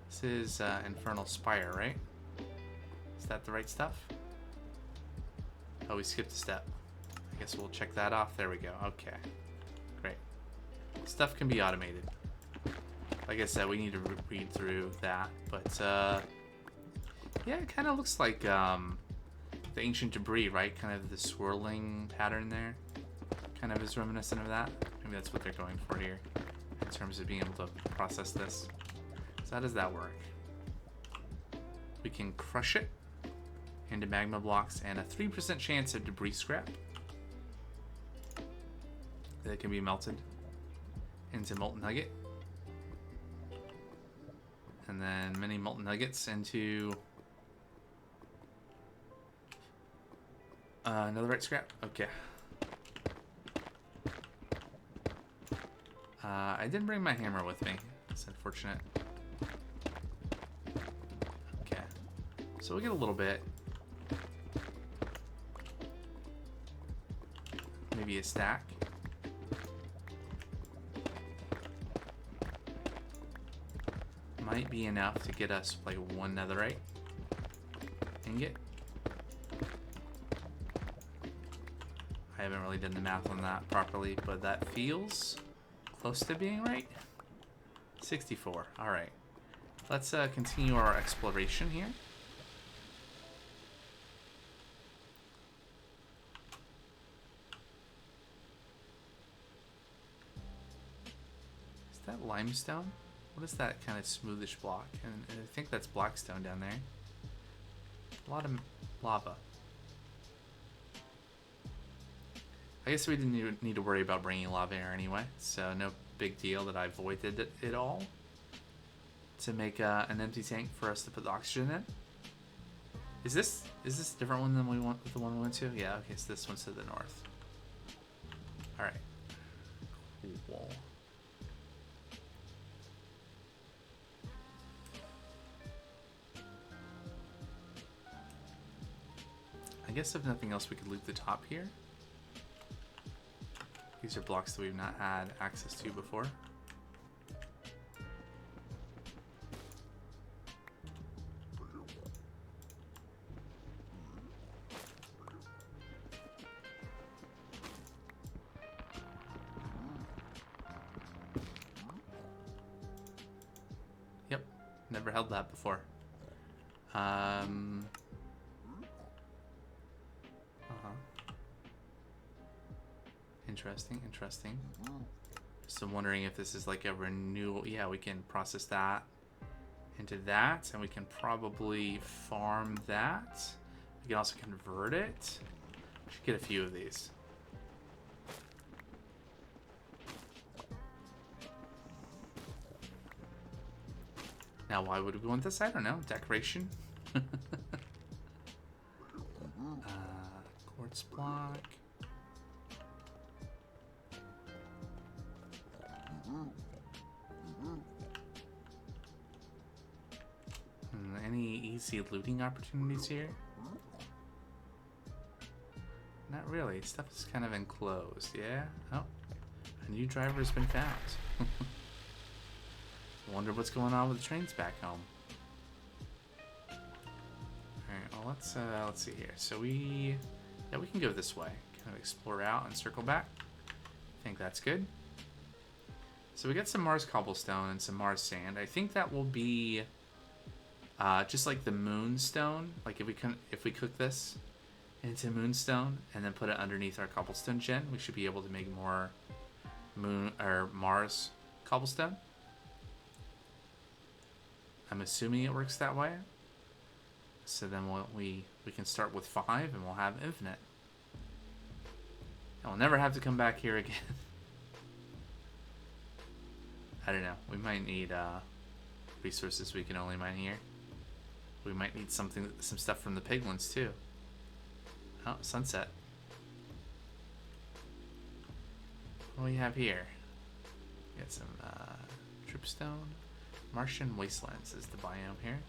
This is Infernal Spire, right? Is that the right stuff? Oh, we skipped a step. I guess we'll check that off. There we go. Okay. Great. Stuff can be automated. Like I said, we need to read through that. But, yeah, it kind of looks like the ancient debris, right? Kind of the swirling pattern there. Kind of is reminiscent of that. Maybe that's what they're going for here in terms of being able to process this. So how does that work? We can crush it into magma blocks and a 3% chance of debris scrap that can be melted into molten nugget. And then many molten nuggets into another right scrap. Okay. I didn't bring my hammer with me. It's unfortunate. Okay. So we'll get a little bit. Maybe a stack. Might be enough to get us like one netherite ingot. I haven't really done the math on that properly, but that feels close to being right. 64. All right. Let's continue our exploration here. Is that limestone? What is that kind of smoothish block? And I think that's blackstone down there. A lot of lava. I guess we didn't need to worry about bringing lava here anyway, so no big deal that I avoided it all to make an empty tank for us to put the oxygen in. Is this a different one than the one we went to? Yeah, okay, so this one's to the north. All right. Cool. I guess if nothing else, we could loot the top here. These are blocks that we've not had access to before. Never held that before. Interesting, interesting. So I'm wondering if this is like a renewal. Yeah, we can process that into that, and we can probably farm that. We can also convert it. We should get a few of these. Now, why would we want this? I don't know. Decoration. Quartz block. Any easy looting opportunities here? Not really. Stuff is kind of enclosed, yeah? Oh, a new driver has been found. Wonder what's going on with the trains back home. Alright, well let's see here. So we can go this way. Kind of explore out and circle back. I think that's good. So we got some Mars cobblestone and some Mars sand. I think that will be just like the moonstone. Like if we cook this into moonstone and then put it underneath our cobblestone gen, we should be able to make more Mars cobblestone. I'm assuming it works that way. So then we can start with 5 and we'll have infinite. And we'll never have to come back here again. I don't know. We might need resources we can only mine here. We might need some stuff from the piglins too. Oh, sunset. What do we have here? We got some dripstone. Martian wastelands is the biome here.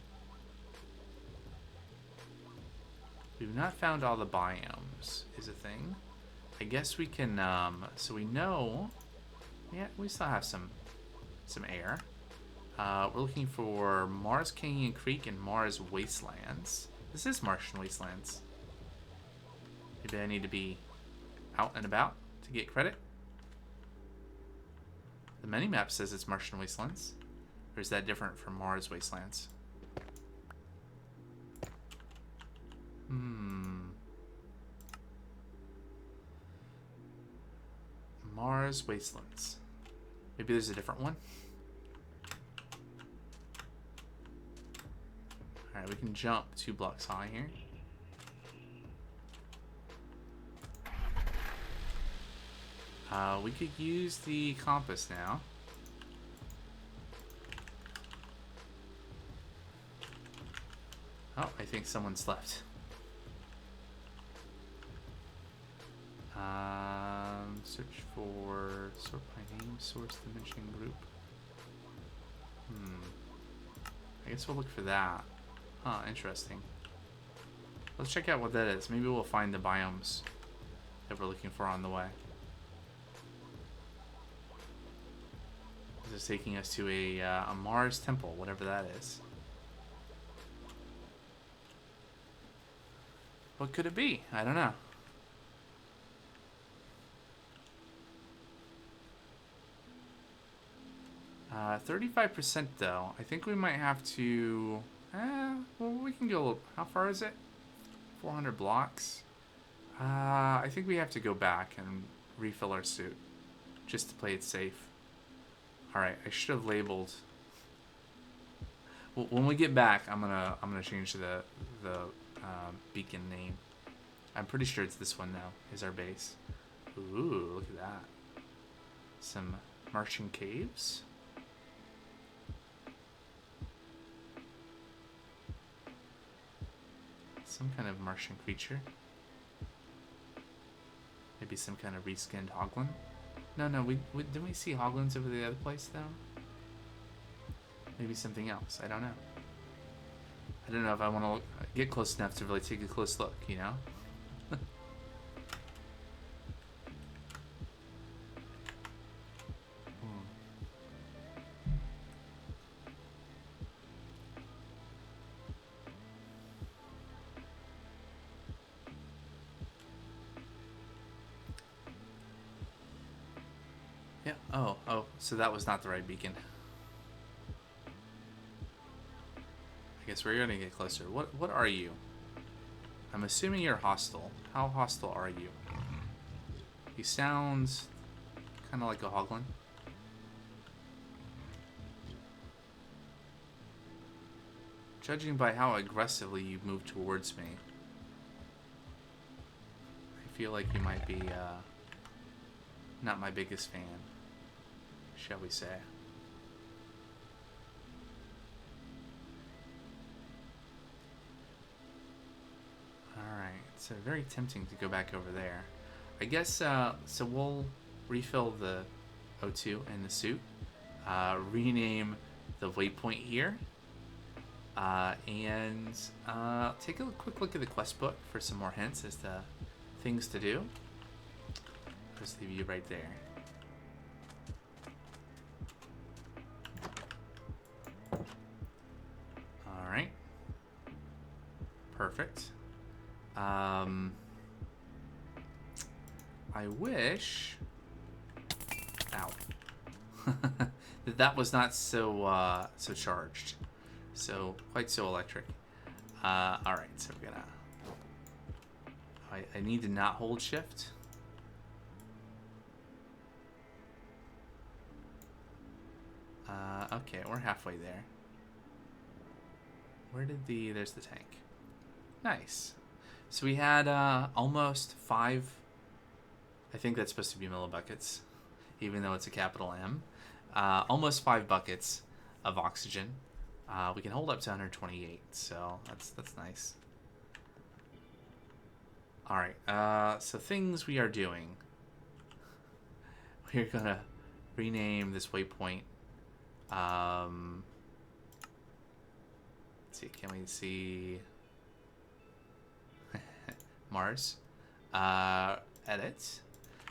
We've not found all the biomes is a thing. I guess we can so we know, yeah, we still have some air. We're looking for Mars Canyon Creek and Mars Wastelands. This is Martian Wastelands. Maybe I need to be out and about to get credit. The minimap says it's Martian Wastelands. Or is that different from Mars Wastelands? Mars Wastelands. Maybe there's a different one. Alright, we can jump 2 blocks high here. We could use the compass now. Oh, I think someone's left. Search for sort by name, source, dimension, group. I guess we'll look for that. Huh, interesting. Let's check out what that is. Maybe we'll find the biomes that we're looking for on the way. This is taking us to a Mars temple, whatever that is. What could it be? I don't know. Uh, 35% though. I think we might have to... well, we can go... How far is it? 400 blocks. I think we have to go back and refill our suit. Just to play it safe. Alright, I should have labeled... Well, when we get back, I'm gonna change the beacon name. I'm pretty sure it's this one now, is our base. Ooh, look at that. Some Martian caves. Some kind of Martian creature. Maybe some kind of reskinned hoglin. No, didn't we see hoglins over the other place though? Maybe something else. I don't know. I don't know if I want to get close enough to really take a close look, you know? Yeah. Oh, so that was not the right beacon. guess we're gonna get closer. What are you? I'm assuming you're hostile. How hostile are you? He sounds kind of like a hoglin. Judging by how aggressively you move towards me, I feel like you might be not my biggest fan, shall we say. Alright, so very tempting to go back over there. I guess, so we'll refill the O2 in the suit, rename the waypoint here, and take a quick look at the quest book for some more hints as to things to do. Just leave you right there. Alright. Perfect. I wish... Ow. that was not so, so charged. So, quite so electric. Alright, so we're gonna... I need to not hold shift. Okay, we're halfway there. Where did the... There's the tank. Nice. So we had almost 5... I think that's supposed to be millibuckets, even though it's a capital M. Almost 5 buckets of oxygen. We can hold up to 128, so that's nice. Alright, so things we are doing. We're gonna rename this waypoint. Let's see, can we see Mars? Edit.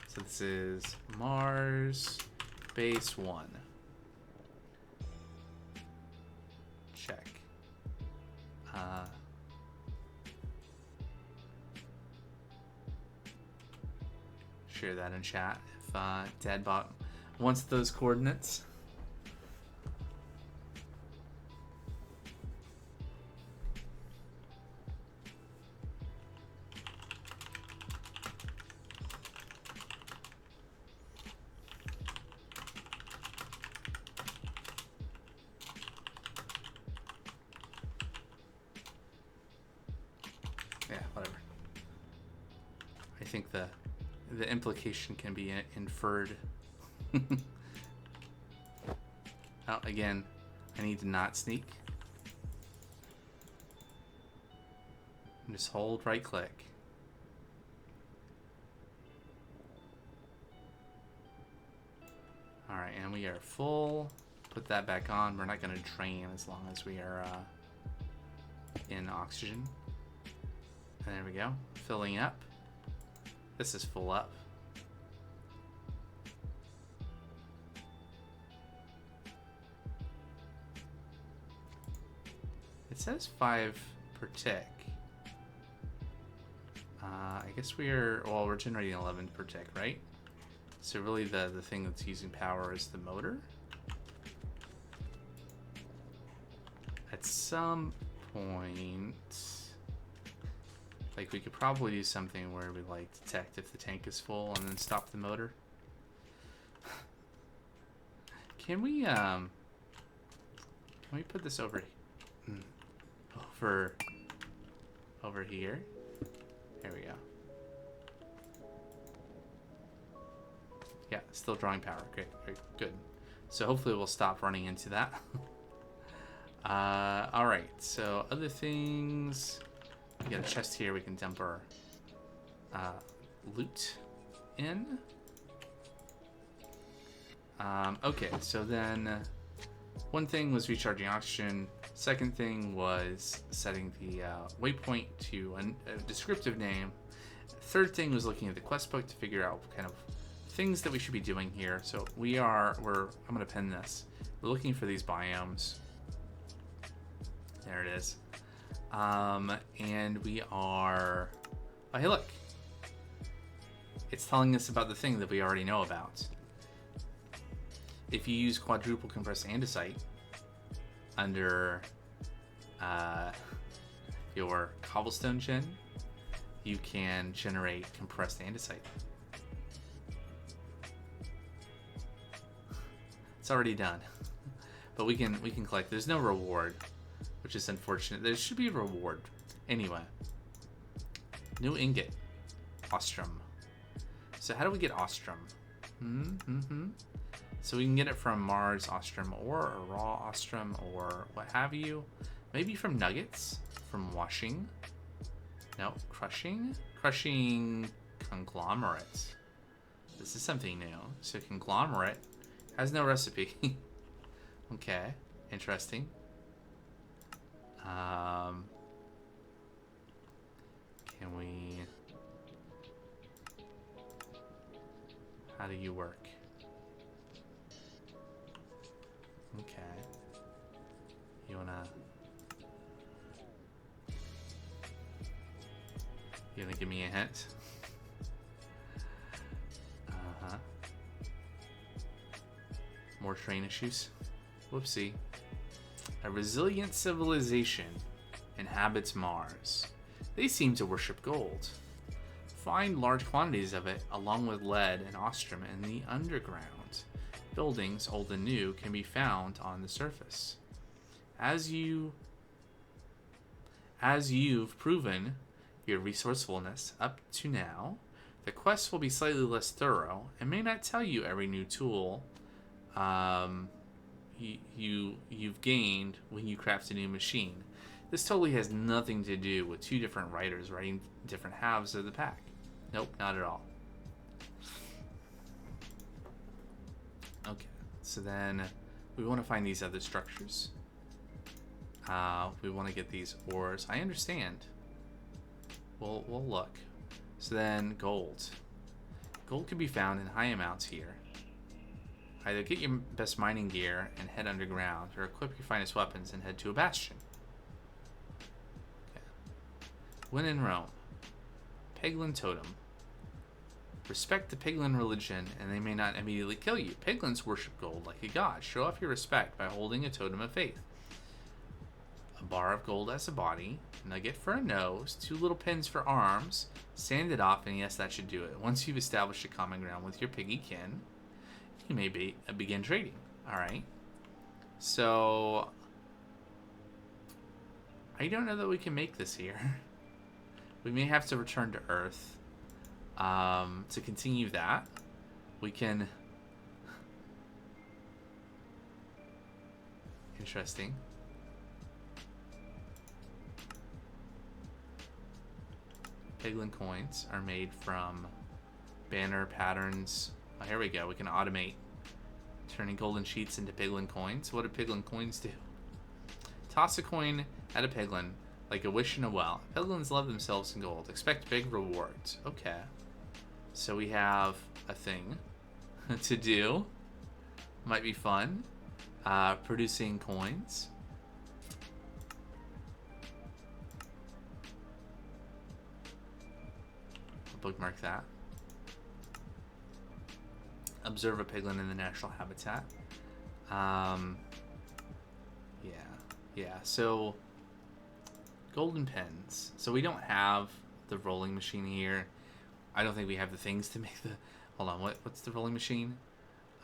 So this is Mars Base 1. Check. Share that in chat if Dadbot wants those coordinates. Yeah, whatever. I think the implication can be inferred. Oh, again, I need to not sneak. And just hold right click. Alright, and we are full. Put that back on. We're not going to drain as long as we are in oxygen. And there we go. Filling up. This is full up. It says 5 per tick. I guess we're generating 11 per tick, right? So really the thing that's using power is the motor. At some point, like, we could probably do something where we like detect if the tank is full and then stop the motor. Can we put this over here? There we go. Yeah, still drawing power. Great, good. So hopefully we'll stop running into that. Alright, so other things. We got a chest here we can dump our loot in. Okay, so then one thing was recharging oxygen. Second thing was setting the waypoint to a descriptive name. Third thing was looking at the quest book to figure out what kind of things that we should be doing here. So I'm gonna pin this. We're looking for these biomes. There it is. And we are... Oh, hey, look. It's telling us about the thing that we already know about. If you use quadruple compressed andesite under your cobblestone gen, you can generate compressed andesite. It's already done, but we can collect. There's no reward, which is unfortunate. There should be a reward. Anyway, new ingot, ostrum. So how do we get ostrum? So we can get it from Mars ostrum or a raw ostrum or what have you. Maybe from nuggets, from washing. No, crushing conglomerates. This is something new. So conglomerate has no recipe. Okay, interesting. Can we? How do you work? Okay. You wanna give me a hint? More train issues. Whoopsie. A resilient civilization inhabits Mars. They seem to worship gold. Find large quantities of it, along with lead and ostrum, in the underground. Buildings, old and new, can be found on the surface. As you've proven your resourcefulness up to now, the quest will be slightly less thorough and may not tell you every new tool you've gained when you craft a new machine. This totally has nothing to do with two different writers writing different halves of the pack. Nope, not at all. Okay, so then we want to find these other structures. We want to get these ores. I understand. We'll look. So then gold. Gold can be found in high amounts here. Either get your best mining gear and head underground, or equip your finest weapons and head to a bastion. Okay. When in Rome. Peglin Totem. Respect the Peglin religion, and they may not immediately kill you. Peglins worship gold like a god. Show off your respect by holding a totem of faith. A bar of gold as a body, nugget for a nose, 2 little pins for arms, sand it off, and yes, that should do it. Once you've established a common ground with your piggy kin, you may begin trading. Alright. So, I don't know that we can make this here. We may have to return to Earth. To continue that, we can... Interesting. Peglin coins are made from banner patterns. Oh, here we go. We can automate turning golden sheets into Peglin coins. What do Peglin coins do? Toss a coin at a Peglin like a wish in a well. Peglins love themselves in gold. Expect big rewards. Okay. So we have a thing to do. Might be fun. Producing coins. I'll bookmark that. Observe a Peglin in the natural habitat. Yeah. So golden pens. So we don't have the rolling machine here. I don't think we have the things to make the... Hold on, what's the rolling machine?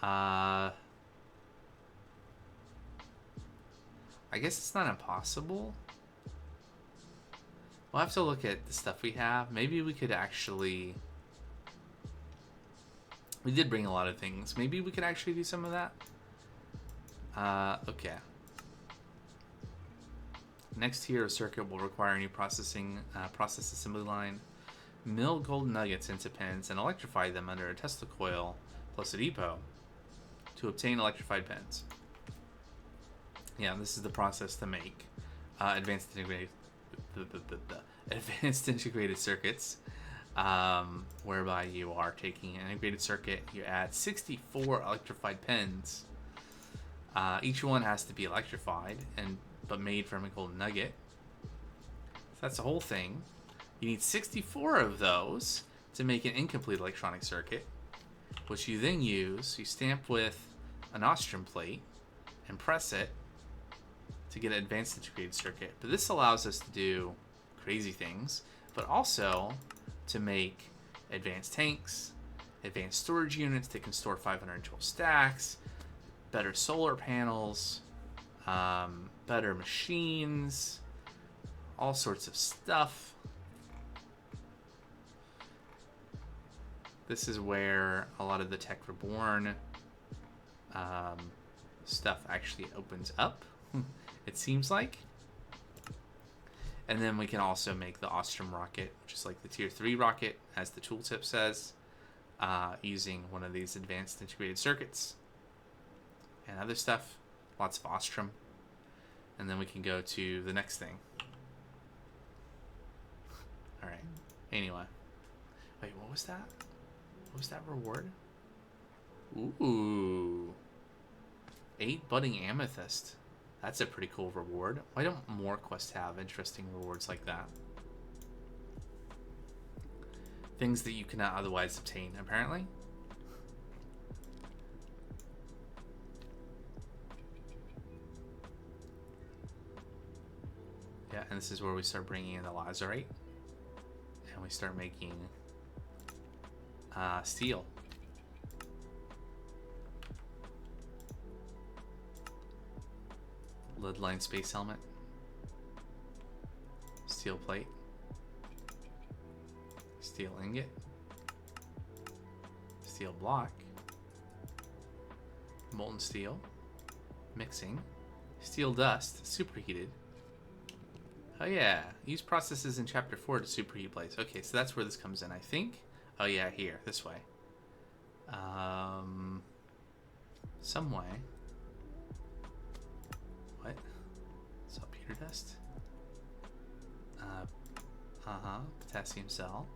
I guess it's not impossible. We'll have to look at the stuff we have. Maybe we could actually... We did bring a lot of things. Maybe we could actually do some of that. Okay. Next tier of circuit will require a new process assembly line. Mill gold nuggets into pins and electrify them under a Tesla coil plus a depot to obtain electrified pins. Yeah, this is the process to make advanced integrated circuits, whereby you are taking an integrated circuit, you add 64 electrified pins. Each one has to be electrified but made from a golden nugget. So that's the whole thing. You need 64 of those to make an incomplete electronic circuit, which you then use. You stamp with an ostrum plate and press it to get an advanced integrated circuit. But this allows us to do crazy things, but also to make advanced tanks, advanced storage units that can store 512 stacks, better solar panels, better machines, all sorts of stuff. This is where a lot of the Tech Reborn stuff actually opens up, it seems like. And then we can also make the Ostrom rocket, which is like the tier 3 rocket, as the tooltip says, using one of these advanced integrated circuits and other stuff. Lots of Ostrom. And then we can go to the next thing. Alright. Anyway. Wait, what was that? What was that reward? Ooh. 8 budding amethyst. That's a pretty cool reward. Why don't more quests have interesting rewards like that? Things that you cannot otherwise obtain, apparently. Yeah, and this is where we start bringing in the lazurite. And we start making steel. Lead line space helmet. Steel plate. Steel ingot. Steel block. Molten steel. Mixing. Steel dust. Superheated. Oh yeah. Use processes in chapter 4 to superheat plates. Okay, so that's where this comes in, I think. Oh yeah, here. This way. Some way. What? Saltpeter dust? Potassium cell.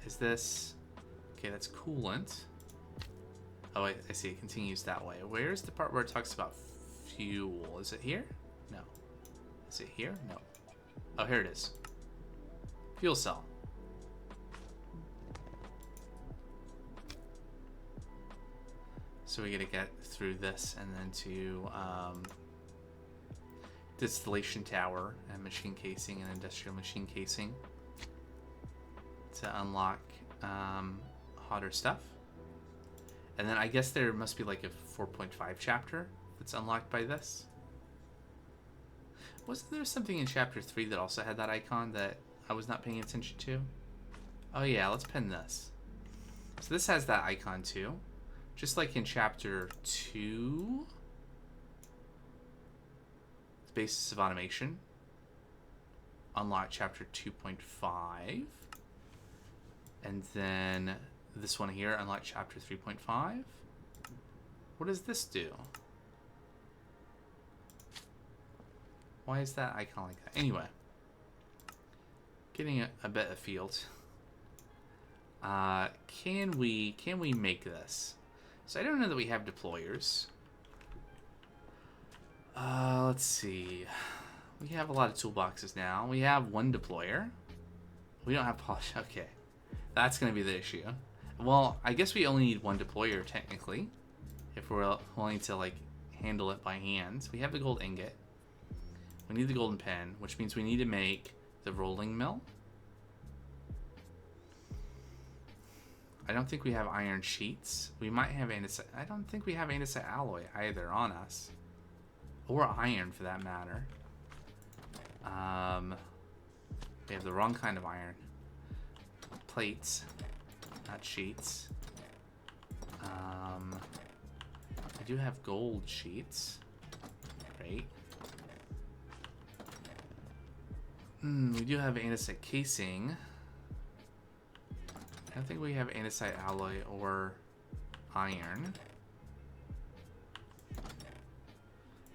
Is this... Okay, that's coolant. Oh, wait, I see. It continues that way. Where's the part where it talks about fuel? Is it here? No. Is it here? No. Oh, here it is. Fuel cell. So we gotta get through this and then to distillation tower and machine casing and industrial machine casing to unlock hotter stuff. And then I guess there must be like a 4.5 chapter that's unlocked by this. Wasn't there something in chapter 3 that also had that icon that I was not paying attention to? Oh yeah, let's pin this. So this has that icon too. Just like in chapter 2. The basis of automation. Unlock chapter 2.5. And then this one here, unlock chapter 3.5. What does this do? Why is that icon like that? Anyway. Getting a bit afield. Can we make this? So I don't know that we have deployers. Let's see. We have a lot of toolboxes now. We have one deployer. We don't have polish. Okay. That's going to be the issue. Well, I guess we only need one deployer, technically. If we're willing to, like, handle it by hand. We have the gold ingot. We need the golden pen, which means we need to make the rolling mill. I don't think we have iron sheets. We might have andesite. I don't think we have andesite alloy either on us. Or iron, for that matter. We have the wrong kind of iron. Plates, not sheets. I do have gold sheets. Great. We do have andesite casing. I don't think we have andesite alloy or iron.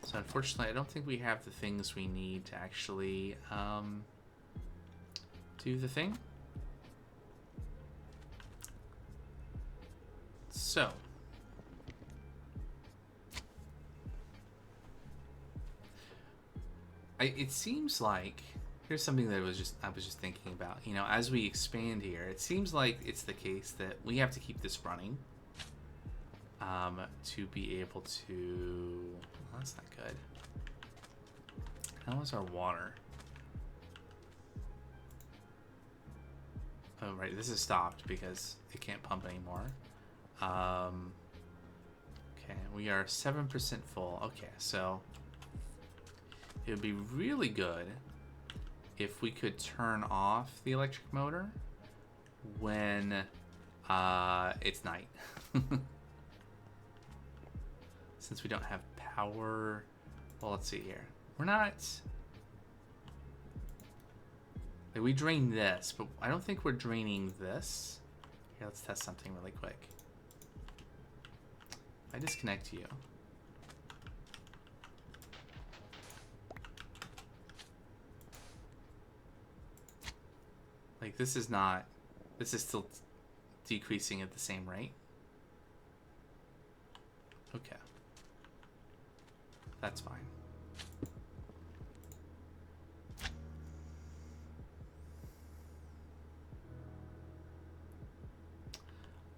So unfortunately, I don't think we have the things we need to actually do the thing. So it seems like here's something that I was just thinking about. You know, as we expand here, it seems like it's the case that we have to keep this running to be able to. Well, that's not good. How is our water? Oh, right. This is stopped because it can't pump anymore. Okay, we are 7% full. Okay, so it would be really good if we could turn off the electric motor when it's night. Since we don't have power. Well, let's see here. We're not... Like, we drain this, but I don't think we're draining this. Here, let's test something really quick. I disconnect you. Like, this is not... This is still decreasing at the same rate. Okay. That's fine.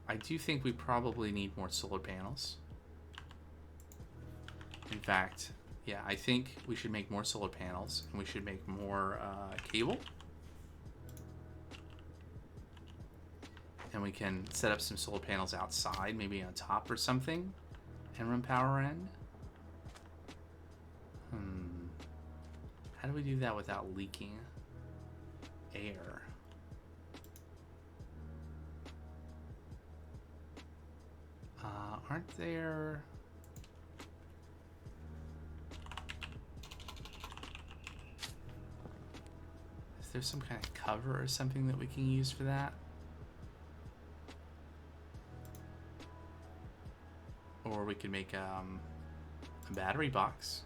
I do think we probably need more solar panels. In fact, yeah, I think we should make more solar panels, and we should make more cable. And we can set up some solar panels outside, maybe on top or something, and run power in. How do we do that without leaking air? Aren't there... Is there some kind of cover or something that we can use for that? Or we could make a battery box.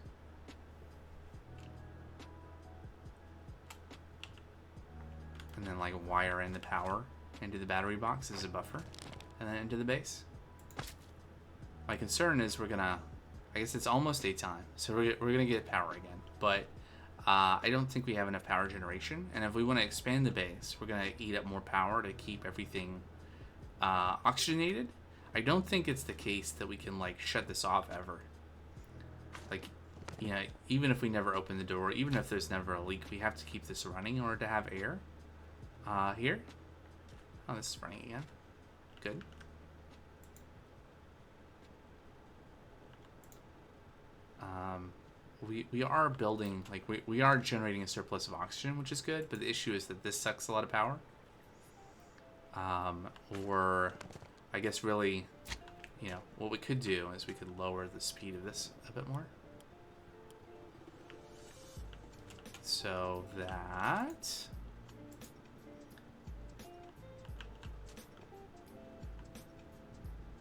And then like wire in the power into the battery box as a buffer. And then into the base. My concern is we're gonna... I guess it's almost daytime. So we're gonna get power again. But I don't think we have enough power generation. And if we want to expand the base, we're gonna eat up more power to keep everything oxygenated. I don't think it's the case that we can like shut this off ever. Like, you know, even if we never open the door, even if there's never a leak, we have to keep this running in order to have air. Here. Oh, this is running again. Good. We are building, like, we are generating a surplus of oxygen, which is good, but the issue is that this sucks a lot of power. Or, I guess really, you know, what we could do is we could lower the speed of this a bit more. So that...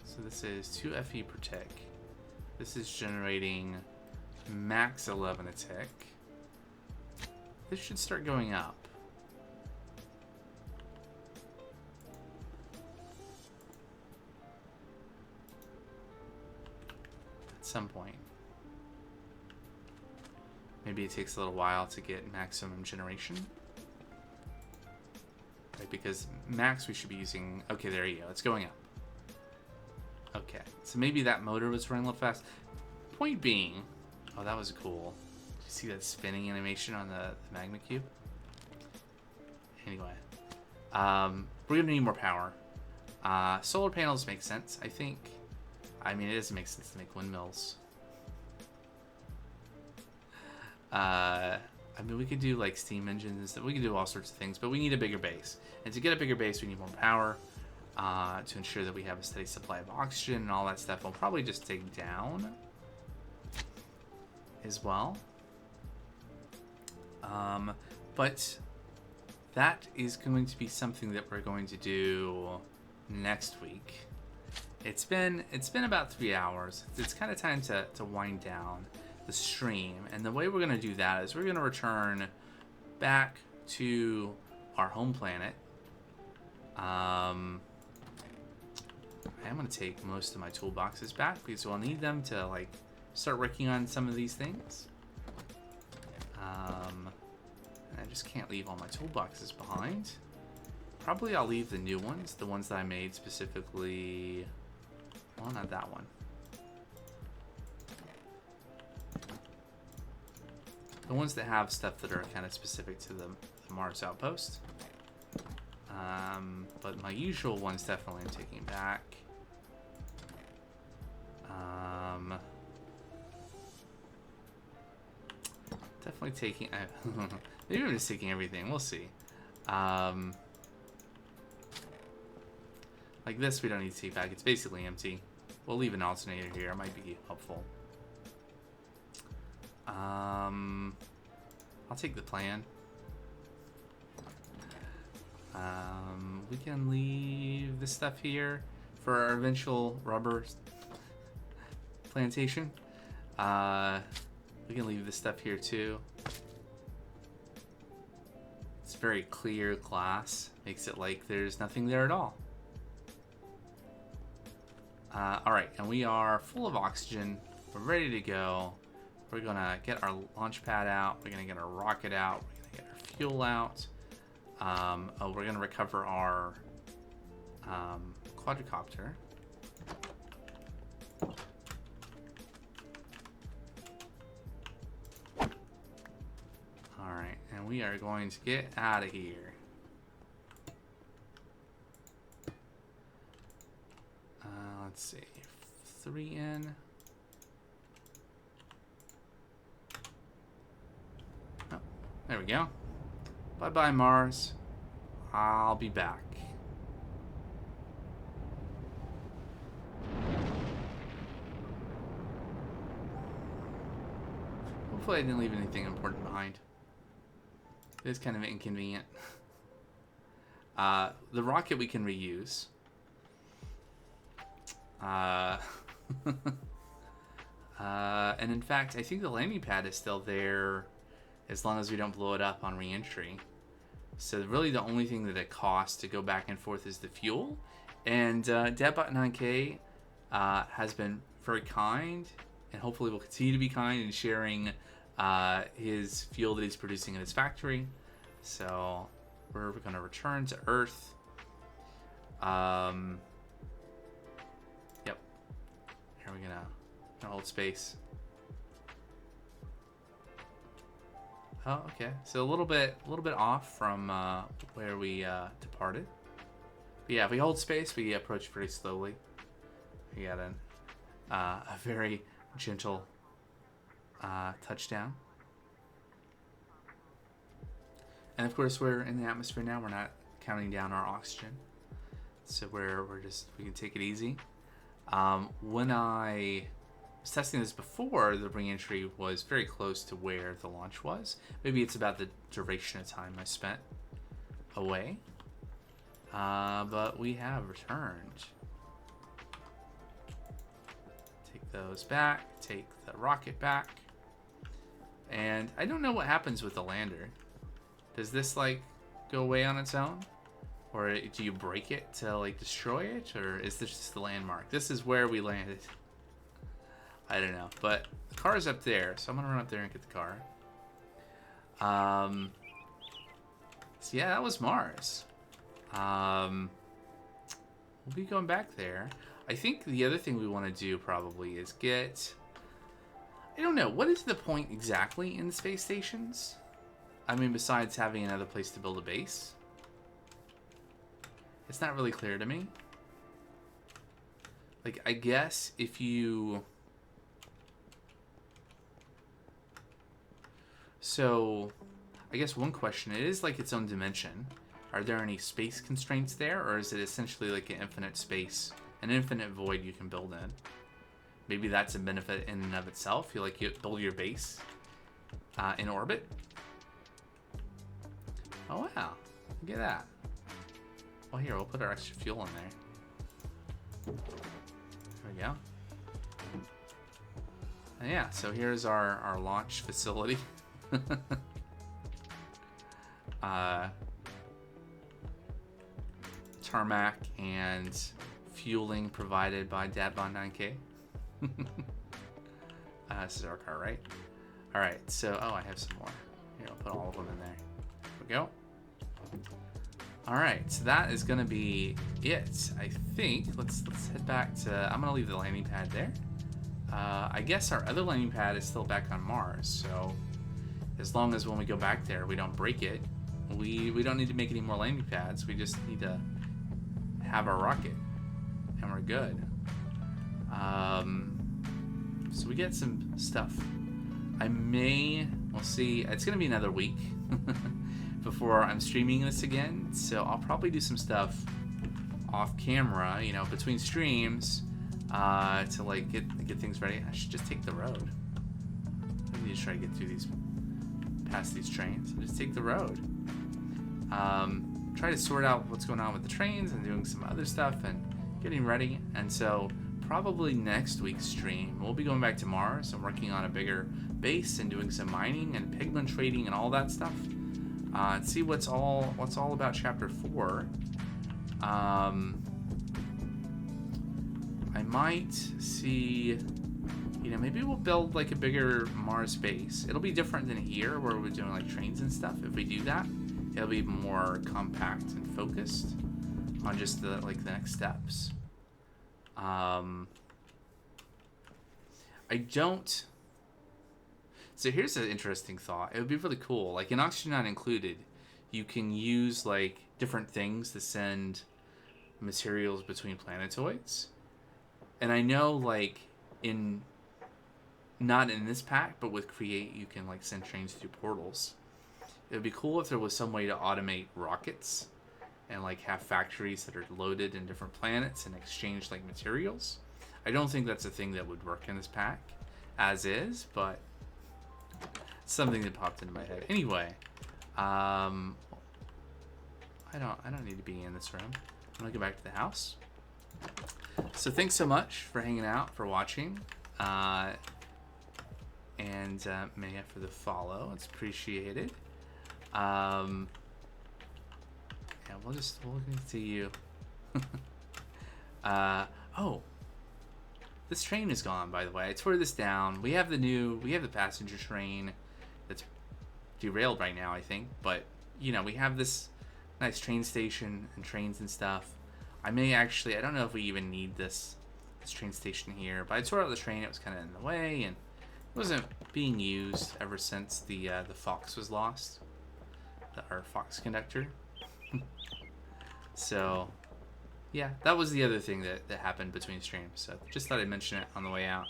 So this is 2 FE per tick. This is generating max 11 a tick. This should start going up. At some point. Maybe it takes a little while to get maximum generation. Right, because max we should be using... Okay, there you go. It's going up. Okay, so maybe that motor was running a little fast. Point being... Oh, that was cool. Did you see that spinning animation on the magma cube? Anyway. We're going to need more power. Solar panels make sense, I think. I mean, it doesn't make sense to make windmills. I mean, we could do, like, steam engines and stuff. We could do all sorts of things, but we need a bigger base. And to get a bigger base, we need more power. To ensure that we have a steady supply of oxygen and all that stuff. We'll probably just dig down as well. But that is going to be something that we're going to do next week. It's been about 3 hours. It's kind of time to wind down the stream. And the way we're going to do that is we're going to return back to our home planet. I'm going to take most of my toolboxes back because we'll need them to like start working on some of these things. And I just can't leave all my toolboxes behind. Probably I'll leave the new ones, the ones that I made specifically. Well, not that one. the ones that have stuff that are kind of specific to the Mars outpost. But my usual ones definitely I'm taking back. Definitely taking... maybe I'm just taking everything. We'll see. Like this, we don't need to take back. It's basically empty. We'll leave an alternator here. It might be helpful. I'll take the plan. We can leave this stuff here for our eventual rubber plantation. We can leave this stuff here too. It's very clear glass. Makes it like there's nothing there at all. Alright, and we are full of oxygen. We're ready to go. We're gonna get our launch pad out. We're gonna get our rocket out. We're gonna get our fuel out. We're gonna recover our quadricopter. Alright, and we are going to get out of here. Let's see. 3 in. Oh, there we go. Bye-bye, Mars. I'll be back. Hopefully I didn't leave anything important behind. It is kind of inconvenient. The rocket we can reuse. And in fact, I think the landing pad is still there as long as we don't blow it up on re-entry. So really the only thing that it costs to go back and forth is the fuel. And Deadbot9K has been very kind, and hopefully will continue to be kind in sharing his fuel that he's producing in his factory. So we're going to return to Earth. Yep. Here we're gonna hold space. Oh, okay. So a little bit off from where we departed. But yeah, if we hold space, we approach pretty slowly. We got a very gentle touchdown. And of course, we're in the atmosphere now. We're not counting down our oxygen, so we can take it easy. When I was testing this before, the re-entry was very close to where the launch was. Maybe it's about the duration of time I spent away. But we have returned. Take those back. Take the rocket back. And I don't know what happens with the lander. Does this like go away on its own? Or do you break it to like destroy it? Or is this just the landmark? This is where we landed. I don't know. But the car's up there, so I'm gonna run up there and get the car. So yeah, that was Mars. We'll be going back there. I think the other thing we want to do probably is get... I don't know. What is the point exactly in the space stations? I mean, besides having another place to build a base. It's not really clear to me. Like, I guess if you... So, I guess one question, it is like its own dimension. Are there any space constraints there, or is it essentially like an infinite space, an infinite void you can build in? Maybe that's a benefit in and of itself. You build your base in orbit. Oh wow, look at that. Well, here, we'll put our extra fuel in there. There we go. And yeah, so here's our launch facility. Tarmac and fueling provided by Dadbon9K. This is our car, right? Alright, so, oh, I have some more. Here, I'll put all of them in there. There we go. Alright, so that is going to be it, I think. Let's head back to... I'm going to leave the landing pad there. I guess our other landing pad is still back on Mars, so as long as when we go back there we don't break it. We don't need to make any more landing pads. We just need to have our rocket, and we're good. So we get some stuff. We'll see. It's gonna be another week before I'm streaming this again, so I'll probably do some stuff off camera, you know, between streams, to like get things ready. I should just take the road. I need to try to get through past these trains. Just take the road. Try to sort out what's going on with the trains and doing some other stuff and getting ready. And so probably next week's stream, we'll be going back to Mars and working on a bigger base and doing some mining and pigment trading and all that stuff. And see what's all about Chapter 4. I might see, you know, maybe we'll build like a bigger Mars base. It'll be different than here where we're doing like trains and stuff. If we do that, it'll be more compact and focused on just the next steps. So here's an interesting thought. It would be really cool. Like in Oxygen Not Included, you can use like different things to send materials between planetoids. And I know like not in this pack, but with Create, you can like send trains through portals. It would be cool if there was some way to automate rockets and like have factories that are loaded in different planets and exchange like materials. I don't think that's a thing that would work in this pack as is, but something that popped into my head. Anyway, I don't need to be in this room. I'm gonna go back to the house. So thanks so much for hanging out, for watching, and Maya for the follow. It's appreciated. Yeah, we'll continue. Oh, this train is gone, by the way. I tore this down. We have the passenger train that's derailed right now, I think. But, you know, we have this nice train station and trains and stuff. I don't know if we even need this train station here. But I tore out the train. It was kind of in the way, and it wasn't being used ever since the Fox was lost. Our Fox conductor. So, yeah, that was the other thing that happened between streams. So just thought I'd mention it on the way out.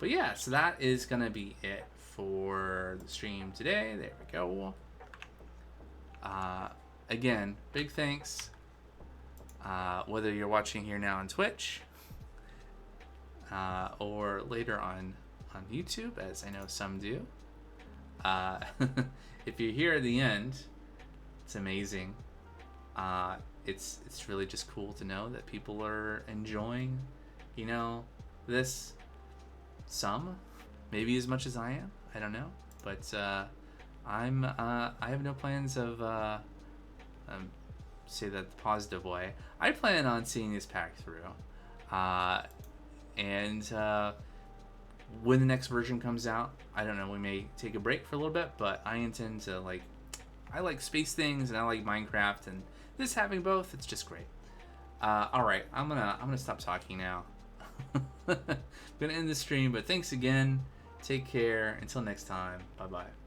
But yeah, so that is going to be it for the stream today. There we go. Again, big thanks. Whether you're watching here now on Twitch or later on YouTube, as I know some do. If you're here at the end, it's amazing. It's really just cool to know that people are enjoying, you know, this. Some, maybe as much as I am. I don't know, but I have no plans of say that the positive way. I plan on seeing this pack through, and when the next version comes out, I don't know. We may take a break for a little bit, but I intend to I like space things and I like Minecraft, and this having both, it's just great. All right, I'm gonna stop talking now. I'm gonna end the stream, but thanks again. Take care. Until next time. Bye bye.